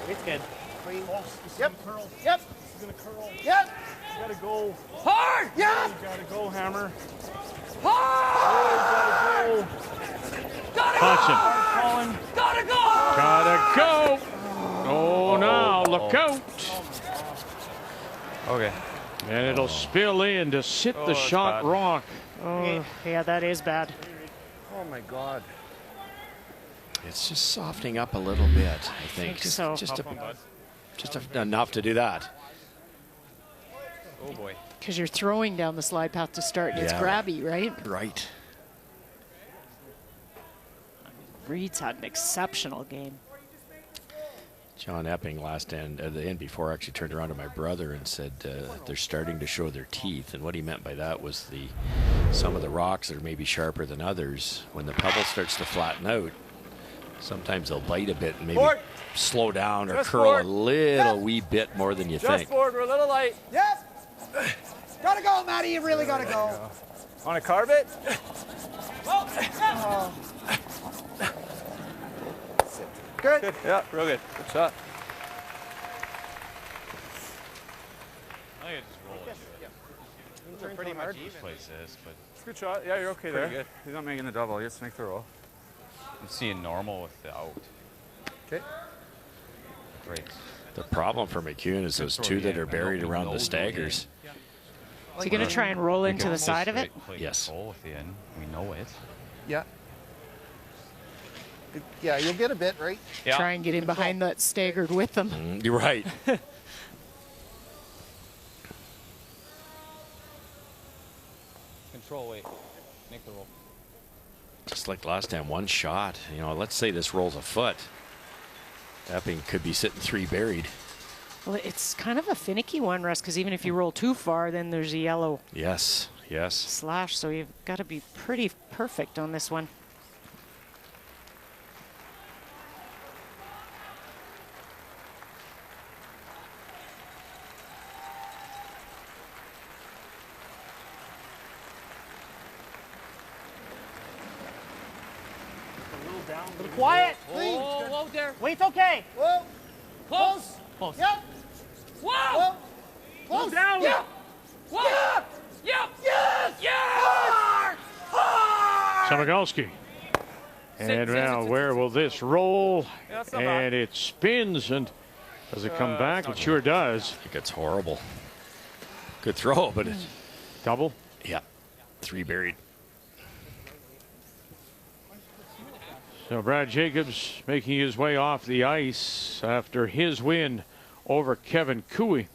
It's good. Clean. Yep. Curl. Yep. He's gonna curl. Yep. You gotta go. Hard! Yep. You gotta go, Hammer. Hard! Gotta Hudson. go! Gotta go! Gotta go. Oh, now look out. Okay. And it'll spill in to sit the that's shot bad. rock. Oh, yeah, that is bad. Oh my God. It's just softening up a little bit, I think. Think so. Just enough to do that. Oh boy. Because you're throwing down the slide path to start, and it's Yeah. grabby, right? Right. Reed's had an exceptional game. John Epping the end before actually turned around to my brother and said they're starting to show their teeth. And what he meant by that was some of the rocks that are maybe sharper than others, when the pebble starts to flatten out, sometimes they'll bite a bit and maybe Forward. slow down or Just curl forward. a little wee bit more than you Just think. forward. We're a little light. Yep. Gotta go, Matty. You really gotta go. Want to carve it? Oh. Good. Good. Yeah, real good. Good shot. I think I just roll it. These are pretty much even. Place is, but It's a good shot. Yeah, you're okay Pretty there. good. He's not making the double. He just make the roll. I'm seeing normal with the out. Okay. Great. The problem for McEwen is those two that are buried around the staggers. Is he going to try and roll We into can the side of it? play Yes. control with the end. We know it. Yeah. Yeah, you'll get a bit, right? Yeah. Try and get in behind that staggered with them. You're right. Control weight. Make the roll. Just like last time, one shot. You know, let's say this rolls a foot. Epping could be sitting 3 buried. Well, it's kind of a finicky one, Russ, because even if you roll too far, then there's a yellow Yes, yes. slash, so you've got to be pretty perfect on this one. A little quiet. Clean. Whoa, whoa there. Wait's okay. Whoa. Close. Close. Yep. Whoa! Whoa. Close. Down. Yeah. Whoa! Yeah. Yep. Yes. Yeah! Hard. Hard. Samagalski. And now where will this roll? And it spins, and does it come back? It sure does. I think it's horrible. Good throw, but it's double. Yeah, 3 buried. So Brad Jacobs making his way off the ice after his win over Kevin Cooey.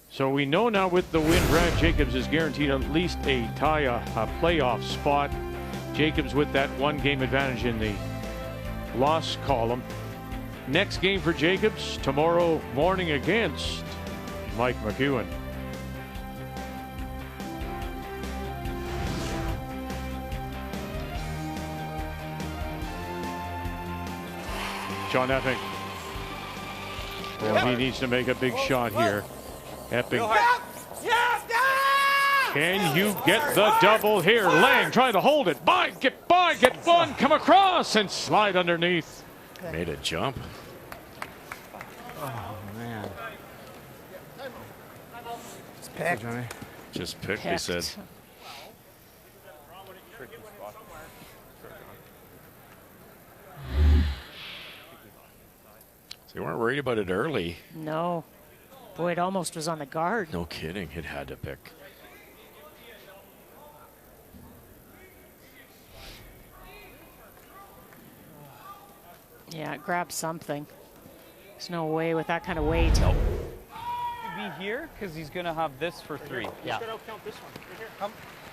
So we know now with the win, Brad Jacobs is guaranteed at least a playoff spot. Jacobs with that 1-game advantage in the loss column. Next game for Jacobs tomorrow morning against Mike McEwen. John Epping. Well, he needs to make a big shot here. Epping. Can you get the double here? Lang trying to hold it. Get one, come across and slide underneath. Made a jump. Oh, man. Just picked. Johnny. Just picked, they said. So you weren't worried about it early. No. Boy, it almost was on the guard. No kidding. It had to pick. Yeah, grab something. There's no way with that kind of weight. Nope. Be here because he's going to have this for 3. Yeah. Just gotta count this one. Right here.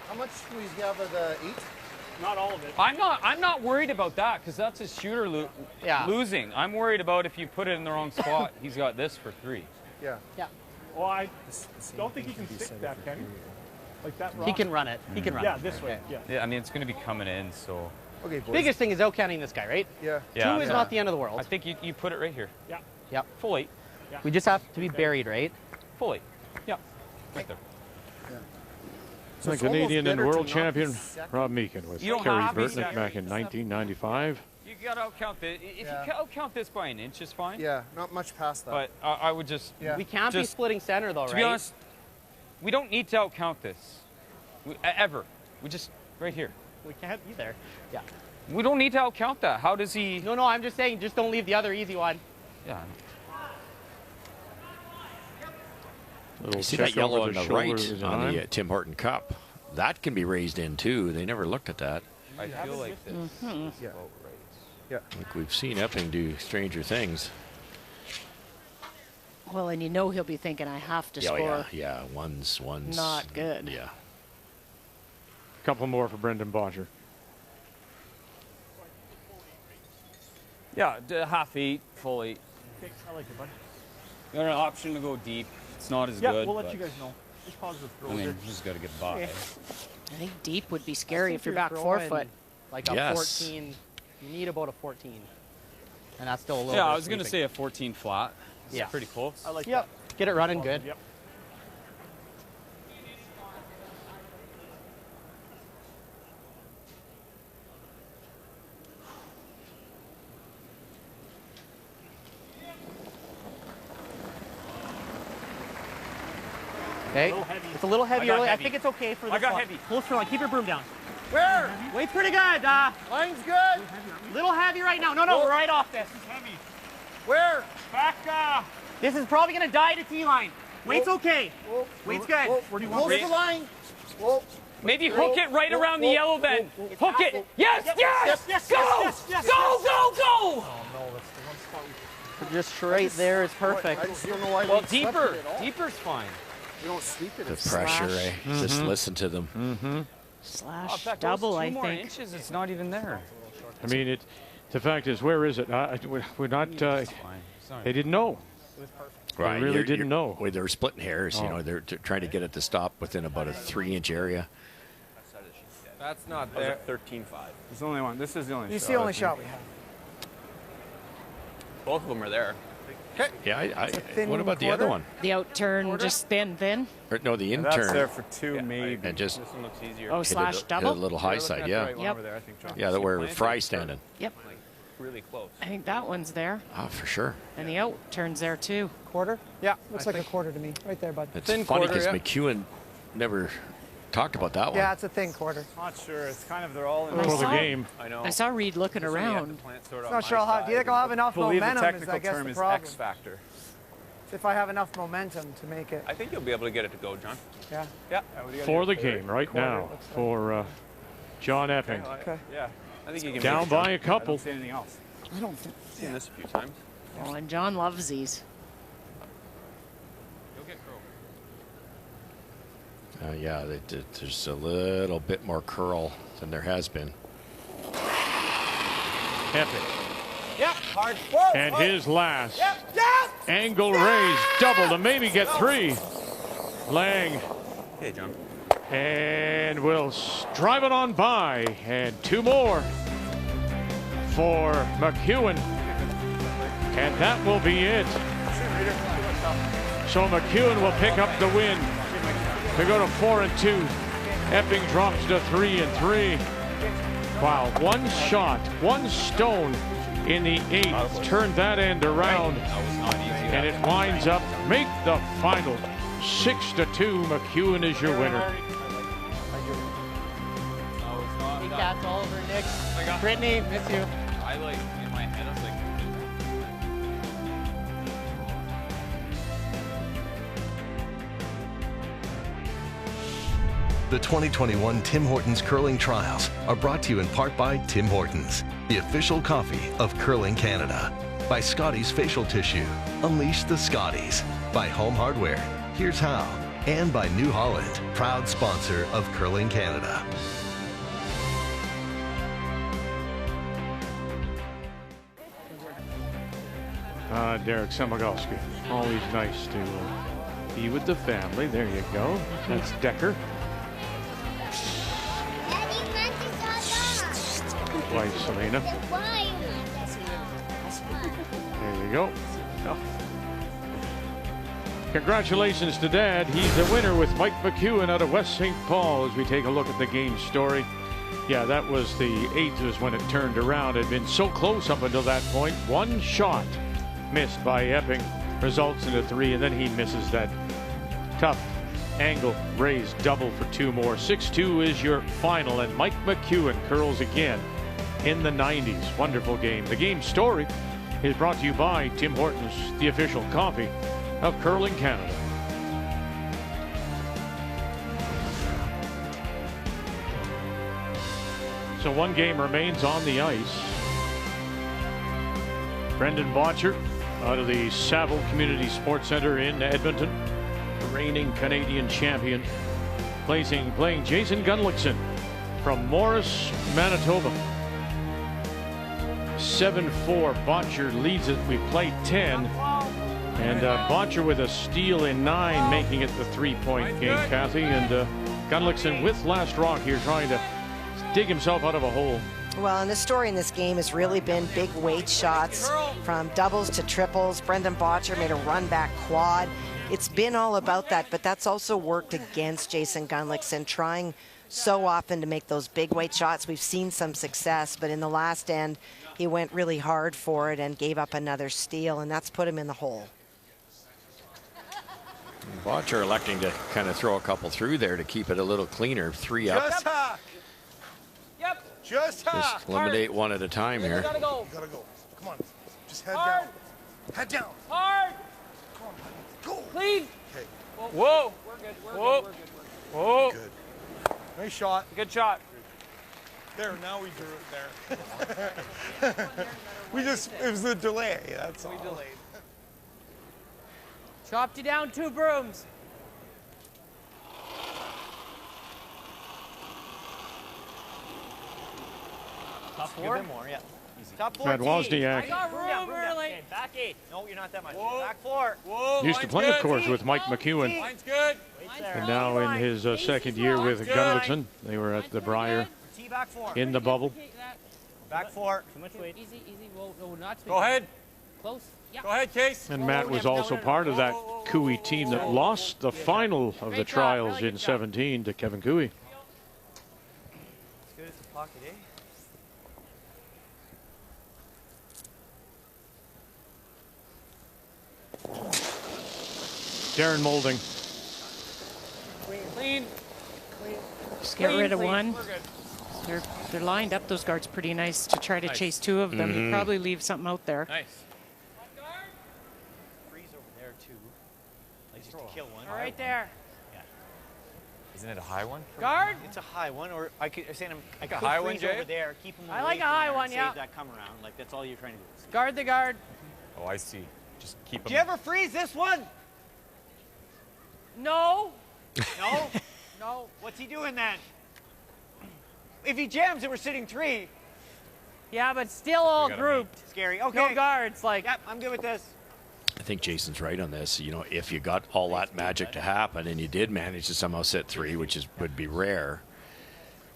How much squeeze do you have of the 8? Not all of it. I'm not worried about that because that's his shooter losing. I'm worried about if you put it in the wrong spot, he's got this for 3. Yeah. Yeah. Well, I don't think he can stick that, can he? Like that rock? He can run it. He can run it. Yeah, this way. Yeah. Yeah, I mean, it's going to be coming in, so. Okay, boys. Biggest thing is out-counting this guy, right? Yeah. 2 is not the end of the world. I think you put it right here. Yeah. Yep. Full 8. Yeah. We just have to be buried, right? Full 8. Yeah. Right there. The Canadian and world champion Rob Meekin with You don't Kerry have to Burtnick back in 1995. You got to outcount this. If you outcount this by an inch, is fine. Yeah, not much past that. But I would just. Yeah. We can't be splitting center, though, right? To be honest, we don't need to outcount this. Ever. We just. Right here. We can't either. Yeah. We don't need to outcount that. How does he. No, I'm just saying, just don't leave the other easy one. Yeah. You see that yellow on the right on the Tim Horton Cup? That can be raised in too. They never looked at that. I feel like this. Yeah. Yeah. Like we've seen Epping do stranger things. Well, and you know he'll be thinking, I have to score. Yeah. One's not good. Yeah. A couple more for Brendan Bodger. Yeah, half 8, full 8. Okay, I like it, bud. You got an option to go deep. It's not as Yeah, good. we'll let you guys know. Just pause the throw. I mean, just got to get by. I think deep would be scary if you're back 4 foot. Like a 14. You need about a 14. And that's still a little bit. Yeah, I was going to say a 14 flat. Yeah. Pretty close. I like that. Get it running good. Yep. Okay. It's a little heavy early. I think it's okay for this I got one. heavy. Close for line. Keep your broom down. Where? Weight's pretty good. Line's good. Little heavy right now. No, we're right off this. Heavy. Where? Back. This is probably going to die to T-line. Weight's okay. Weight's good. Where do you want close the line. Whoa. Maybe hook it right around the yellow then. Hook it. Yes. Go. Oh no, that's the one spot we. Just right there is perfect. I just don't know why Well, we slept deeper. it at all. Deeper's fine. We don't sleep it. The It's pressure, eh? Just listen to them. Slash double, I more think. inches, it's not even there. I mean, the fact is, where is it? We're not. They didn't know. Right, they really didn't know. Well, they were splitting hairs. You know, they're trying to get it to stop within about a 3-inch area. That's not there. 13.5. It's the only one. This is the only shot. It's the only shot we have. Both of them are there. Okay. Yeah, what about the other one? The out turn, just spin thin. Or, no, the in That's turn. there for 2, maybe. And just This one looks easier. Oh, slash double? hit a little high side, yeah. Yep. Yeah, that where Fry's standing. Yep. Really close. I think that one's there. Oh, for sure. And the out turn's there too. Quarter? Yeah, looks like a quarter to me. Right there, bud. It's Thin funny quarter, because yeah. McEwen never talked about that one. Yeah, it's a thin quarter. Not sure. It's kind of, they're all in For the game. I know. I saw Reed looking around. Not sure do you think I'll have enough believe momentum the is, technical I guess, term the is problem. X factor. If I have enough momentum to make it. I think you'll be able to get it to go, John. Yeah. Yeah. For the game right now for John Epping. Okay. Yeah. I think you can Down make it, by John. a couple. I don't see anything else. I don't think. I've seen this a few times. Oh, and John loves these. You'll get crow. Yeah, there's a little bit more curl than there has been. Epic. Yep, hard. Whoa, And his last Yep. angle raise, double to maybe get 3. Lang. Hey, John. And we'll drive it on by. And 2 more for McEwen. And that will be it. So McEwen will pick up the win to go to 4-2. Epping drops to 3-3. Wow, one shot, one stone in the 8th. Turned that end around. And it winds up, make the final 6-2. McEwen is your winner. Big cats all over Nick. Brittany, miss you. I like, in my head, I was like, The 2021 Tim Hortons Curling Trials are brought to you in part by Tim Hortons. the official coffee of Curling Canada. By Scotties Facial Tissue. Unleash the Scotties. By Home Hardware. Here's how. And by New Holland, proud sponsor of Curling Canada. Derek Semigolski. Always nice to be with the family. There you go. That's Decker. Wife Selena. There you go. Oh. Congratulations to Dad. He's the winner with Mike McEwen out of West St. Paul as we take a look at the game story. Yeah, that was the 8th was when it turned around. It had been so close up until that point. One shot missed by Epping results in a 3, and then he misses that tough angle raised double for 2 more. 6-2 is your final, and Mike McEwen curls again in the 90s. Wonderful game. The game story is brought to you by Tim Hortons, the official coffee of Curling Canada. So one game remains on the ice. Brendan Botcher out of the Saville Community Sports Center in Edmonton, the reigning Canadian champion, playing Jason Gunlickson from Morris, Manitoba. 7-4. Botcher leads it. We play 10. And Botcher with a steal in 9, making it the 3-point game, Kathy. And Gunlickson with last rock here, trying to dig himself out of a hole. Well, and the story in this game has really been big weight shots from doubles to triples. Brendan Botcher made a run back quad. It's been all about that, but that's also worked against Jason Gunlickson, trying so often to make those big weight shots. We've seen some success, but in the last end, he went really hard for it and gave up another steal, and that's put him in the hole. Botcher electing to kind of throw a couple through there to keep it a little cleaner. 3 up. Just talk. Yep. Just eliminate one at a time here. Gotta go. Gotta go. Come on. Just head down. Head down. Hard. Come on, buddy. Go. Clean. Okay. Whoa. We're good. We're good. Whoa. Good. Nice shot. Good shot. There. Now we drew it there. It was the delay. That's all. We delayed. Chopped you down 2 brooms. Top 4? Give them more, yeah. Easy. Top 4. Brad Wozniak. I got room early. Okay, back 8. No, you're not that much. Whoa. Back 4. Whoa. Used to play, of course, with Mike McEwen. Line's good. And now in his second year with Gunlickson, they were at the Briar in the bubble. Back 4. Too much weight. Easy, easy. Whoa, not go ahead. Close. Yeah. Go ahead, Case. And Matt was also part of that Cooey team that lost the final of the trials in 17 to Kevin Cooey. As good as the pocket, eh? Darren Moulding. Clean. Just get rid of one. They're lined up, those guards, pretty nice to try to chase 2 of them. You probably leave something out there. Nice. Freeze over there too. Like just to kill one. All right there. Yeah. Isn't it a high one? Guard. It's a high one, or I could say I could high one, freeze Jay? over there, keep them. I like a high one, yeah. Save that come around. Like that's all you're trying to do. Guard the guard. Oh, I see. Just keep them. Do you ever freeze this one? No. No. No. What's he doing then? If he jams and we're sitting 3. Yeah, but still all grouped. Scary. Okay. No guards. Like. Yep, I'm good with this. I think Jason's right on this. You know, if you got all that magic to happen and you did manage to somehow set 3, which would be rare,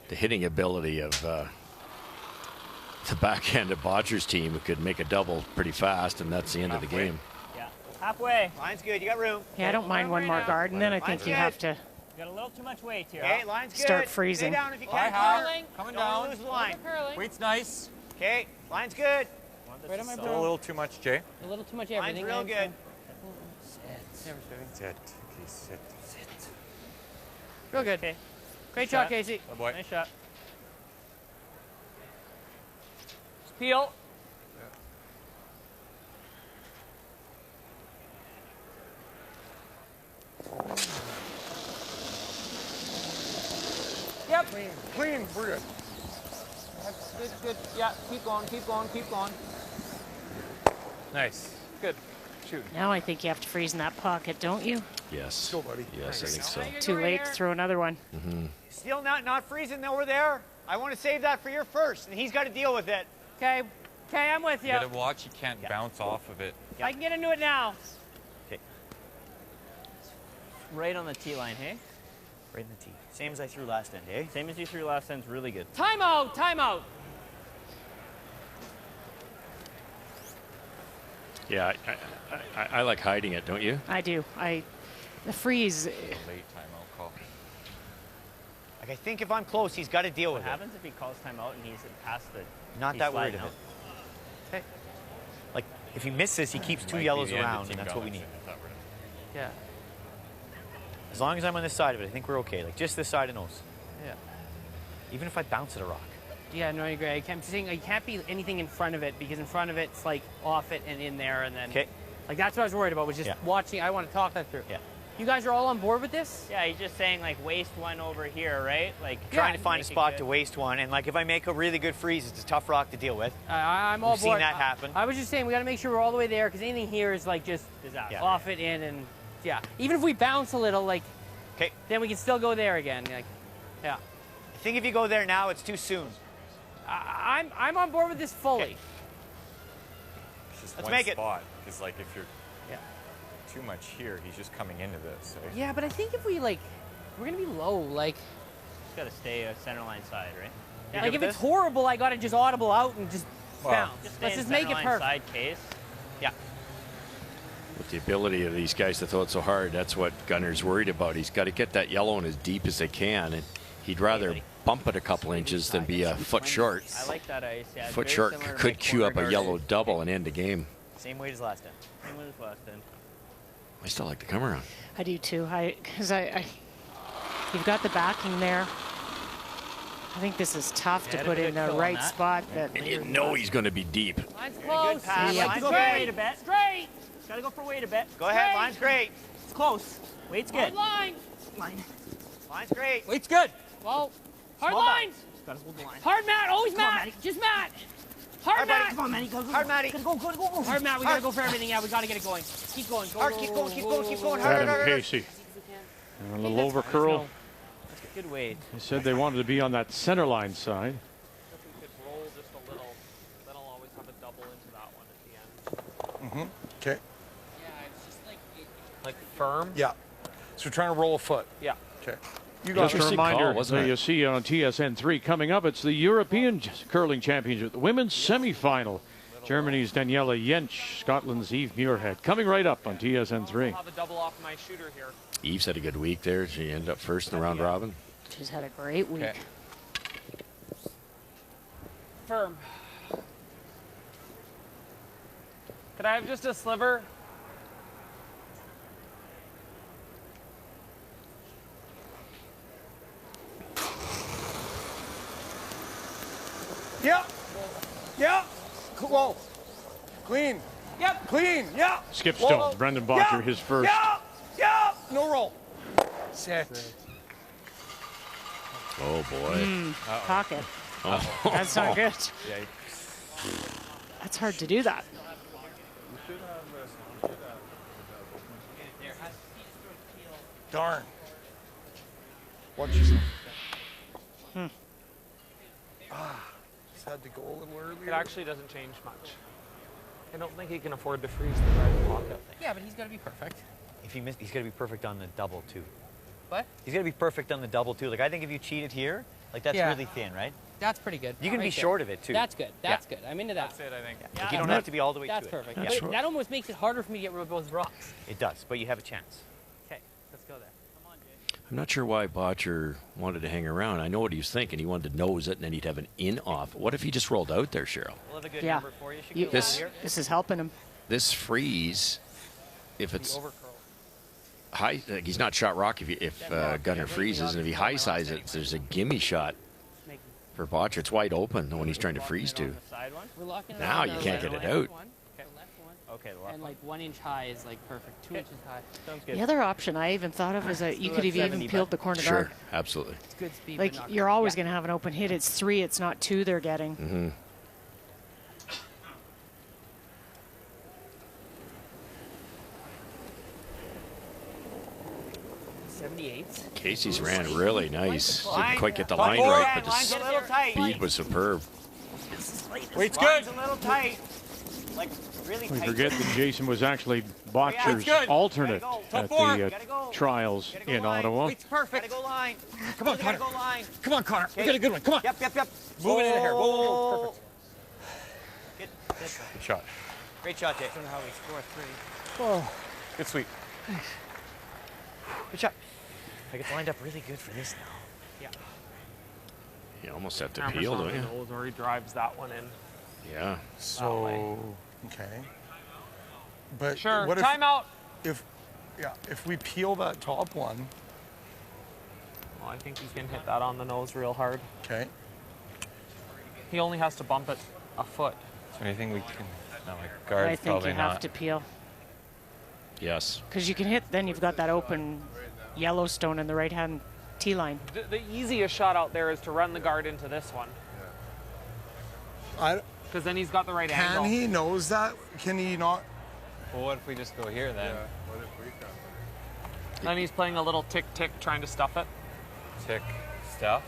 the hitting ability of the back end of Botcher's team could make a double pretty fast, and that's the end of the game. Yeah. Halfway. Line's good. You got room. Yeah, I don't mind one more guard, and then I think you have to got a little too much weight here. Okay, line's good. Start freezing. Stay down if you can. Curling. Coming down. Don't lose the line. Weight's nice. Okay, line's good. Right on my Still a little too much, Jay. A little too much everything. Line's real good. Never Sit. Okay, sit. Real good. Okay. Great shot, Casey. Oh boy. Nice shot. Peel. Yep. Clean. We're good. Good, good. Yeah, keep going, keep going, keep going. Nice. Good. Shoot. Now I think you have to freeze in that pocket, don't you? Yes. Go, buddy. Yes, I think so. Too late to throw another one. Still not freezing over there. I want to save that for your first, and he's got to deal with it. Okay. Okay, I'm with You gotta watch, you can't bounce off of it. I can get into it now. Okay. Right on the tee line, hey? Right in the tee. Same as I threw last end, eh? Same as you threw last end's really good. Timeout, timeout. Yeah, I like hiding it, don't you? I do. The freeze. Late timeout call. Like, I think if I'm close, he's got to deal with What it. happens if he calls timeout and he's past the... Not he's that worried sliding of out? it. Okay. Like, if he misses, he keeps two yellows around, and that's what we need. Yeah. As long as I'm on this side of it, I think we're okay. Like, just this side of nose. Yeah. Even if I bounce at a rock. Yeah, no, I agree. I'm saying you can't be anything in front of it because in front of it's like off it and in there and then... Okay. Like, that's what I was worried about, was just watching. I want to talk that through. Yeah. You guys are all on board with this? Yeah, he's just saying, like, waste one over here, right? Like, Trying to find a spot to waste one, and like if I make a really good freeze, it's a tough rock to deal with. I'm all We've board. seen that happen. I was just saying we got to make sure we're all the way there because anything here is like just off it in and even if we bounce a little, like, then we can still go there again. Like, yeah. I think if you go there now, it's too soon. I'm on board with this fully. It's just Let's one make it. spot, because like if you're too much here, he's just coming into this. Eh? Yeah, but I think if we like, we're gonna be low. Like, just gotta stay a center line side, right? Yeah, like if it's horrible, I gotta just audible out and just bounce. Let's just make it perfect. Side case. Yeah. With the ability of these guys to throw it so hard, that's what Gunner's worried about. He's got to get that yellow in as deep as they can, and he'd rather bump it a couple inches than be a foot short. I like that ice. Yeah, Foot short could cue up a yellow double and end the game. Same weight as last time. Same weight as last time. I still like the come around. I do too. Because you've got the backing there. I think this is tough to put in the right spot. And you know he's going to be deep. Line's close. Good pass. Yeah, Line's go great. for weight a bit. Straight. Gotta go for weight a bit. Go ahead. Line's great. It's close. Weight's good. Line. Line's great. Weight's good. Well, hard Small lines. Gotta hold the line. Hard mat. Always mat. Just mat. Hard mat. Come on, Matty. Go. Hard, Matty. Go. Hard mat. We gotta go for everything. Yeah, we gotta get it going. Keep going. Go. Hard. Keep going. Hard. Adam Casey. A little over curl. Good weight. He said they wanted to be on that center line side. If we could roll just a little, then I'll always have a double into that one at the end. Okay. Yeah, it's just like firm. Yeah. So we're trying to roll a foot. Yeah. Okay. You got a reminder, you see on TSN3 coming up, it's the European Curling Championship, the women's semifinal. Germany's Daniela Jentsch, Scotland's Eve Muirhead. Coming right up on TSN3. I'll have a double off my shooter here. Eve's had a good week there. She ended up first in the round robin. She's had a great week. Okay. Firm. Could I have just a sliver? Yeah. Yeah. Whoa. Clean. Yep. Clean. Yeah. Skip Whoa. Stone, Brendan Botcher, his first. Yeah. No roll. Set. Oh, boy. Pocket. Oh. That's not good. Yikes. That's hard to do that. Darn. Watch yourself. Just had to go a little earlier. It actually doesn't change much. I don't think he can afford to freeze the right pocket. Yeah, but he's gotta be perfect. If he missed, he's got to be perfect on the double too. What? He's got to be perfect on the double too. Like I think if you cheated here, like that's really thin, right? That's pretty good. You can be Right short there. of it too. That's good. That's good. I'm into that. That's it, I think. Like, you don't have to be all the way That's to it. perfect. Yeah. But that almost makes it harder for me to get rid of both rocks. It does, but you have a chance. Okay, let's go there. Come on, Jay. I'm not sure why Botcher wanted to hang around. I know what he was thinking. He wanted to nose it, and then he'd have an in off. What if he just rolled out there, Cheryl? We'll have a good Yeah. number for you. This is helping him. This freeze, if it's high, like he's not shot rock if Gunner freezes, and if he high size it, there's a gimme shot for Botcher. It's wide open when he's trying to freeze to. Now you can't get it out. Okay, and like 1 inch high is like perfect. 2 inches high. Sounds good. The other option I even thought of is that you could have even peeled the corner guard. Sure, absolutely. It's good speed. Like you're always going to have an open hit. It's 3, it's not 2 they're getting. Mm-hmm. 78. Casey's ran really nice. Didn't Line. quite get the Top line four. right, but the Line's a little tight. speed was superb. Weight's good. A little tight. Like really We tight. forget that Jason was actually Botcher's good. alternate at four. the trials in Ottawa. Weight's perfect. Gotta go line. Come on, Connor. Go line. Come on, Connor. We got a good one. Come on. Yep. Move it in here. Whoa. Good. Good shot. Great shot, Jay. I don't know how we score 3. Oh, good sweep. Thanks. Good shot. Like it's lined up really good for this now. Yeah. You almost have to peel, don't you? Or he drives that one in. Yeah. So, okay. But Sure. what if, Timeout. if we peel that top one? Well, I think he can hit that on the nose real hard. Okay. He only has to bump it a foot. Is there anything we can? No, like guard. I think you have to peel. Yes. Because you can hit, then you've got that open Yellowstone in the right-hand tee line. The easiest shot out there is to run the guard into this one. Because then he's got the right angle. Can he knows that? Can he not? Well, what if we just go here then? What if we come? Then he's playing a little tick-tick trying to stuff it. Tick stuff.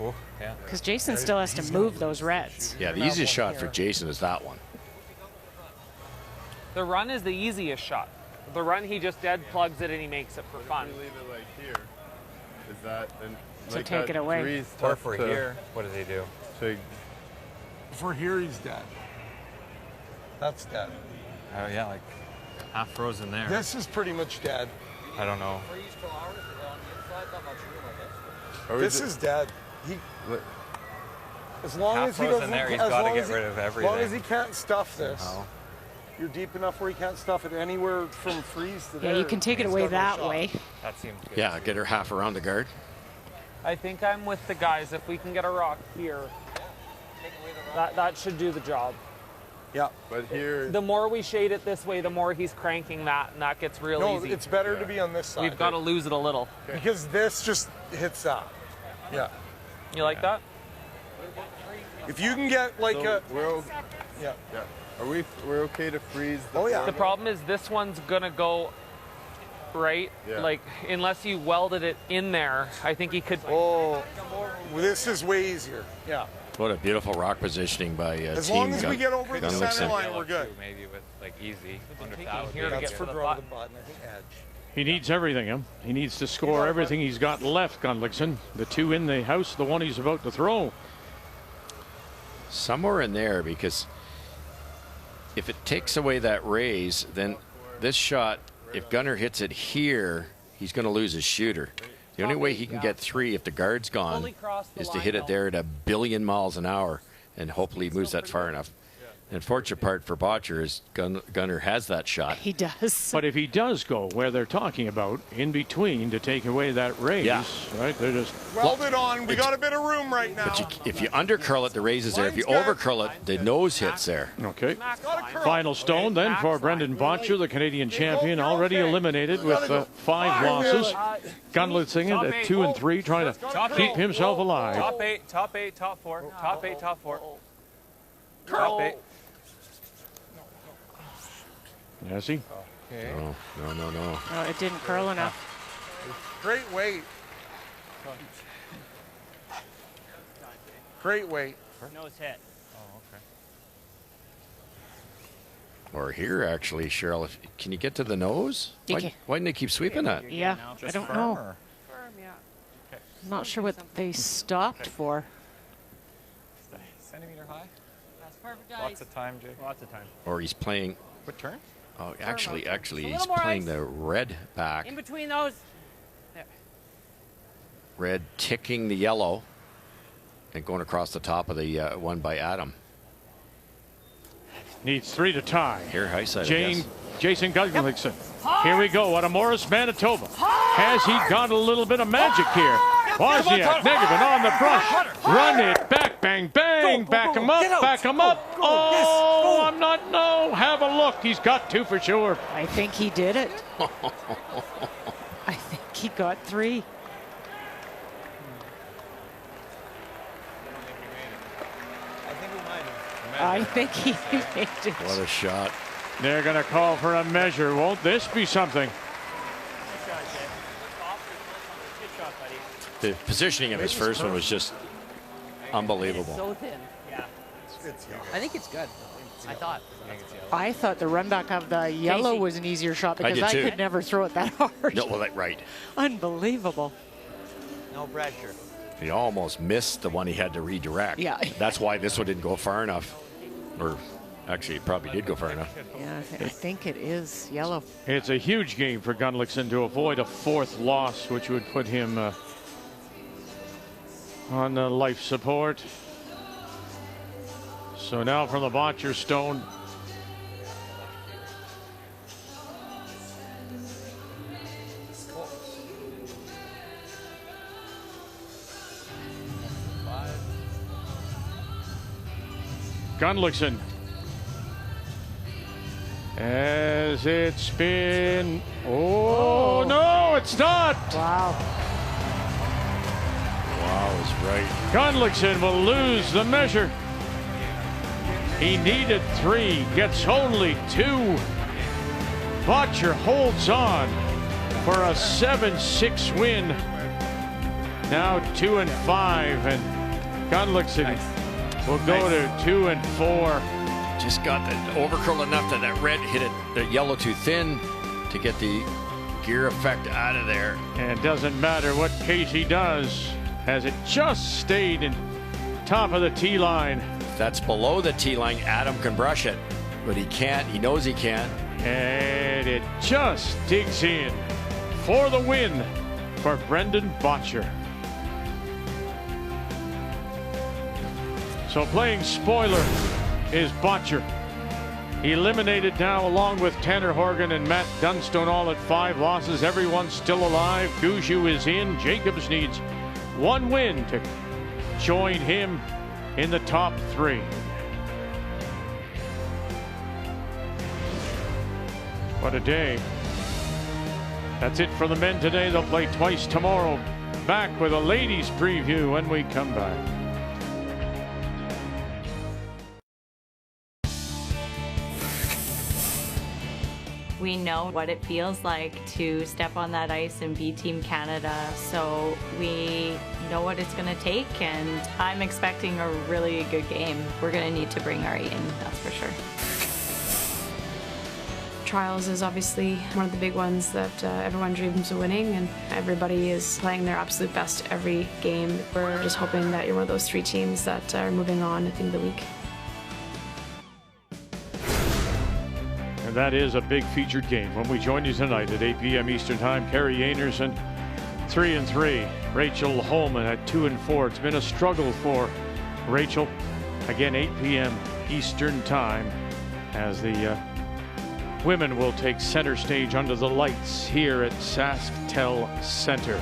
Oh, yeah. Because Jason still has to move those reds. Yeah, the easiest shot for Jason is that one. The run is the easiest shot. The run, he just dead plugs it and he makes it for fun. If we leave it like here, is that then? So like take that it away. three's Or tough for to- here, what does he do? to- For here, he's dead. That's dead. Oh yeah, like half frozen there. This is pretty much dead. I don't know. This is dead. As long Half as he frozen doesn't, there, he's as gotta long get as he- rid of As long as everything. he can't stuff this, Oh. you're deep enough where he can't stuff it anywhere from freeze to there. Yeah, you can take it He's away got no that shot. way. That seems good. Yeah, get her half around the guard. I think I'm with the guys. If we can get a rock here, that should do the job. Yeah. But here, The more we shade it this way, the more he's cranking that, and that gets real No, easy. it's better to be on this side. We've got to lose it a little. Because this just hits that. Yeah. You like that? If you can get like so a yeah. Are we're okay to freeze? The Oh, yeah. The problem is this one's gonna go right. Yeah. Like unless you welded it in there, I think he could. Oh, this is way easier. Yeah. What a beautiful rock positioning by As Team long as we get over the center Gunlickson. line, we're good. Maybe with like easy. Wonder if taking that would here be to good. get That's for the draw the button. button. I think edge. He needs everything, him. He needs to score everything he's got left, Gunlickson. The 2 in the house, the 1 he's about to throw. Somewhere in there, because if it takes away that raise, then this shot, if Gunner hits it here, he's going to lose his shooter. The only way he can get 3 if the guard's gone is to hit it there at 1 billion miles an hour, and hopefully he moves that far enough. The unfortunate part for Botcher is Gunner has that shot. He does. But if he does go where they're talking about, in between, to take away that raise, Yeah. right? They're just Weld it on. We got a bit of room right now. But if you undercurl it, the raise is there. If you overcurl it, the nose hits there. okay. Final stone then for Brendan Botcher, the Canadian champion, already eliminated with 5 losses. Gunlickson at 2 and 3, trying to keep himself alive. Top 8, top 8, top 4, top 8, top 4. Top 8. Nessie? Okay. No. No, it didn't curl enough. Great weight. Great weight. Nose hit. Or here, actually, Cheryl, can you get to the nose? You Why didn't they keep sweeping that? Yeah, I don't know. Firm, yeah. I'm not sure what they stopped for. Centimeter high. That's perfect, guys. Lots of time, Jake. Lots of time. Or he's playing. What turn? Oh, actually, A he's little more playing ice. the red back. In between those. There. Red ticking the yellow and going across the top of the one by Adam. Needs 3 to tie. Here, high side. I guess. Jason Gunlickson. Here we go. Out of Morris, Manitoba. Has he got a little bit of magic here? Wozniak, Negative on the brush. Run it back, bang, bang. Back him up, back him up. Oh, I'm not, no. Have a look. He's got 2 for sure. I think he did it. I think he got 3. I think he made it. What a shot. They're going to call for a measure. Won't this be something? The positioning of his first one was just unbelievable. So thin. Yeah. I think it's good. I thought the run back of the yellow was an easier shot because I could never throw it that hard. No, well, right. Unbelievable. No pressure. He almost missed the one he had to redirect. Yeah. That's why this one didn't go far enough. Or actually, it probably did go far enough. Yeah, I think it is yellow. It's a huge game for Gunlickson to avoid a 4th loss, which would put him on the life support. So now from the botcher stone. Gunlickson. As it's been. Oh, no, it's not. Wow. Wow is right. Gunlickson will lose the measure. He needed 3, gets only 2. Botcher holds on for a 7-6 win. Now 2 and 5, and Gunlickson will go to 2 and 4. Just got the overcurl enough that red hit it, the yellow too thin to get the gear effect out of there. And it doesn't matter what Casey does, as it just stayed in top of the tee line. If that's below the tee line, Adam can brush it, but he can't. He knows he can't. And it just digs in for the win for Brendan Botcher. So playing spoiler is Botcher. Eliminated now along with Tanner Horgan and Matt Dunstone, all at 5 losses. Everyone's still alive. Gushue is in. Jacobs needs 1 win to join him in the top 3. What a day. That's it for the men today. They'll play twice tomorrow. Back with a ladies preview when we come back. We know what it feels like to step on that ice and be Team Canada, so we know what it's going to take, and I'm expecting a really good game. We're going to need to bring our A in, that's for sure. Trials is obviously one of the big ones that everyone dreams of winning, and everybody is playing their absolute best every game. We're just hoping that you're one of those 3 teams that are moving on at the end of the week. And that is a big featured game. When we join you tonight at 8 p.m. Eastern Time, Carrie Anderson, 3 and 3. Rachel Holman at 2 and 4. It's been a struggle for Rachel. Again, 8 p.m. Eastern Time, as the women will take center stage under the lights here at SaskTel Center.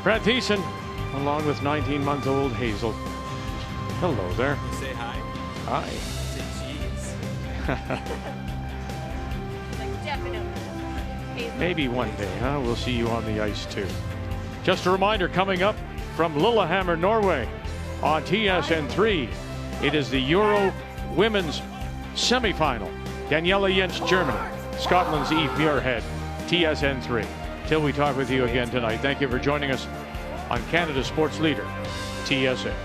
Brad Thiessen, along with 19-month-old Hazel. Hello there. Say hi. Hi. Maybe one day, huh? We'll see you on the ice too. Just a reminder, coming up from Lillehammer, Norway, on TSN3, it is the Euro Women's Semifinal. Daniela Jens, Germany. Scotland's Eve Muirhead. TSN3. Till we talk with you again tonight, thank you for joining us on Canada's Sports Leader, TSN.